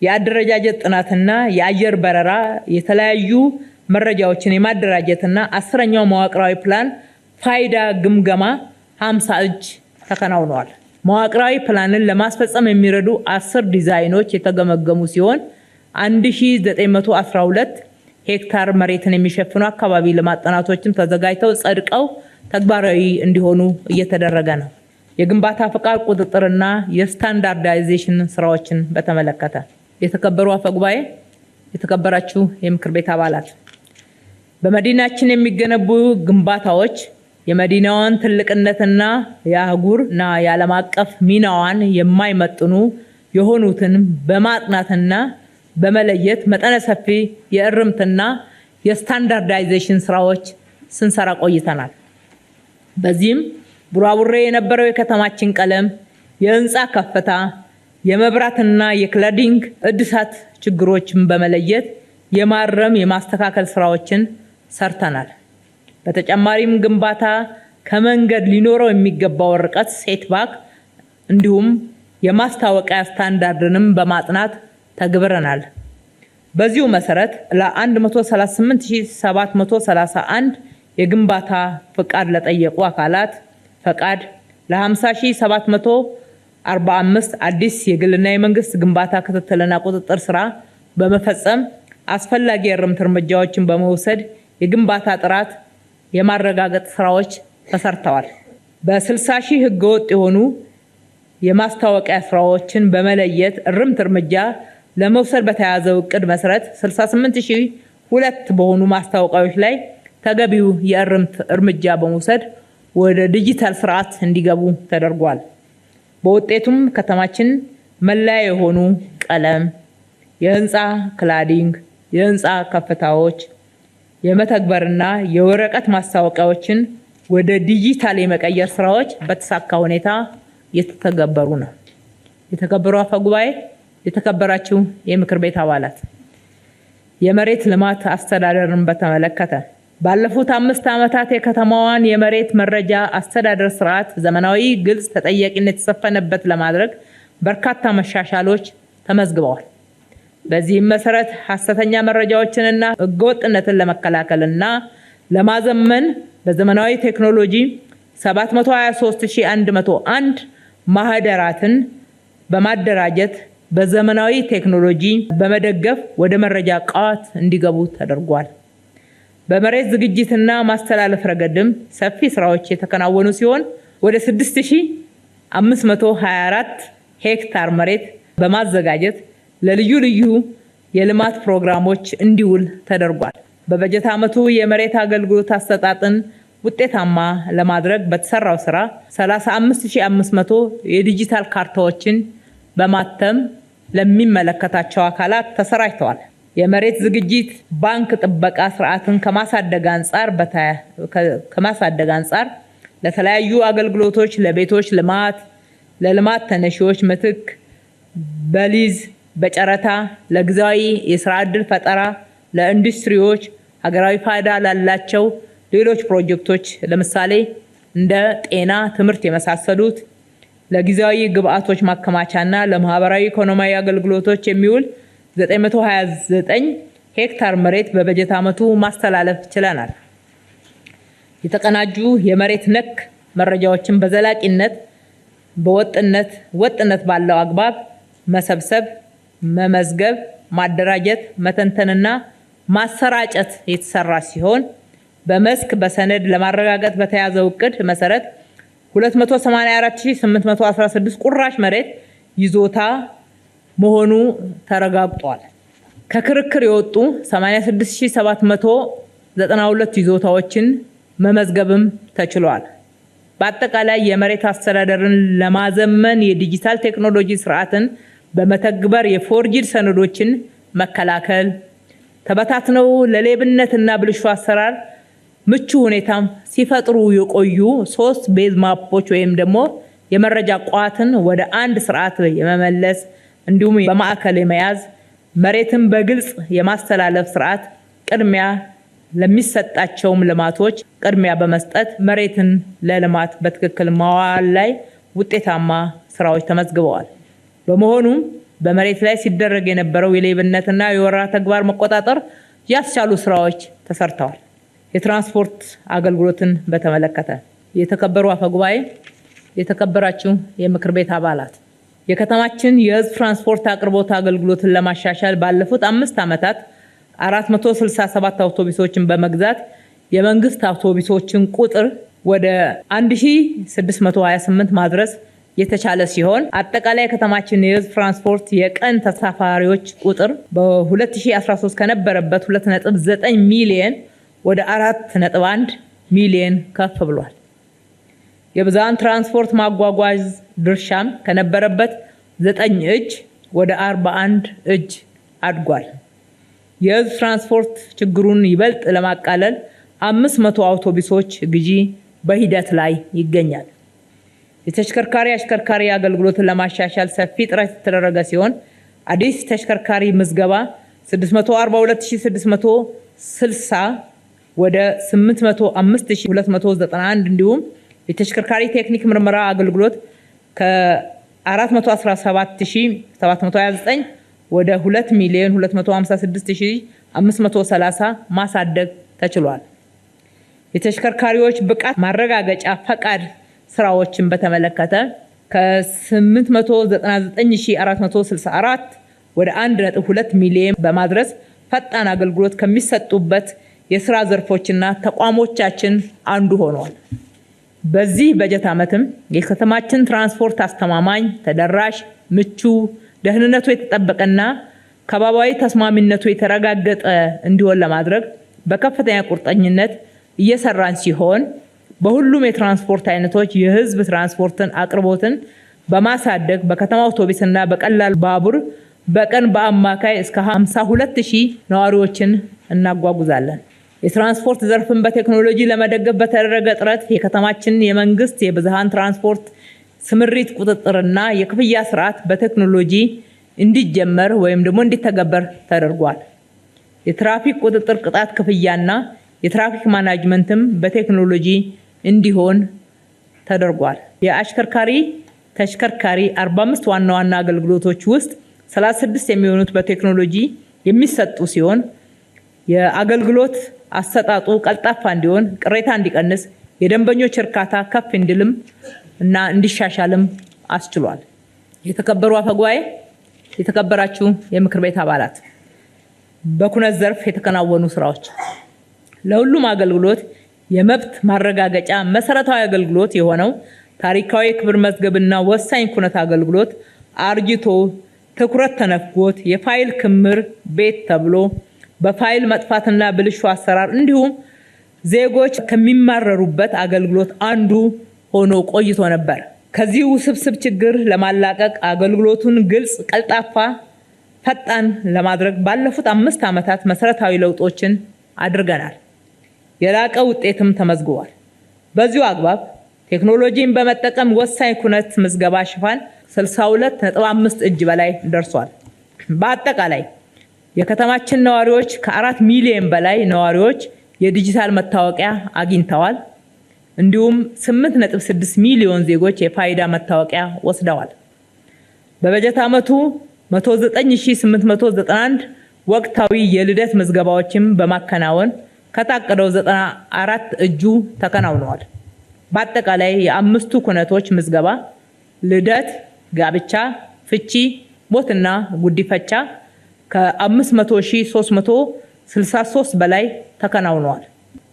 የአደረጃጀት ጥናትና የአየር በረራ የተለያዩ መረጃዎችን የማደራጀትና 10ኛው መዋቅራዊ ፕላን ፋይዳ ግምገማ 50 እጅ ተከናውነዋል። መዋቅራዊ ፕላንን ለማስፈጸም የሚረዱ 10 ዲዛይኖች የተገመገሙ ሲሆን 1912 ሄክታር መሬትን የሚሸፍኑ አካባቢ ልማት ጥናቶችም ተዘጋጅተው ጸድቀው ተግባራዊ እንዲሆኑ እየተደረገ ነው። የግንባታ ፈቃድ ቁጥጥርና የስታንዳርዳይዜሽን ስራዎችን በተመለከተ የተከበሩ አፈጉባኤ፣ የተከበራችሁ የምክር ቤት አባላት፣ በመዲናችን የሚገነቡ ግንባታዎች የመዲናዋን ትልቅነትና የአህጉርና የዓለም አቀፍ ሚናዋን የማይመጥኑ የሆኑትን በማጥናትና በመለየት መጠነ ሰፊ የእርምትና የስታንዳርዳይዜሽን ስራዎች ስንሰራ ቆይተናል። በዚህም ቡራቡሬ የነበረው የከተማችን ቀለም፣ የህንፃ ከፍታ፣ የመብራትና የክላዲንግ እድሳት ችግሮችን በመለየት የማረም የማስተካከል ስራዎችን ሰርተናል። በተጨማሪም ግንባታ ከመንገድ ሊኖረው የሚገባው ርቀት ሴትባክ እንዲሁም የማስታወቂያ ስታንዳርድንም በማጥናት ተግብረናል። በዚሁ መሰረት ለ138731 የግንባታ ፈቃድ ለጠየቁ አካላት ፈቃድ፣ ለ50745 አዲስ የግልና የመንግስት ግንባታ ክትትልና ቁጥጥር ስራ በመፈጸም አስፈላጊ የእርምት እርምጃዎችን በመውሰድ የግንባታ ጥራት የማረጋገጥ ስራዎች ተሰርተዋል። በ60 ሺህ ህገወጥ የሆኑ የማስታወቂያ ስራዎችን በመለየት እርምት እርምጃ ለመውሰድ በተያዘው እቅድ መሰረት 68002 በሆኑ ማስታወቂያዎች ላይ ተገቢው የእርምት እርምጃ በመውሰድ ወደ ዲጂታል ስርዓት እንዲገቡ ተደርጓል። በውጤቱም ከተማችን መለያ የሆኑ ቀለም፣ የህንፃ ክላዲንግ፣ የህንፃ ከፍታዎች የመተግበርና የወረቀት ማስታወቂያዎችን ወደ ዲጂታል የመቀየር ስራዎች በተሳካ ሁኔታ እየተተገበሩ ነው። የተከበሩ አፈጉባኤ፣ የተከበራችሁ የምክር ቤት አባላት፣ የመሬት ልማት አስተዳደርን በተመለከተ ባለፉት 5 ዓመታት የከተማዋን የመሬት መረጃ አስተዳደር ስርዓት ዘመናዊ፣ ግልጽ፣ ተጠያቂነት የተሰፈነበት ለማድረግ በርካታ መሻሻሎች ተመዝግበዋል። በዚህም መሰረት ሐሰተኛ መረጃዎችንና ህገወጥነትን ለመከላከልና ለማዘመን በዘመናዊ ቴክኖሎጂ 723101 ማህደራትን በማደራጀት በዘመናዊ ቴክኖሎጂ በመደገፍ ወደ መረጃ ቋት እንዲገቡ ተደርጓል። በመሬት ዝግጅትና ማስተላለፍ ረገድም ሰፊ ስራዎች የተከናወኑ ሲሆን ወደ 6524 ሄክታር መሬት በማዘጋጀት ለልዩ ልዩ የልማት ፕሮግራሞች እንዲውል ተደርጓል። በበጀት ዓመቱ የመሬት አገልግሎት አሰጣጥን ውጤታማ ለማድረግ በተሰራው ስራ 35500 የዲጂታል ካርታዎችን በማተም ለሚመለከታቸው አካላት ተሰራጭተዋል። የመሬት ዝግጅት ባንክ ጥበቃ ስርዓትን ከማሳደግ አንጻር ለተለያዩ አገልግሎቶች፣ ለቤቶች ልማት፣ ለልማት ተነሺዎች ምትክ፣ በሊዝ፣ በጨረታ፣ ለጊዜያዊ የስራ ዕድል ፈጠራ፣ ለኢንዱስትሪዎች፣ ሀገራዊ ፋይዳ ላላቸው ሌሎች ፕሮጀክቶች ለምሳሌ እንደ ጤና፣ ትምህርት የመሳሰሉት ለጊዜያዊ ግብአቶች ማከማቻና ለማህበራዊ ኢኮኖሚያዊ አገልግሎቶች የሚውል 929 ሄክታር መሬት በበጀት ዓመቱ ማስተላለፍ ችለናል። የተቀናጁ የመሬት ነክ መረጃዎችን በዘላቂነት ወጥነት ባለው አግባብ መሰብሰብ፣ መመዝገብ፣ ማደራጀት፣ መተንተንና ማሰራጨት የተሰራ ሲሆን በመስክ በሰነድ ለማረጋገጥ በተያዘው እቅድ መሰረት 284816 ቁራሽ መሬት ይዞታ መሆኑ ተረጋግጧል። ከክርክር የወጡ 86792 ይዞታዎችን መመዝገብም ተችሏል። በአጠቃላይ የመሬት አስተዳደርን ለማዘመን የዲጂታል ቴክኖሎጂ ስርዓትን በመተግበር የፎርጂድ ሰነዶችን መከላከል፣ ተበታትነው ለሌብነትና ብልሹ አሰራር ምቹ ሁኔታም ሲፈጥሩ የቆዩ 3 ቤዝ ማፖች ወይም ደግሞ የመረጃ ቋትን ወደ አንድ ስርዓት የመመለስ እንዲሁም በማዕከል የመያዝ መሬትን በግልጽ የማስተላለፍ ስርዓት ቅድሚያ ለሚሰጣቸውም ልማቶች ቅድሚያ በመስጠት መሬትን ለልማት በትክክል ማዋል ላይ ውጤታማ ስራዎች ተመዝግበዋል። በመሆኑም በመሬት ላይ ሲደረግ የነበረው የሌብነትና የወረራ ተግባር መቆጣጠር ያስቻሉ ስራዎች ተሰርተዋል። የትራንስፖርት አገልግሎትን በተመለከተ የተከበሩ አፈጉባኤ፣ የተከበራችሁ የምክር ቤት አባላት፣ የከተማችን የህዝብ ትራንስፖርት አቅርቦት አገልግሎትን ለማሻሻል ባለፉት 5 ዓመታት 467 አውቶቡሶችን በመግዛት የመንግስት አውቶቡሶችን ቁጥር ወደ 1628 ማድረስ የተቻለ ሲሆን አጠቃላይ የከተማችን የህዝብ ትራንስፖርት የቀን ተሳፋሪዎች ቁጥር በ2013 ከነበረበት 2.9 ሚሊዮን ወደ 4.1 ሚሊዮን ከፍ ብሏል። የብዝሃን ትራንስፖርት ማጓጓዝ ድርሻም ከነበረበት 9 እጅ ወደ 41 እጅ አድጓል። የህዝብ ትራንስፖርት ችግሩን ይበልጥ ለማቃለል 500 አውቶቡሶች ግዢ በሂደት ላይ ይገኛል። አሽከርካሪ አገልግሎትን ለማሻሻል ሰፊ ጥረት የተደረገ ሲሆን አዲስ ተሽከርካሪ ምዝገባ 645660 ወደ 805291 እንዲሁም የተሽከርካሪ ቴክኒክ ምርመራ አገልግሎት ከ417729 ወደ 2256530 ማሳደግ ተችሏል። የተሽከርካሪዎች ብቃት ማረጋገጫ ፈቃድ ስራዎችን በተመለከተ ከ899464 ወደ 1.2 ሚሊዮን በማድረስ ፈጣን አገልግሎት ከሚሰጡበት የስራ ዘርፎችና ተቋሞቻችን አንዱ ሆኗል። በዚህ በጀት ዓመትም የከተማችን ትራንስፖርት አስተማማኝ፣ ተደራሽ፣ ምቹ፣ ደህንነቱ የተጠበቀና ከባቢያዊ ተስማሚነቱ የተረጋገጠ እንዲሆን ለማድረግ በከፍተኛ ቁርጠኝነት እየሰራን ሲሆን በሁሉም የትራንስፖርት አይነቶች የህዝብ ትራንስፖርትን አቅርቦትን በማሳደግ በከተማ አውቶቡስና በቀላል ባቡር በቀን በአማካይ እስከ 52000 ነዋሪዎችን እናጓጉዛለን። የትራንስፖርት ዘርፍን በቴክኖሎጂ ለመደገፍ በተደረገ ጥረት የከተማችን የመንግስት የብዝሃን ትራንስፖርት ስምሪት ቁጥጥርና የክፍያ ስርዓት በቴክኖሎጂ እንዲጀመር ወይም ደግሞ እንዲተገበር ተደርጓል። የትራፊክ ቁጥጥር ቅጣት ክፍያና የትራፊክ ማናጅመንትም በቴክኖሎጂ እንዲሆን ተደርጓል። ተሽከርካሪ 45 ዋና ዋና አገልግሎቶች ውስጥ 36 የሚሆኑት በቴክኖሎጂ የሚሰጡ ሲሆን የአገልግሎት አሰጣጡ ቀልጣፋ እንዲሆን፣ ቅሬታ እንዲቀንስ፣ የደንበኞች እርካታ ከፍ እንዲልም እና እንዲሻሻልም አስችሏል። የተከበሩ አፈጉባኤ፣ የተከበራችሁ የምክር ቤት አባላት፣ በኩነት ዘርፍ የተከናወኑ ስራዎች ለሁሉም አገልግሎት የመብት ማረጋገጫ መሰረታዊ አገልግሎት የሆነው ታሪካዊ የክብር መዝገብና ወሳኝ ኩነት አገልግሎት አርጅቶ ትኩረት ተነፍጎት የፋይል ክምር ቤት ተብሎ በፋይል መጥፋትና ብልሹ አሰራር እንዲሁም ዜጎች ከሚማረሩበት አገልግሎት አንዱ ሆኖ ቆይቶ ነበር። ከዚህ ውስብስብ ችግር ለማላቀቅ አገልግሎቱን ግልጽ፣ ቀልጣፋ፣ ፈጣን ለማድረግ ባለፉት 5 ዓመታት መሰረታዊ ለውጦችን አድርገናል። የላቀ ውጤትም ተመዝግቧል። በዚሁ አግባብ ቴክኖሎጂን በመጠቀም ወሳኝ ኩነት ምዝገባ ሽፋን 62.5 እጅ በላይ ደርሷል። በአጠቃላይ የከተማችን ነዋሪዎች ከ4 ሚሊዮን በላይ ነዋሪዎች የዲጂታል መታወቂያ አግኝተዋል። እንዲሁም 8.6 ሚሊዮን ዜጎች የፋይዳ መታወቂያ ወስደዋል። በበጀት ዓመቱ 109891 ወቅታዊ የልደት ምዝገባዎችን በማከናወን ከታቀደው 94 እጁ ተከናውነዋል። በአጠቃላይ የአምስቱ ኩነቶች ምዝገባ ልደት፣ ጋብቻ፣ ፍቺ፣ ሞትና ጉዲፈቻ ከ500,363 በላይ ተከናውነዋል።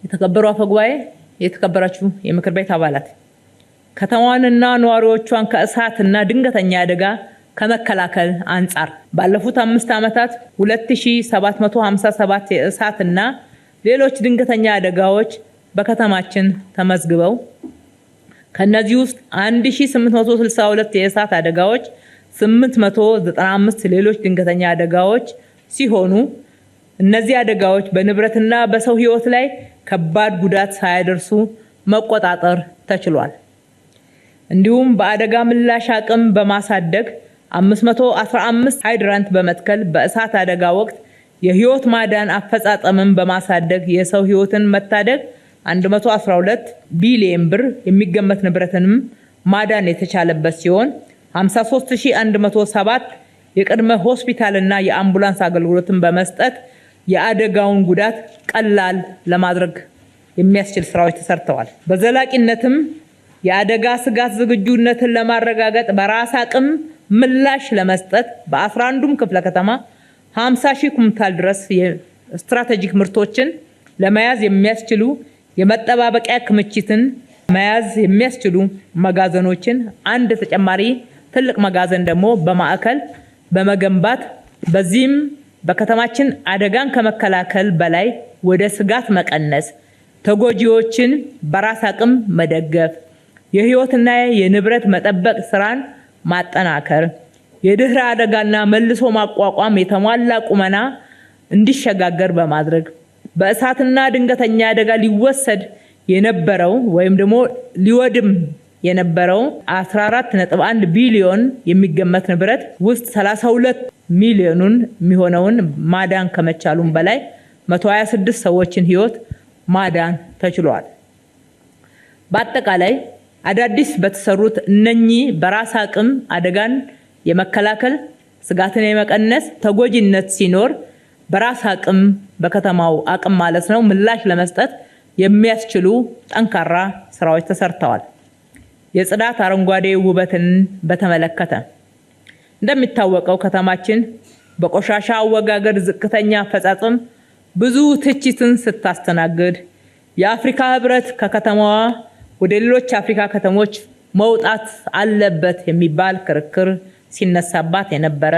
የተከበሩ አፈጉባኤ፣ የተከበራችሁ የምክር ቤት አባላት፣ ከተማዋንና ነዋሪዎቿን ከእሳትና ድንገተኛ አደጋ ከመከላከል አንጻር ባለፉት 5 ዓመታት 2757 የእሳትና ሌሎች ድንገተኛ አደጋዎች በከተማችን ተመዝግበው ከነዚህ ውስጥ 1862 የእሳት አደጋዎች፣ 895 ሌሎች ድንገተኛ አደጋዎች ሲሆኑ እነዚህ አደጋዎች በንብረትና በሰው ሕይወት ላይ ከባድ ጉዳት ሳያደርሱ መቆጣጠር ተችሏል። እንዲሁም በአደጋ ምላሽ አቅም በማሳደግ 515 ሃይድራንት በመትከል በእሳት አደጋ ወቅት የህይወት ማዳን አፈጻጸምን በማሳደግ የሰው ህይወትን መታደግ 112 ቢሊዮን ብር የሚገመት ንብረትንም ማዳን የተቻለበት ሲሆን 53107 የቅድመ ሆስፒታልና የአምቡላንስ አገልግሎትን በመስጠት የአደጋውን ጉዳት ቀላል ለማድረግ የሚያስችል ስራዎች ተሰርተዋል። በዘላቂነትም የአደጋ ስጋት ዝግጁነትን ለማረጋገጥ በራስ አቅም ምላሽ ለመስጠት በ11ዱም ክፍለ ከተማ 50,000 ኩንታል ድረስ የስትራቴጂክ ምርቶችን ለመያዝ የሚያስችሉ የመጠባበቂያ ክምችትን መያዝ የሚያስችሉ መጋዘኖችን አንድ ተጨማሪ ትልቅ መጋዘን ደግሞ በማዕከል በመገንባት በዚህም በከተማችን አደጋን ከመከላከል በላይ ወደ ስጋት መቀነስ፣ ተጎጂዎችን በራስ አቅም መደገፍ፣ የህይወትና የንብረት መጠበቅ ስራን ማጠናከር፣ የድህረ አደጋና መልሶ ማቋቋም የተሟላ ቁመና እንዲሸጋገር በማድረግ በእሳትና ድንገተኛ አደጋ ሊወሰድ የነበረው ወይም ደግሞ ሊወድም የነበረው 14.1 ቢሊዮን የሚገመት ንብረት ውስጥ 32 ሚሊዮኑን የሚሆነውን ማዳን ከመቻሉም በላይ 126 ሰዎችን ህይወት ማዳን ተችሏል። በአጠቃላይ አዳዲስ በተሰሩት እነኚህ በራስ አቅም አደጋን የመከላከል ስጋትን የመቀነስ ተጎጂነት ሲኖር በራስ አቅም በከተማው አቅም ማለት ነው ምላሽ ለመስጠት የሚያስችሉ ጠንካራ ስራዎች ተሰርተዋል። የጽዳት አረንጓዴ ውበትን በተመለከተ እንደሚታወቀው ከተማችን በቆሻሻ አወጋገድ ዝቅተኛ አፈጻጸም ብዙ ትችትን ስታስተናግድ የአፍሪካ ህብረት ከከተማዋ ወደ ሌሎች አፍሪካ ከተሞች መውጣት አለበት የሚባል ክርክር ሲነሳባት የነበረ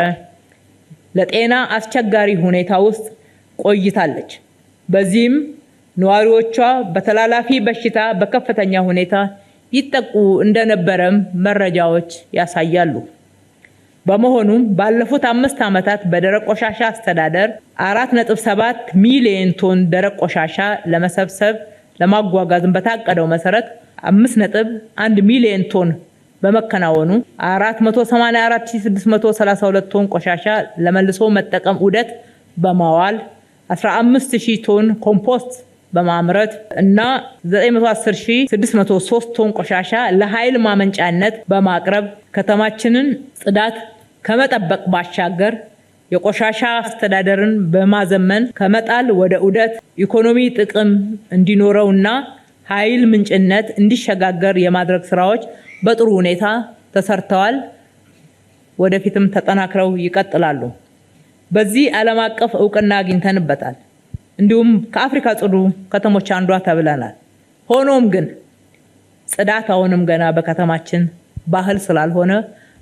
ለጤና አስቸጋሪ ሁኔታ ውስጥ ቆይታለች። በዚህም ነዋሪዎቿ በተላላፊ በሽታ በከፍተኛ ሁኔታ ይጠቁ እንደነበረም መረጃዎች ያሳያሉ። በመሆኑም ባለፉት 5 ዓመታት በደረቅ ቆሻሻ አስተዳደር 4.7 ሚሊዮን ቶን ደረቅ ቆሻሻ ለመሰብሰብ ለማጓጓዝ በታቀደው መሰረት 5.1 ሚሊዮን ቶን በመከናወኑ 484632 ቶን ቆሻሻ ለመልሶ መጠቀም ዑደት በማዋል 15000 ቶን ኮምፖስት በማምረት እና 910603 ቶን ቆሻሻ ለኃይል ማመንጫነት በማቅረብ ከተማችንን ጽዳት ከመጠበቅ ባሻገር የቆሻሻ አስተዳደርን በማዘመን ከመጣል ወደ ዑደት ኢኮኖሚ ጥቅም እንዲኖረውና ኃይል ምንጭነት እንዲሸጋገር የማድረግ ስራዎች በጥሩ ሁኔታ ተሰርተዋል። ወደፊትም ተጠናክረው ይቀጥላሉ። በዚህ ዓለም አቀፍ ዕውቅና አግኝተንበታል። እንዲሁም ከአፍሪካ ጽዱ ከተሞች አንዷ ተብለናል። ሆኖም ግን ጽዳት አሁንም ገና በከተማችን ባህል ስላልሆነ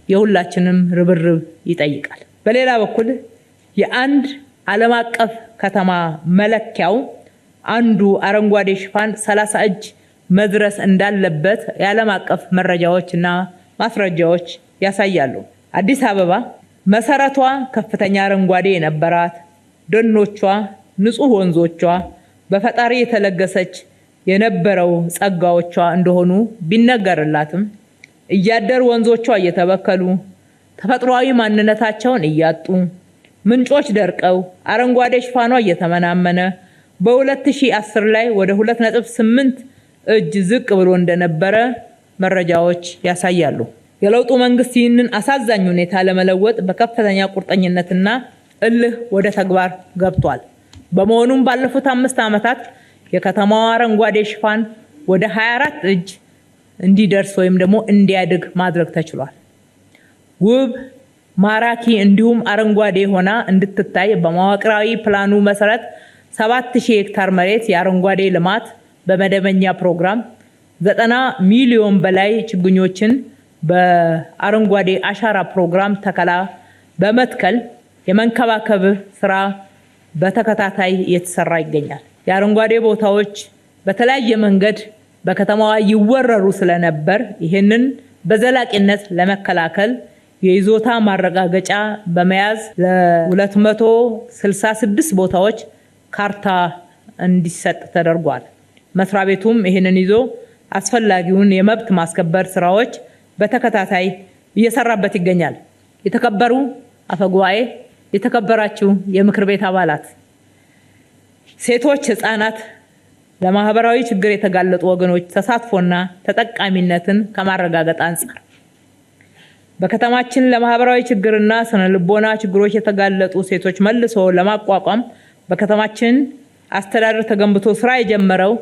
የሁላችንም ርብርብ ይጠይቃል። በሌላ በኩል የአንድ ዓለም አቀፍ ከተማ መለኪያው አንዱ አረንጓዴ ሽፋን 30 እጅ መድረስ እንዳለበት የዓለም አቀፍ መረጃዎችና ማስረጃዎች ያሳያሉ። አዲስ አበባ መሰረቷ ከፍተኛ አረንጓዴ የነበራት ደኖቿ፣ ንጹህ ወንዞቿ በፈጣሪ የተለገሰች የነበረው ጸጋዎቿ እንደሆኑ ቢነገርላትም እያደር ወንዞቿ እየተበከሉ ተፈጥሯዊ ማንነታቸውን እያጡ ምንጮች ደርቀው አረንጓዴ ሽፋኗ እየተመናመነ በ2010 ላይ ወደ 2.8 እጅ ዝቅ ብሎ እንደነበረ መረጃዎች ያሳያሉ። የለውጡ መንግስት ይህንን አሳዛኝ ሁኔታ ለመለወጥ በከፍተኛ ቁርጠኝነትና እልህ ወደ ተግባር ገብቷል። በመሆኑም ባለፉት 5 ዓመታት የከተማዋ አረንጓዴ ሽፋን ወደ 24 እጅ እንዲደርስ ወይም ደግሞ እንዲያድግ ማድረግ ተችሏል። ውብ ማራኪ እንዲሁም አረንጓዴ ሆና እንድትታይ በመዋቅራዊ ፕላኑ መሰረት 7000 ሄክታር መሬት የአረንጓዴ ልማት በመደበኛ ፕሮግራም 90 ሚሊዮን በላይ ችግኞችን በአረንጓዴ አሻራ ፕሮግራም ተከላ በመትከል የመንከባከብ ስራ በተከታታይ እየተሰራ ይገኛል። የአረንጓዴ ቦታዎች በተለያየ መንገድ በከተማዋ ይወረሩ ስለነበር ይህንን በዘላቂነት ለመከላከል የይዞታ ማረጋገጫ በመያዝ ለ266 ቦታዎች ካርታ እንዲሰጥ ተደርጓል። መስሪያ ቤቱም ይህንን ይዞ አስፈላጊውን የመብት ማስከበር ስራዎች በተከታታይ እየሰራበት ይገኛል። የተከበሩ አፈጉባኤ፣ የተከበራችሁ የምክር ቤት አባላት፣ ሴቶች፣ ህፃናት ለማህበራዊ ችግር የተጋለጡ ወገኖች ተሳትፎና ተጠቃሚነትን ከማረጋገጥ አንጻር በከተማችን ለማህበራዊ ችግርና ስነ ልቦና ችግሮች የተጋለጡ ሴቶች መልሶ ለማቋቋም በከተማችን አስተዳደር ተገንብቶ ስራ የጀመረው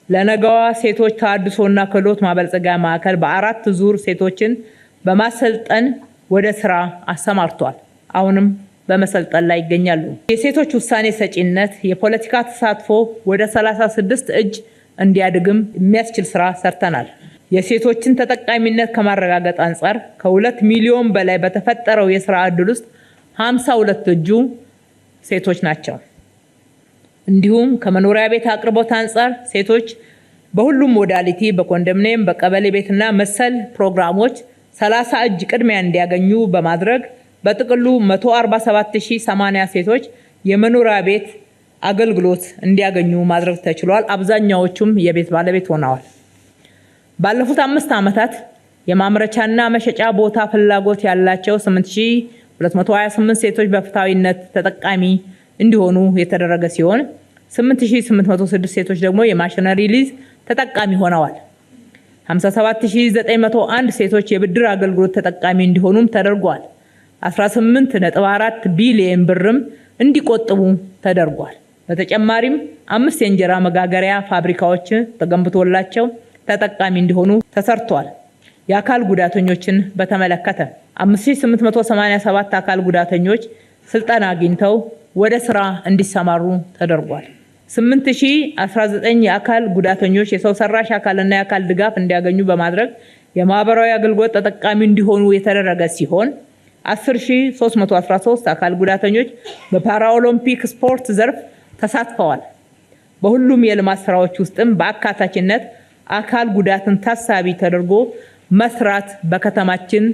ለነገዋ ሴቶች ተሃድሶና ክህሎት ማበልጸጊያ ማዕከል በ4 ዙር ሴቶችን በማሰልጠን ወደ ስራ አሰማርቷል። አሁንም በመሰልጠን ላይ ይገኛሉ። የሴቶች ውሳኔ ሰጪነት፣ የፖለቲካ ተሳትፎ ወደ 36 እጅ እንዲያድግም የሚያስችል ስራ ሰርተናል። የሴቶችን ተጠቃሚነት ከማረጋገጥ አንጻር ከ2 ሚሊዮን በላይ በተፈጠረው የስራ ዕድል ውስጥ 52 እጁ ሴቶች ናቸው። እንዲሁም ከመኖሪያ ቤት አቅርቦት አንጻር ሴቶች በሁሉም ሞዳሊቲ በኮንዶሚኒየም፣ በቀበሌ ቤትና መሰል ፕሮግራሞች 30 እጅ ቅድሚያ እንዲያገኙ በማድረግ በጥቅሉ 147080 ሴቶች የመኖሪያ ቤት አገልግሎት እንዲያገኙ ማድረግ ተችሏል። አብዛኛዎቹም የቤት ባለቤት ሆነዋል። ባለፉት 5 ዓመታት የማምረቻና መሸጫ ቦታ ፍላጎት ያላቸው 8228 ሴቶች በፍትሃዊነት ተጠቃሚ እንዲሆኑ የተደረገ ሲሆን 8806 ሴቶች ደግሞ የማሽነሪ ሊዝ ተጠቃሚ ሆነዋል። 57901 ሴቶች የብድር አገልግሎት ተጠቃሚ እንዲሆኑም ተደርጓል። 18.4 ቢሊዮን ብርም እንዲቆጥቡ ተደርጓል። በተጨማሪም 5 የእንጀራ መጋገሪያ ፋብሪካዎች ተገንብቶላቸው ተጠቃሚ እንዲሆኑ ተሰርቷል። የአካል ጉዳተኞችን በተመለከተ 5887 አካል ጉዳተኞች ስልጠና አግኝተው ወደ ስራ እንዲሰማሩ ተደርጓል። 8019 የአካል ጉዳተኞች የሰው ሰራሽ አካልና የአካል ድጋፍ እንዲያገኙ በማድረግ የማህበራዊ አገልግሎት ተጠቃሚ እንዲሆኑ የተደረገ ሲሆን 10313 አካል ጉዳተኞች በፓራኦሎምፒክ ስፖርት ዘርፍ ተሳትፈዋል። በሁሉም የልማት ስራዎች ውስጥም በአካታችነት አካል ጉዳትን ታሳቢ ተደርጎ መስራት በከተማችን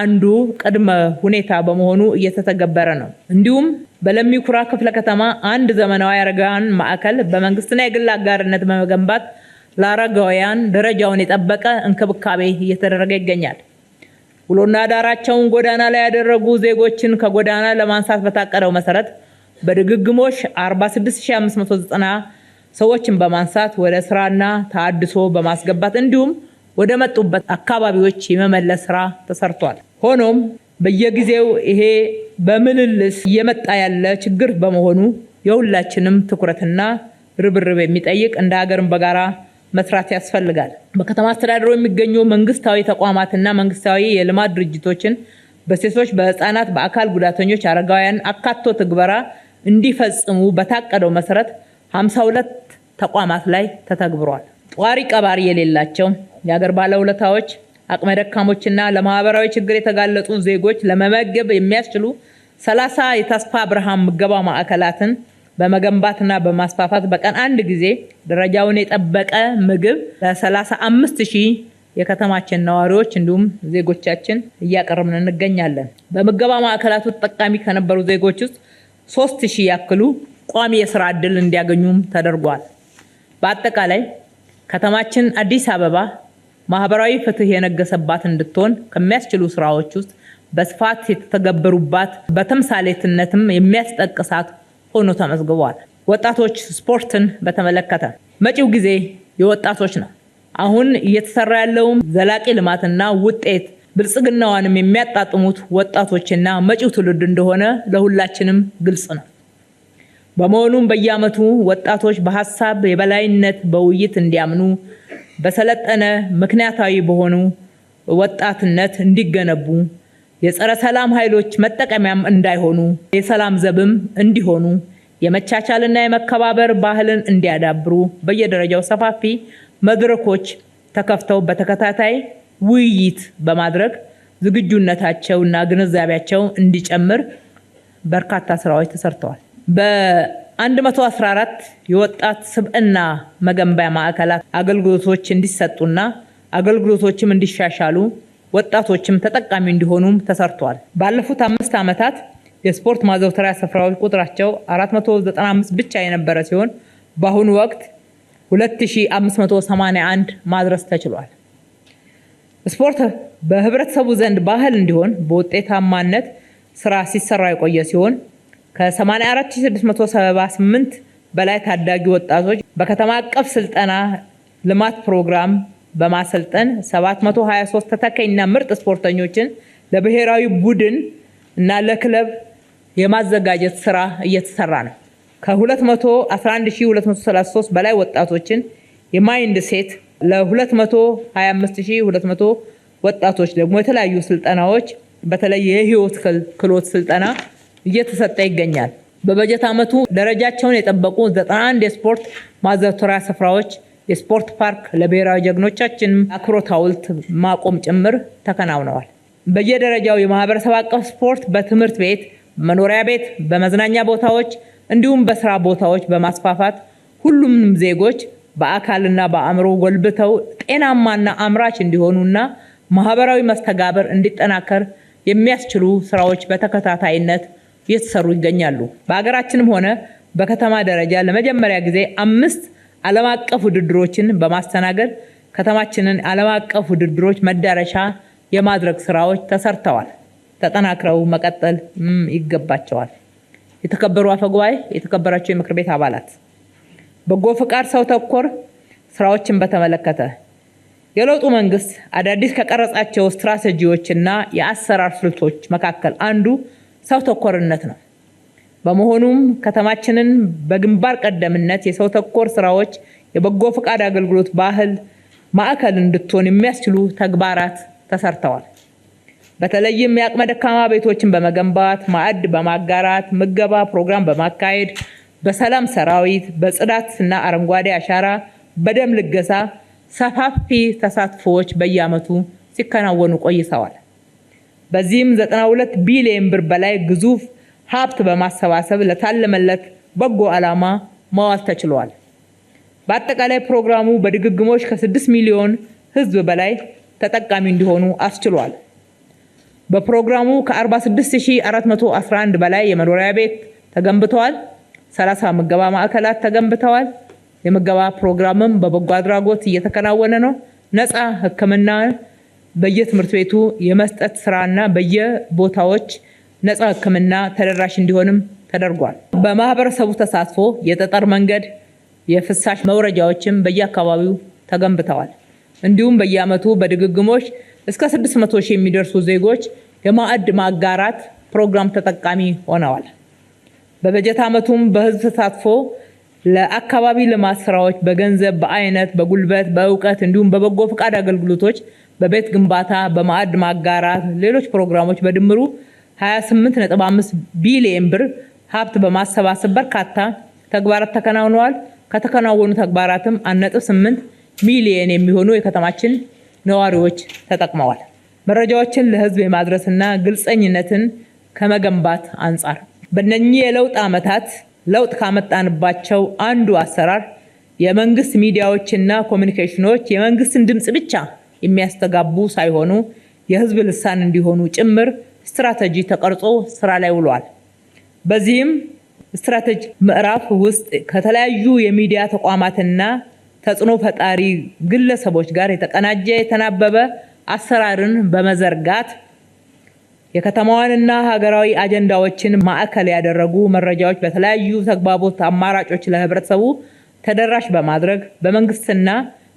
አንዱ ቅድመ ሁኔታ በመሆኑ እየተተገበረ ነው። እንዲሁም በለሚ ኩራ ክፍለ ከተማ አንድ ዘመናዊ አረጋውያን ማዕከል በመንግስትና የግል አጋርነት በመገንባት ለአረጋውያን ደረጃውን የጠበቀ እንክብካቤ እየተደረገ ይገኛል። ውሎና ዳራቸውን ጎዳና ላይ ያደረጉ ዜጎችን ከጎዳና ለማንሳት በታቀደው መሰረት በድግግሞሽ 46590 ሰዎችን በማንሳት ወደ ስራና ተሃድሶ በማስገባት እንዲሁም ወደ መጡበት አካባቢዎች የመመለስ ስራ ተሰርቷል። ሆኖም በየጊዜው ይሄ በምልልስ እየመጣ ያለ ችግር በመሆኑ የሁላችንም ትኩረትና ርብርብ የሚጠይቅ እንደ ሀገርም በጋራ መስራት ያስፈልጋል። በከተማ አስተዳደሩ የሚገኙ መንግስታዊ ተቋማትና መንግስታዊ የልማት ድርጅቶችን በሴቶች፣ በህፃናት፣ በአካል ጉዳተኞች፣ አረጋውያን አካቶ ትግበራ እንዲፈጽሙ በታቀደው መሰረት 52 ተቋማት ላይ ተተግብሯል። ጧሪ ቀባሪ የሌላቸው የሀገር ባለውለታዎች፣ አቅመ ደካሞችና ለማህበራዊ ችግር የተጋለጡ ዜጎች ለመመገብ የሚያስችሉ 30 የተስፋ ብርሃን ምገባ ማዕከላትን በመገንባትና በማስፋፋት በቀን 1 ጊዜ ደረጃውን የጠበቀ ምግብ ለ35000 የከተማችን ነዋሪዎች እንዲሁም ዜጎቻችን እያቀረብን እንገኛለን። በምገባ ማዕከላቱ ተጠቃሚ ከነበሩ ዜጎች ውስጥ 3000 ያክሉ ቋሚ የስራ ዕድል እንዲያገኙም ተደርጓል። በአጠቃላይ ከተማችን አዲስ አበባ ማህበራዊ ፍትህ የነገሰባት እንድትሆን ከሚያስችሉ ስራዎች ውስጥ በስፋት የተተገበሩባት በተምሳሌትነትም የሚያስጠቅሳት ሆኖ ተመዝግቧል። ወጣቶች ስፖርትን በተመለከተ መጪው ጊዜ የወጣቶች ነው። አሁን እየተሰራ ያለውም ዘላቂ ልማትና ውጤት ብልጽግናዋንም የሚያጣጥሙት ወጣቶችና መጪው ትውልድ እንደሆነ ለሁላችንም ግልጽ ነው። በመሆኑም በየዓመቱ ወጣቶች በሐሳብ የበላይነት በውይይት እንዲያምኑ በሰለጠነ ምክንያታዊ በሆኑ ወጣትነት እንዲገነቡ የጸረ ሰላም ኃይሎች መጠቀሚያም እንዳይሆኑ የሰላም ዘብም እንዲሆኑ የመቻቻልና የመከባበር ባህልን እንዲያዳብሩ በየደረጃው ሰፋፊ መድረኮች ተከፍተው በተከታታይ ውይይት በማድረግ ዝግጁነታቸውና ግንዛቤያቸው እንዲጨምር በርካታ ስራዎች ተሰርተዋል። በ114 የወጣት ስብዕና መገንቢያ ማዕከላት አገልግሎቶች እንዲሰጡና አገልግሎቶችም እንዲሻሻሉ ወጣቶችም ተጠቃሚ እንዲሆኑም ተሰርቷል። ባለፉት 5 ዓመታት የስፖርት ማዘውተሪያ ስፍራዎች ቁጥራቸው 495 ብቻ የነበረ ሲሆን በአሁኑ ወቅት 2581 ማድረስ ተችሏል። ስፖርት በህብረተሰቡ ዘንድ ባህል እንዲሆን በውጤታማነት ስራ ሲሰራ የቆየ ሲሆን ከ84678 በላይ ታዳጊ ወጣቶች በከተማ አቀፍ ስልጠና ልማት ፕሮግራም በማሰልጠን 723 ተተኪና ምርጥ ስፖርተኞችን ለብሔራዊ ቡድን እና ለክለብ የማዘጋጀት ስራ እየተሰራ ነው። ከ211233 በላይ ወጣቶችን የማይንድ ሴት ለ225200 ወጣቶች ደግሞ የተለያዩ ስልጠናዎች በተለይ የህይወት ክህሎት ስልጠና እየተሰጠ ይገኛል። በበጀት ዓመቱ ደረጃቸውን የጠበቁ 91 የስፖርት ማዘውተሪያ ስፍራዎች፣ የስፖርት ፓርክ ለብሔራዊ ጀግኖቻችን አክብሮት ሐውልት ማቆም ጭምር ተከናውነዋል። በየደረጃው የማህበረሰብ አቀፍ ስፖርት በትምህርት ቤት፣ መኖሪያ ቤት፣ በመዝናኛ ቦታዎች እንዲሁም በስራ ቦታዎች በማስፋፋት ሁሉም ዜጎች በአካልና በአእምሮ ጎልብተው ጤናማና አምራች እንዲሆኑና ማህበራዊ መስተጋብር እንዲጠናከር የሚያስችሉ ስራዎች በተከታታይነት እየተሰሩ ይገኛሉ። በሀገራችንም ሆነ በከተማ ደረጃ ለመጀመሪያ ጊዜ 5 ዓለም አቀፍ ውድድሮችን በማስተናገድ ከተማችንን ዓለም አቀፍ ውድድሮች መዳረሻ የማድረግ ስራዎች ተሰርተዋል። ተጠናክረው መቀጠል ይገባቸዋል። የተከበሩ አፈጉባኤ፣ የተከበራቸው የምክር ቤት አባላት፣ በጎ ፍቃድ ሰው ተኮር ስራዎችን በተመለከተ የለውጡ መንግስት አዳዲስ ከቀረጻቸው ስትራቴጂዎችና የአሰራር ስልቶች መካከል አንዱ ሰው ተኮርነት ነው። በመሆኑም ከተማችንን በግንባር ቀደምነት የሰው ተኮር ስራዎች የበጎ ፍቃድ አገልግሎት ባህል ማዕከል እንድትሆን የሚያስችሉ ተግባራት ተሰርተዋል። በተለይም የአቅመ ደካማ ቤቶችን በመገንባት፣ ማዕድ በማጋራት፣ ምገባ ፕሮግራም በማካሄድ፣ በሰላም ሰራዊት፣ በጽዳትና አረንጓዴ አሻራ፣ በደም ልገሳ ሰፋፊ ተሳትፎዎች በየዓመቱ ሲከናወኑ ቆይተዋል። በዚህም 92 ቢሊዮን ብር በላይ ግዙፍ ሀብት በማሰባሰብ ለታለመለት በጎ ዓላማ ማዋል ተችሏል። በአጠቃላይ ፕሮግራሙ በድግግሞሽ ከ6 ሚሊዮን ህዝብ በላይ ተጠቃሚ እንዲሆኑ አስችሏል። በፕሮግራሙ ከ46411 በላይ የመኖሪያ ቤት ተገንብተዋል። 30 ምገባ ማዕከላት ተገንብተዋል። የምገባ ፕሮግራምም በበጎ አድራጎት እየተከናወነ ነው። ነፃ ሕክምና በየትምህርት ቤቱ የመስጠት ስራና በየቦታዎች ነፃ ሕክምና ተደራሽ እንዲሆንም ተደርጓል። በማህበረሰቡ ተሳትፎ የጠጠር መንገድ፣ የፍሳሽ መውረጃዎችም በየአካባቢው ተገንብተዋል። እንዲሁም በየዓመቱ በድግግሞሽ እስከ 600 ሺህ የሚደርሱ ዜጎች የማዕድ ማጋራት ፕሮግራም ተጠቃሚ ሆነዋል። በበጀት ዓመቱም በህዝብ ተሳትፎ ለአካባቢ ልማት ስራዎች በገንዘብ፣ በአይነት፣ በጉልበት፣ በእውቀት እንዲሁም በበጎ ፍቃድ አገልግሎቶች፣ በቤት ግንባታ፣ በማዕድ ማጋራት፣ ሌሎች ፕሮግራሞች በድምሩ 28.5 ቢሊዮን ብር ሀብት በማሰባሰብ በርካታ ተግባራት ተከናውነዋል። ከተከናወኑ ተግባራትም 1.8 ሚሊዮን የሚሆኑ የከተማችን ነዋሪዎች ተጠቅመዋል። መረጃዎችን ለህዝብ የማድረስና ግልጸኝነትን ከመገንባት አንጻር በእነኚህ የለውጥ ዓመታት ለውጥ ካመጣንባቸው አንዱ አሰራር የመንግስት ሚዲያዎችና ኮሚኒኬሽኖች የመንግስትን ድምጽ ብቻ የሚያስተጋቡ ሳይሆኑ የህዝብ ልሳን እንዲሆኑ ጭምር ስትራቴጂ ተቀርጾ ስራ ላይ ውሏል። በዚህም ስትራቴጂ ምዕራፍ ውስጥ ከተለያዩ የሚዲያ ተቋማትና ተጽዕኖ ፈጣሪ ግለሰቦች ጋር የተቀናጀ የተናበበ አሰራርን በመዘርጋት የከተማዋንና ሀገራዊ አጀንዳዎችን ማዕከል ያደረጉ መረጃዎች በተለያዩ ተግባቦት አማራጮች ለህብረተሰቡ ተደራሽ በማድረግ በመንግስትና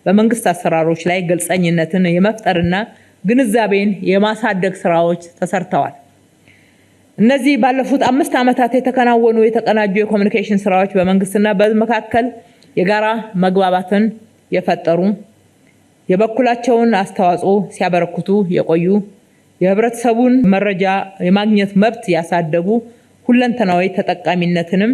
በመንግስት አሰራሮች ላይ ግልጸኝነትን የመፍጠርና ግንዛቤን የማሳደግ ስራዎች ተሰርተዋል። እነዚህ ባለፉት 5 ዓመታት የተከናወኑ የተቀናጁ የኮሚኒኬሽን ስራዎች በመንግስትና በህዝብ መካከል የጋራ መግባባትን የፈጠሩ የበኩላቸውን አስተዋጽኦ ሲያበረክቱ የቆዩ የህብረተሰቡን መረጃ የማግኘት መብት ያሳደጉ ሁለንተናዊ ተጠቃሚነትንም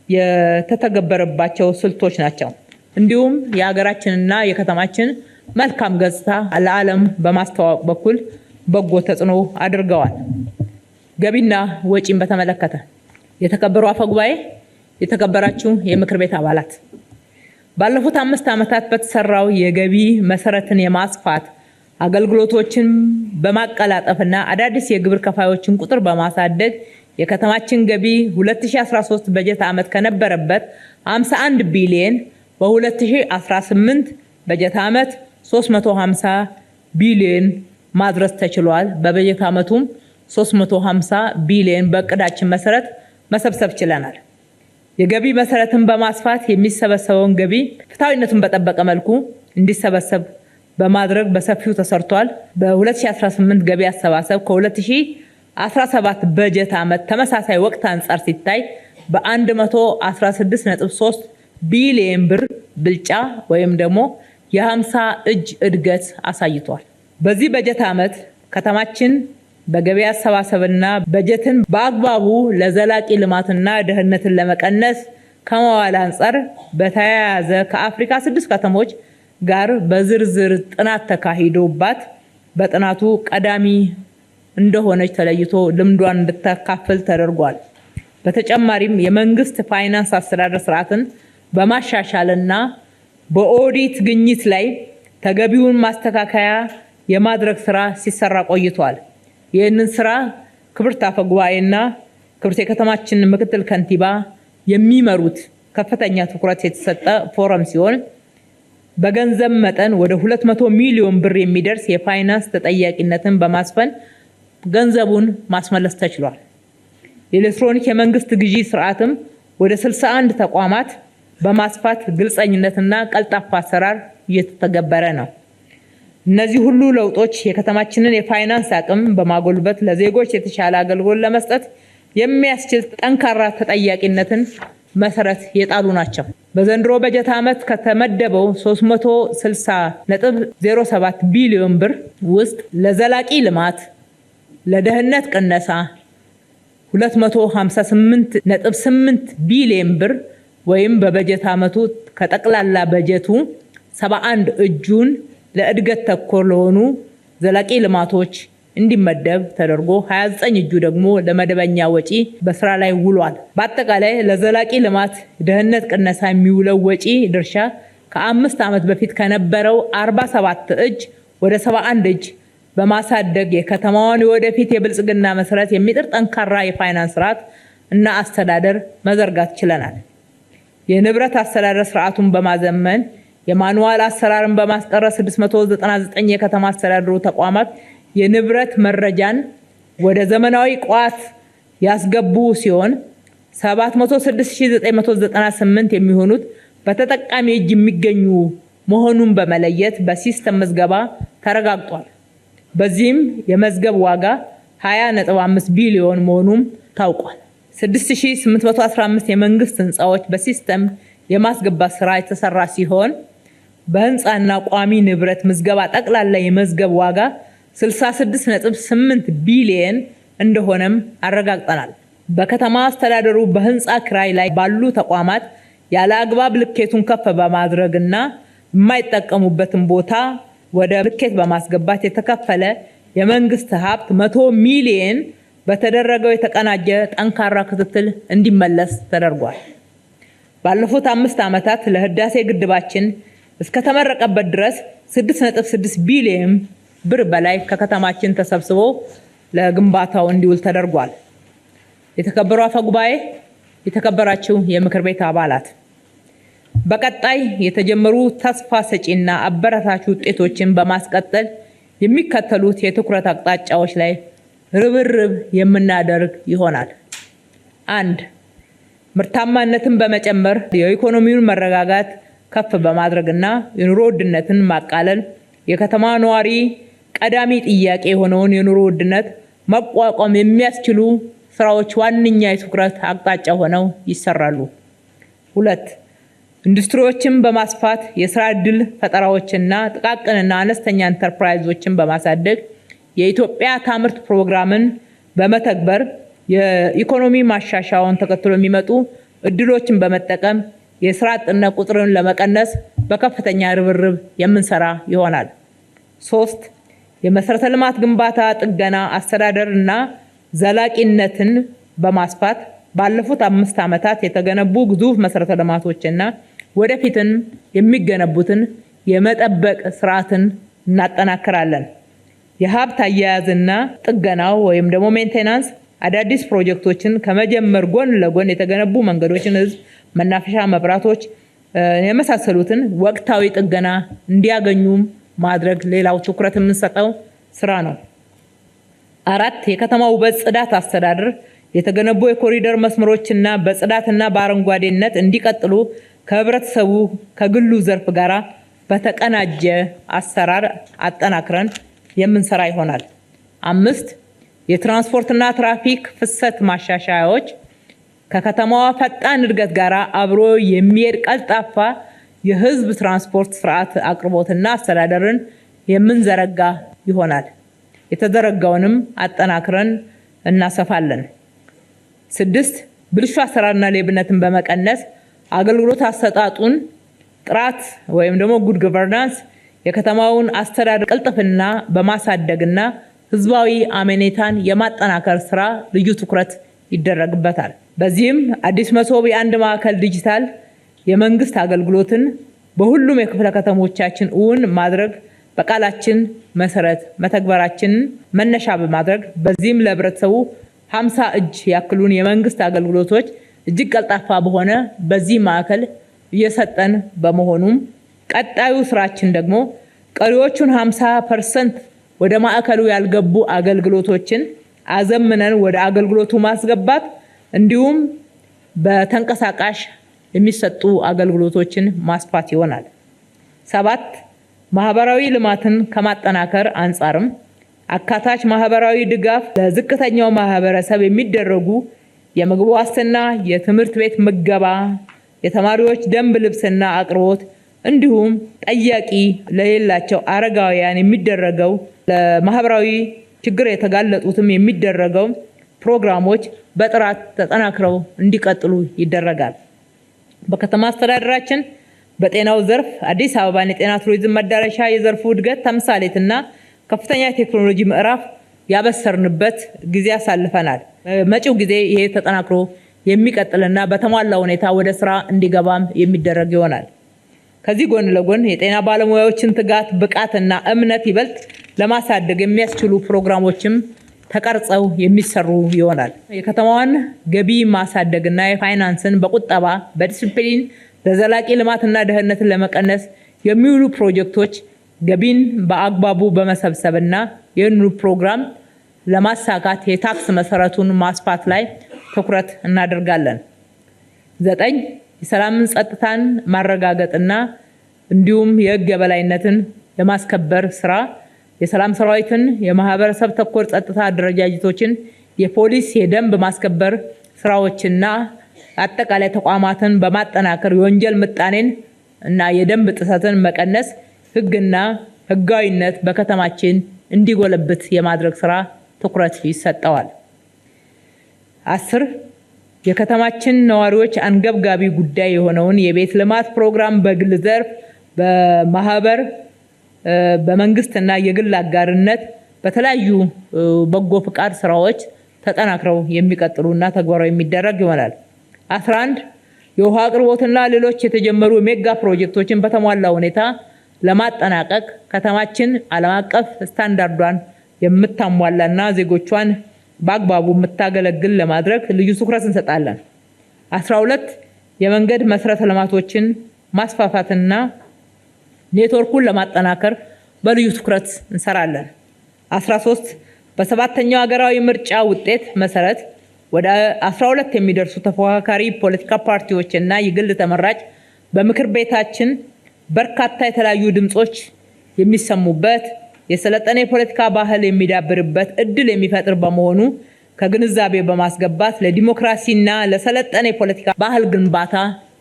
የተተገበረባቸው ስልቶች ናቸው። እንዲሁም የሀገራችንና የከተማችን መልካም ገጽታ ለዓለም በማስተዋወቅ በኩል በጎ ተጽዕኖ አድርገዋል። ገቢና ወጪን በተመለከተ የተከበሩ አፈጉባኤ፣ የተከበራችሁ የምክር ቤት አባላት፣ ባለፉት 5 ዓመታት በተሰራው የገቢ መሰረትን የማስፋት አገልግሎቶችን በማቀላጠፍና አዳዲስ የግብር ከፋዮችን ቁጥር በማሳደግ የከተማችን ገቢ 2013 በጀት ዓመት ከነበረበት 51 ቢሊዮን በ2018 በጀት ዓመት 350 ቢሊዮን ማድረስ ተችሏል። በበጀት ዓመቱም 350 ቢሊዮን በእቅዳችን መሰረት መሰብሰብ ችለናል። የገቢ መሰረትን በማስፋት የሚሰበሰበውን ገቢ ፍትሐዊነቱን በጠበቀ መልኩ እንዲሰበሰብ በማድረግ በሰፊው ተሰርቷል። በ2018 ገቢ አሰባሰብ ከ2017 በጀት ዓመት ተመሳሳይ ወቅት አንጻር ሲታይ በ116.3 ቢሊዮን ብር ብልጫ ወይም ደግሞ የ50 እጅ እድገት አሳይቷል። በዚህ በጀት ዓመት ከተማችን በገቢ አሰባሰብና በጀትን በአግባቡ ለዘላቂ ልማትና ድህነትን ለመቀነስ ከመዋል አንጻር በተያያዘ ከአፍሪካ 6 ከተሞች ጋር በዝርዝር ጥናት ተካሂዶባት በጥናቱ ቀዳሚ እንደሆነች ተለይቶ ልምዷን እንድታካፍል ተደርጓል። በተጨማሪም የመንግስት ፋይናንስ አስተዳደር ስርዓትን በማሻሻልና በኦዲት ግኝት ላይ ተገቢውን ማስተካከያ የማድረግ ስራ ሲሰራ ቆይቷል። ይህንን ስራ ክብርት አፈ ጉባኤና ክብርት የከተማችን ምክትል ከንቲባ የሚመሩት ከፍተኛ ትኩረት የተሰጠ ፎረም ሲሆን በገንዘብ መጠን ወደ 200 ሚሊዮን ብር የሚደርስ የፋይናንስ ተጠያቂነትን በማስፈን ገንዘቡን ማስመለስ ተችሏል። የኤሌክትሮኒክ የመንግስት ግዢ ስርዓትም ወደ 61 ተቋማት በማስፋት ግልጸኝነትና ቀልጣፋ አሰራር እየተተገበረ ነው። እነዚህ ሁሉ ለውጦች የከተማችንን የፋይናንስ አቅም በማጎልበት ለዜጎች የተሻለ አገልግሎት ለመስጠት የሚያስችል ጠንካራ ተጠያቂነትን መሰረት የጣሉ ናቸው። በዘንድሮ በጀት ዓመት ከተመደበው 360.07 ቢሊዮን ብር ውስጥ ለዘላቂ ልማት፣ ለድህነት ቅነሳ 258.8 ቢሊዮን ብር ወይም በበጀት ዓመቱ ከጠቅላላ በጀቱ 71 እጁን ለእድገት ተኮር ለሆኑ ዘላቂ ልማቶች እንዲመደብ ተደርጎ 29 እጁ ደግሞ ለመደበኛ ወጪ በስራ ላይ ውሏል። በአጠቃላይ ለዘላቂ ልማት ድህነት ቅነሳ የሚውለው ወጪ ድርሻ ከ5 ዓመት በፊት ከነበረው 47 እጅ ወደ 71 እጅ በማሳደግ የከተማዋን የወደፊት የብልጽግና መሰረት የሚጥር ጠንካራ የፋይናንስ ስርዓት እና አስተዳደር መዘርጋት ችለናል። የንብረት አስተዳደር ስርዓቱን በማዘመን የማኑዋል አሰራርን በማስቀረት 699 የከተማ አስተዳደሩ ተቋማት የንብረት መረጃን ወደ ዘመናዊ ቋት ያስገቡ ሲሆን 76998 የሚሆኑት በተጠቃሚ እጅ የሚገኙ መሆኑን በመለየት በሲስተም ምዝገባ ተረጋግጧል። በዚህም የመዝገብ ዋጋ 20.5 ቢሊዮን መሆኑም ታውቋል። 6815 የመንግስት ህንፃዎች በሲስተም የማስገባት ስራ የተሰራ ሲሆን በህንፃና ቋሚ ንብረት ምዝገባ ጠቅላላ የመዝገብ ዋጋ 66.8 ቢሊዮን እንደሆነም አረጋግጠናል። በከተማ አስተዳደሩ በህንፃ ክራይ ላይ ባሉ ተቋማት ያለ አግባብ ልኬቱን ከፍ በማድረግና የማይጠቀሙበትን ቦታ ወደ ልኬት በማስገባት የተከፈለ የመንግስት ሀብት 100 ሚሊዮን በተደረገው የተቀናጀ ጠንካራ ክትትል እንዲመለስ ተደርጓል። ባለፉት 5 ዓመታት ለህዳሴ ግድባችን እስከተመረቀበት ድረስ 6.6 ቢሊዮን ብር በላይ ከከተማችን ተሰብስቦ ለግንባታው እንዲውል ተደርጓል። የተከበሩ አፈ ጉባኤ፣ የተከበራችሁ የምክር ቤት አባላት፣ በቀጣይ የተጀመሩ ተስፋ ሰጪና አበረታች ውጤቶችን በማስቀጠል የሚከተሉት የትኩረት አቅጣጫዎች ላይ ርብርብ የምናደርግ ይሆናል። 1. ምርታማነትን በመጨመር የኢኮኖሚውን መረጋጋት ከፍ በማድረግና የኑሮ ውድነትን ማቃለል የከተማ ነዋሪ ቀዳሚ ጥያቄ የሆነውን የኑሮ ውድነት መቋቋም የሚያስችሉ ስራዎች ዋነኛ የትኩረት አቅጣጫ ሆነው ይሰራሉ። 2. ኢንዱስትሪዎችን በማስፋት የስራ ዕድል ፈጠራዎችና ጥቃቅንና አነስተኛ ኢንተርፕራይዞችን በማሳደግ የኢትዮጵያ ታምርት ፕሮግራምን በመተግበር የኢኮኖሚ ማሻሻያውን ተከትሎ የሚመጡ እድሎችን በመጠቀም የስራ አጥነት ቁጥርን ለመቀነስ በከፍተኛ ርብርብ የምንሰራ ይሆናል። 3. የመሰረተ ልማት ግንባታ ጥገና አስተዳደርና ዘላቂነትን በማስፋት ባለፉት 5 ዓመታት የተገነቡ ግዙፍ መሰረተ ልማቶችና ወደፊትን የሚገነቡትን የመጠበቅ ስርዓትን እናጠናክራለን። የሀብት አያያዝና ጥገናው ወይም ደግሞ ሜንቴናንስ አዳዲስ ፕሮጀክቶችን ከመጀመር ጎን ለጎን የተገነቡ መንገዶችን፣ ህዝብ መናፈሻ፣ መብራቶች የመሳሰሉትን ወቅታዊ ጥገና እንዲያገኙ ማድረግ ሌላው ትኩረት የምንሰጠው ስራ ነው። 4. የከተማ ውበት ጽዳት አስተዳደር የተገነቡ የኮሪደር መስመሮችና በጽዳትና በአረንጓዴነት እንዲቀጥሉ ከህብረተሰቡ ከግሉ ዘርፍ ጋር በተቀናጀ አሰራር አጠናክረን የምንሰራ ይሆናል። 5. የትራንስፖርትና ትራፊክ ፍሰት ማሻሻያዎች ከከተማዋ ፈጣን እድገት ጋር አብሮ የሚሄድ ቀልጣፋ የህዝብ ትራንስፖርት ስርዓት አቅርቦትና አስተዳደርን የምንዘረጋ ይሆናል። የተዘረጋውንም አጠናክረን እናሰፋለን። 6. ብልሹ አሰራርና ሌብነትን በመቀነስ አገልግሎት አሰጣጡን ጥራት ወይም ደግሞ ጉድ ገቨርናንስ የከተማውን አስተዳደር ቅልጥፍና በማሳደግና ህዝባዊ አመኔታን የማጠናከር ስራ ልዩ ትኩረት ይደረግበታል። በዚህም አዲስ መሶብ የአንድ ማዕከል ዲጂታል የመንግስት አገልግሎትን በሁሉም የክፍለ ከተሞቻችን እውን ማድረግ በቃላችን መሰረት መተግበራችንን መነሻ በማድረግ በዚህም ለህብረተሰቡ 50 እጅ ያክሉን የመንግስት አገልግሎቶች እጅግ ቀልጣፋ በሆነ በዚህ ማዕከል እየሰጠን በመሆኑም ቀጣዩ ስራችን ደግሞ ቀሪዎቹን 50% ወደ ማዕከሉ ያልገቡ አገልግሎቶችን አዘምነን ወደ አገልግሎቱ ማስገባት እንዲሁም በተንቀሳቃሽ የሚሰጡ አገልግሎቶችን ማስፋት ይሆናል። 7. ማህበራዊ ልማትን ከማጠናከር አንጻርም አካታች ማህበራዊ ድጋፍ ለዝቅተኛው ማህበረሰብ የሚደረጉ የምግብ ዋስትና፣ የትምህርት ቤት ምገባ፣ የተማሪዎች ደንብ ልብስና አቅርቦት እንዲሁም ጠያቂ ለሌላቸው አረጋውያን የሚደረገው ለማህበራዊ ችግር የተጋለጡትም የሚደረገው ፕሮግራሞች በጥራት ተጠናክረው እንዲቀጥሉ ይደረጋል። በከተማ አስተዳደራችን በጤናው ዘርፍ አዲስ አበባን የጤና ቱሪዝም መዳረሻ የዘርፉ እድገት ተምሳሌትና ከፍተኛ ቴክኖሎጂ ምዕራፍ ያበሰርንበት ጊዜ አሳልፈናል። መጪው ጊዜ ይሄ ተጠናክሮ የሚቀጥልና በተሟላ ሁኔታ ወደ ስራ እንዲገባም የሚደረግ ይሆናል። ከዚህ ጎን ለጎን የጤና ባለሙያዎችን ትጋት፣ ብቃትና እምነት ይበልጥ ለማሳደግ የሚያስችሉ ፕሮግራሞችም ተቀርጸው የሚሰሩ ይሆናል። የከተማዋን ገቢ ማሳደግና የፋይናንስን በቁጠባ በዲሲፕሊን ለዘላቂ ልማትና ደህንነትን ለመቀነስ የሚውሉ ፕሮጀክቶች ገቢን በአግባቡ በመሰብሰብና ይህንኑ ፕሮግራም ለማሳካት የታክስ መሰረቱን ማስፋት ላይ ትኩረት እናደርጋለን። 9. የሰላምን ጸጥታን ማረጋገጥና እንዲሁም የህግ የበላይነትን የማስከበር ስራ የሰላም ሰራዊትን፣ የማህበረሰብ ተኮር ጸጥታ አደረጃጀቶችን፣ የፖሊስ የደንብ ማስከበር ስራዎችና አጠቃላይ ተቋማትን በማጠናከር የወንጀል ምጣኔን እና የደንብ ጥሰትን መቀነስ ህግና ህጋዊነት በከተማችን እንዲጎለብት የማድረግ ስራ ትኩረት ይሰጠዋል። 10. የከተማችን ነዋሪዎች አንገብጋቢ ጉዳይ የሆነውን የቤት ልማት ፕሮግራም በግል ዘርፍ፣ በማህበር፣ በመንግስትና የግል አጋርነት በተለያዩ በጎ ፍቃድ ስራዎች ተጠናክረው የሚቀጥሉና ተግባራዊ የሚደረግ ይሆናል። 11. የውሃ አቅርቦትና ሌሎች የተጀመሩ ሜጋ ፕሮጀክቶችን በተሟላ ሁኔታ ለማጠናቀቅ ከተማችን ዓለም አቀፍ ስታንዳርዷን የምታሟላና ዜጎቿን በአግባቡ የምታገለግል ለማድረግ ልዩ ትኩረት እንሰጣለን። 12. የመንገድ መሰረተ ልማቶችን ማስፋፋትና ኔትወርኩን ለማጠናከር በልዩ ትኩረት እንሰራለን። 13. በሰባተኛው ሀገራዊ ምርጫ ውጤት መሰረት ወደ 12 የሚደርሱ ተፎካካሪ ፖለቲካ ፓርቲዎችና የግል ተመራጭ በምክር ቤታችን በርካታ የተለያዩ ድምጾች የሚሰሙበት የሰለጠነ የፖለቲካ ባህል የሚዳብርበት እድል የሚፈጥር በመሆኑ ከግንዛቤ በማስገባት ለዲሞክራሲና ለሰለጠነ የፖለቲካ ባህል ግንባታ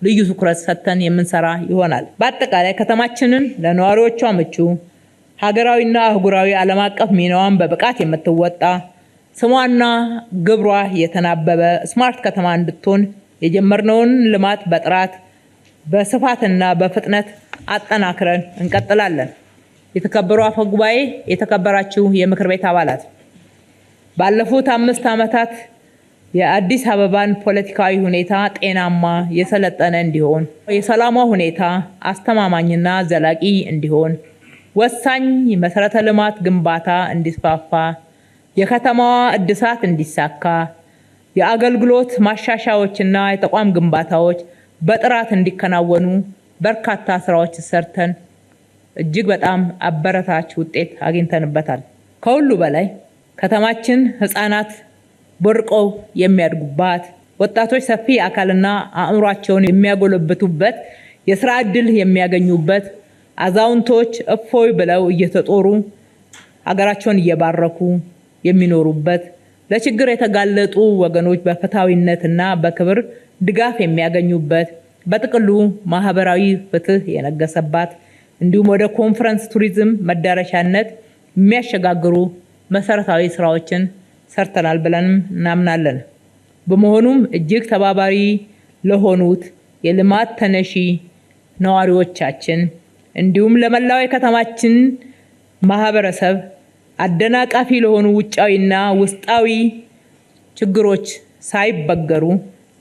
ልዩ ትኩረት ሰጥተን የምንሰራ ይሆናል። በአጠቃላይ ከተማችንን ለነዋሪዎቿ ምቹ፣ ሀገራዊና አህጉራዊ ዓለም አቀፍ ሚናዋን በብቃት የምትወጣ፣ ስሟና ግብሯ የተናበበ ስማርት ከተማ እንድትሆን የጀመርነውን ልማት በጥራት በስፋትና በፍጥነት አጠናክረን እንቀጥላለን። የተከበሩ አፈ ጉባኤ፣ የተከበራችሁ የምክር ቤት አባላት፣ ባለፉት 5 ዓመታት የአዲስ አበባን ፖለቲካዊ ሁኔታ ጤናማ፣ የሰለጠነ እንዲሆን፣ የሰላሟ ሁኔታ አስተማማኝና ዘላቂ እንዲሆን፣ ወሳኝ መሰረተ ልማት ግንባታ እንዲስፋፋ፣ የከተማዋ እድሳት እንዲሳካ፣ የአገልግሎት ማሻሻያዎችና የተቋም ግንባታዎች በጥራት እንዲከናወኑ በርካታ ስራዎች ሰርተን እጅግ በጣም አበረታች ውጤት አግኝተንበታል። ከሁሉ በላይ ከተማችን ህፃናት ቦርቀው የሚያድጉባት፣ ወጣቶች ሰፊ አካልና አእምሯቸውን የሚያጎለብቱበት፣ የስራ ዕድል የሚያገኙበት፣ አዛውንቶች እፎይ ብለው እየተጦሩ ሀገራቸውን እየባረኩ የሚኖሩበት፣ ለችግር የተጋለጡ ወገኖች በፍትሃዊነትና በክብር ድጋፍ የሚያገኙበት፣ በጥቅሉ ማህበራዊ ፍትህ የነገሰባት እንዲሁም ወደ ኮንፈረንስ ቱሪዝም መዳረሻነት የሚያሸጋግሩ መሰረታዊ ስራዎችን ሰርተናል ብለንም እናምናለን። በመሆኑም እጅግ ተባባሪ ለሆኑት የልማት ተነሺ ነዋሪዎቻችን እንዲሁም ለመላው የከተማችን ማህበረሰብ አደናቃፊ ለሆኑ ውጫዊና ውስጣዊ ችግሮች ሳይበገሩ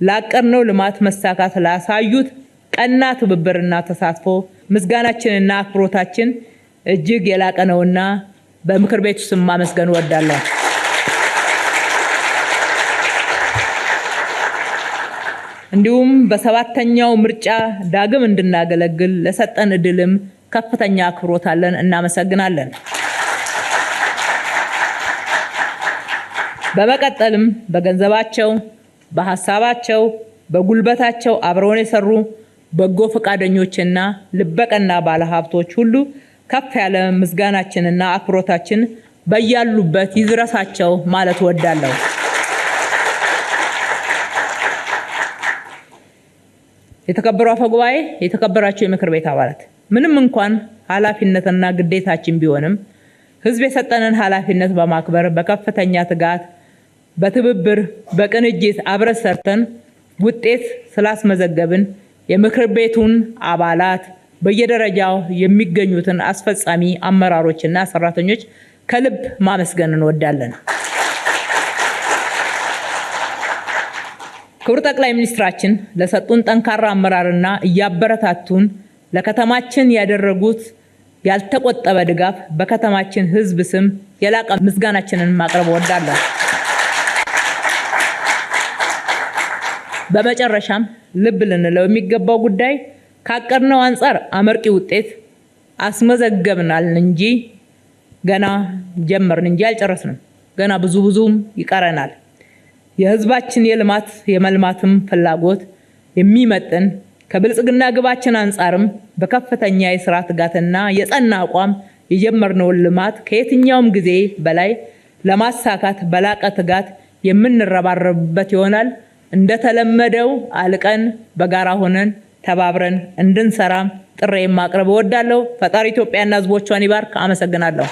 ላቀርነው ልማት መሳካት ላሳዩት ቀና ትብብርና ተሳትፎ ምስጋናችንና አክብሮታችን እጅግ የላቀ ነውና በምክር ቤቱ ስም ማመስገን እወዳለሁ። እንዲሁም በሰባተኛው ምርጫ ዳግም እንድናገለግል ለሰጠን እድልም ከፍተኛ አክብሮት አለን፣ እናመሰግናለን። በመቀጠልም በገንዘባቸው፣ በሐሳባቸው፣ በጉልበታቸው አብረውን የሰሩ በጎ ፈቃደኞችና ልበቀና ባለሀብቶች ሁሉ ከፍ ያለ ምስጋናችንና አክብሮታችን በያሉበት ይድረሳቸው ማለት እወዳለሁ። የተከበሩ አፈ ጉባኤ፣ የተከበራችሁ የምክር ቤት አባላት፣ ምንም እንኳን ኃላፊነትና ግዴታችን ቢሆንም ህዝብ የሰጠንን ኃላፊነት በማክበር በከፍተኛ ትጋት በትብብር በቅንጅት አብረን ሰርተን ውጤት ስላስመዘገብን የምክር ቤቱን አባላት በየደረጃው የሚገኙትን አስፈጻሚ አመራሮችና ሰራተኞች ከልብ ማመስገን እንወዳለን። ክቡር ጠቅላይ ሚኒስትራችን ለሰጡን ጠንካራ አመራርና እያበረታቱን ለከተማችን ያደረጉት ያልተቆጠበ ድጋፍ በከተማችን ህዝብ ስም የላቀ ምስጋናችንን ማቅረብ እወዳለሁ። በመጨረሻም ልብ ልንለው የሚገባው ጉዳይ ካቀድነው አንጻር አመርቂ ውጤት አስመዘገብናል እንጂ ገና ጀመርን እንጂ አልጨረስንም። ገና ብዙም ይቀረናል። የህዝባችን የልማት የመልማትም ፍላጎት የሚመጥን ከብልጽግና ግባችን አንጻርም በከፍተኛ የስራ ትጋትና የጸና አቋም የጀመርነውን ልማት ከየትኛውም ጊዜ በላይ ለማሳካት በላቀ ትጋት የምንረባረብበት ይሆናል። እንደተለመደው አልቀን በጋራ ሆነን ተባብረን እንድንሰራ ጥሪ ማቅረብ እወዳለሁ። ፈጣሪ ኢትዮጵያና ህዝቦቿን ይባርክ። አመሰግናለሁ።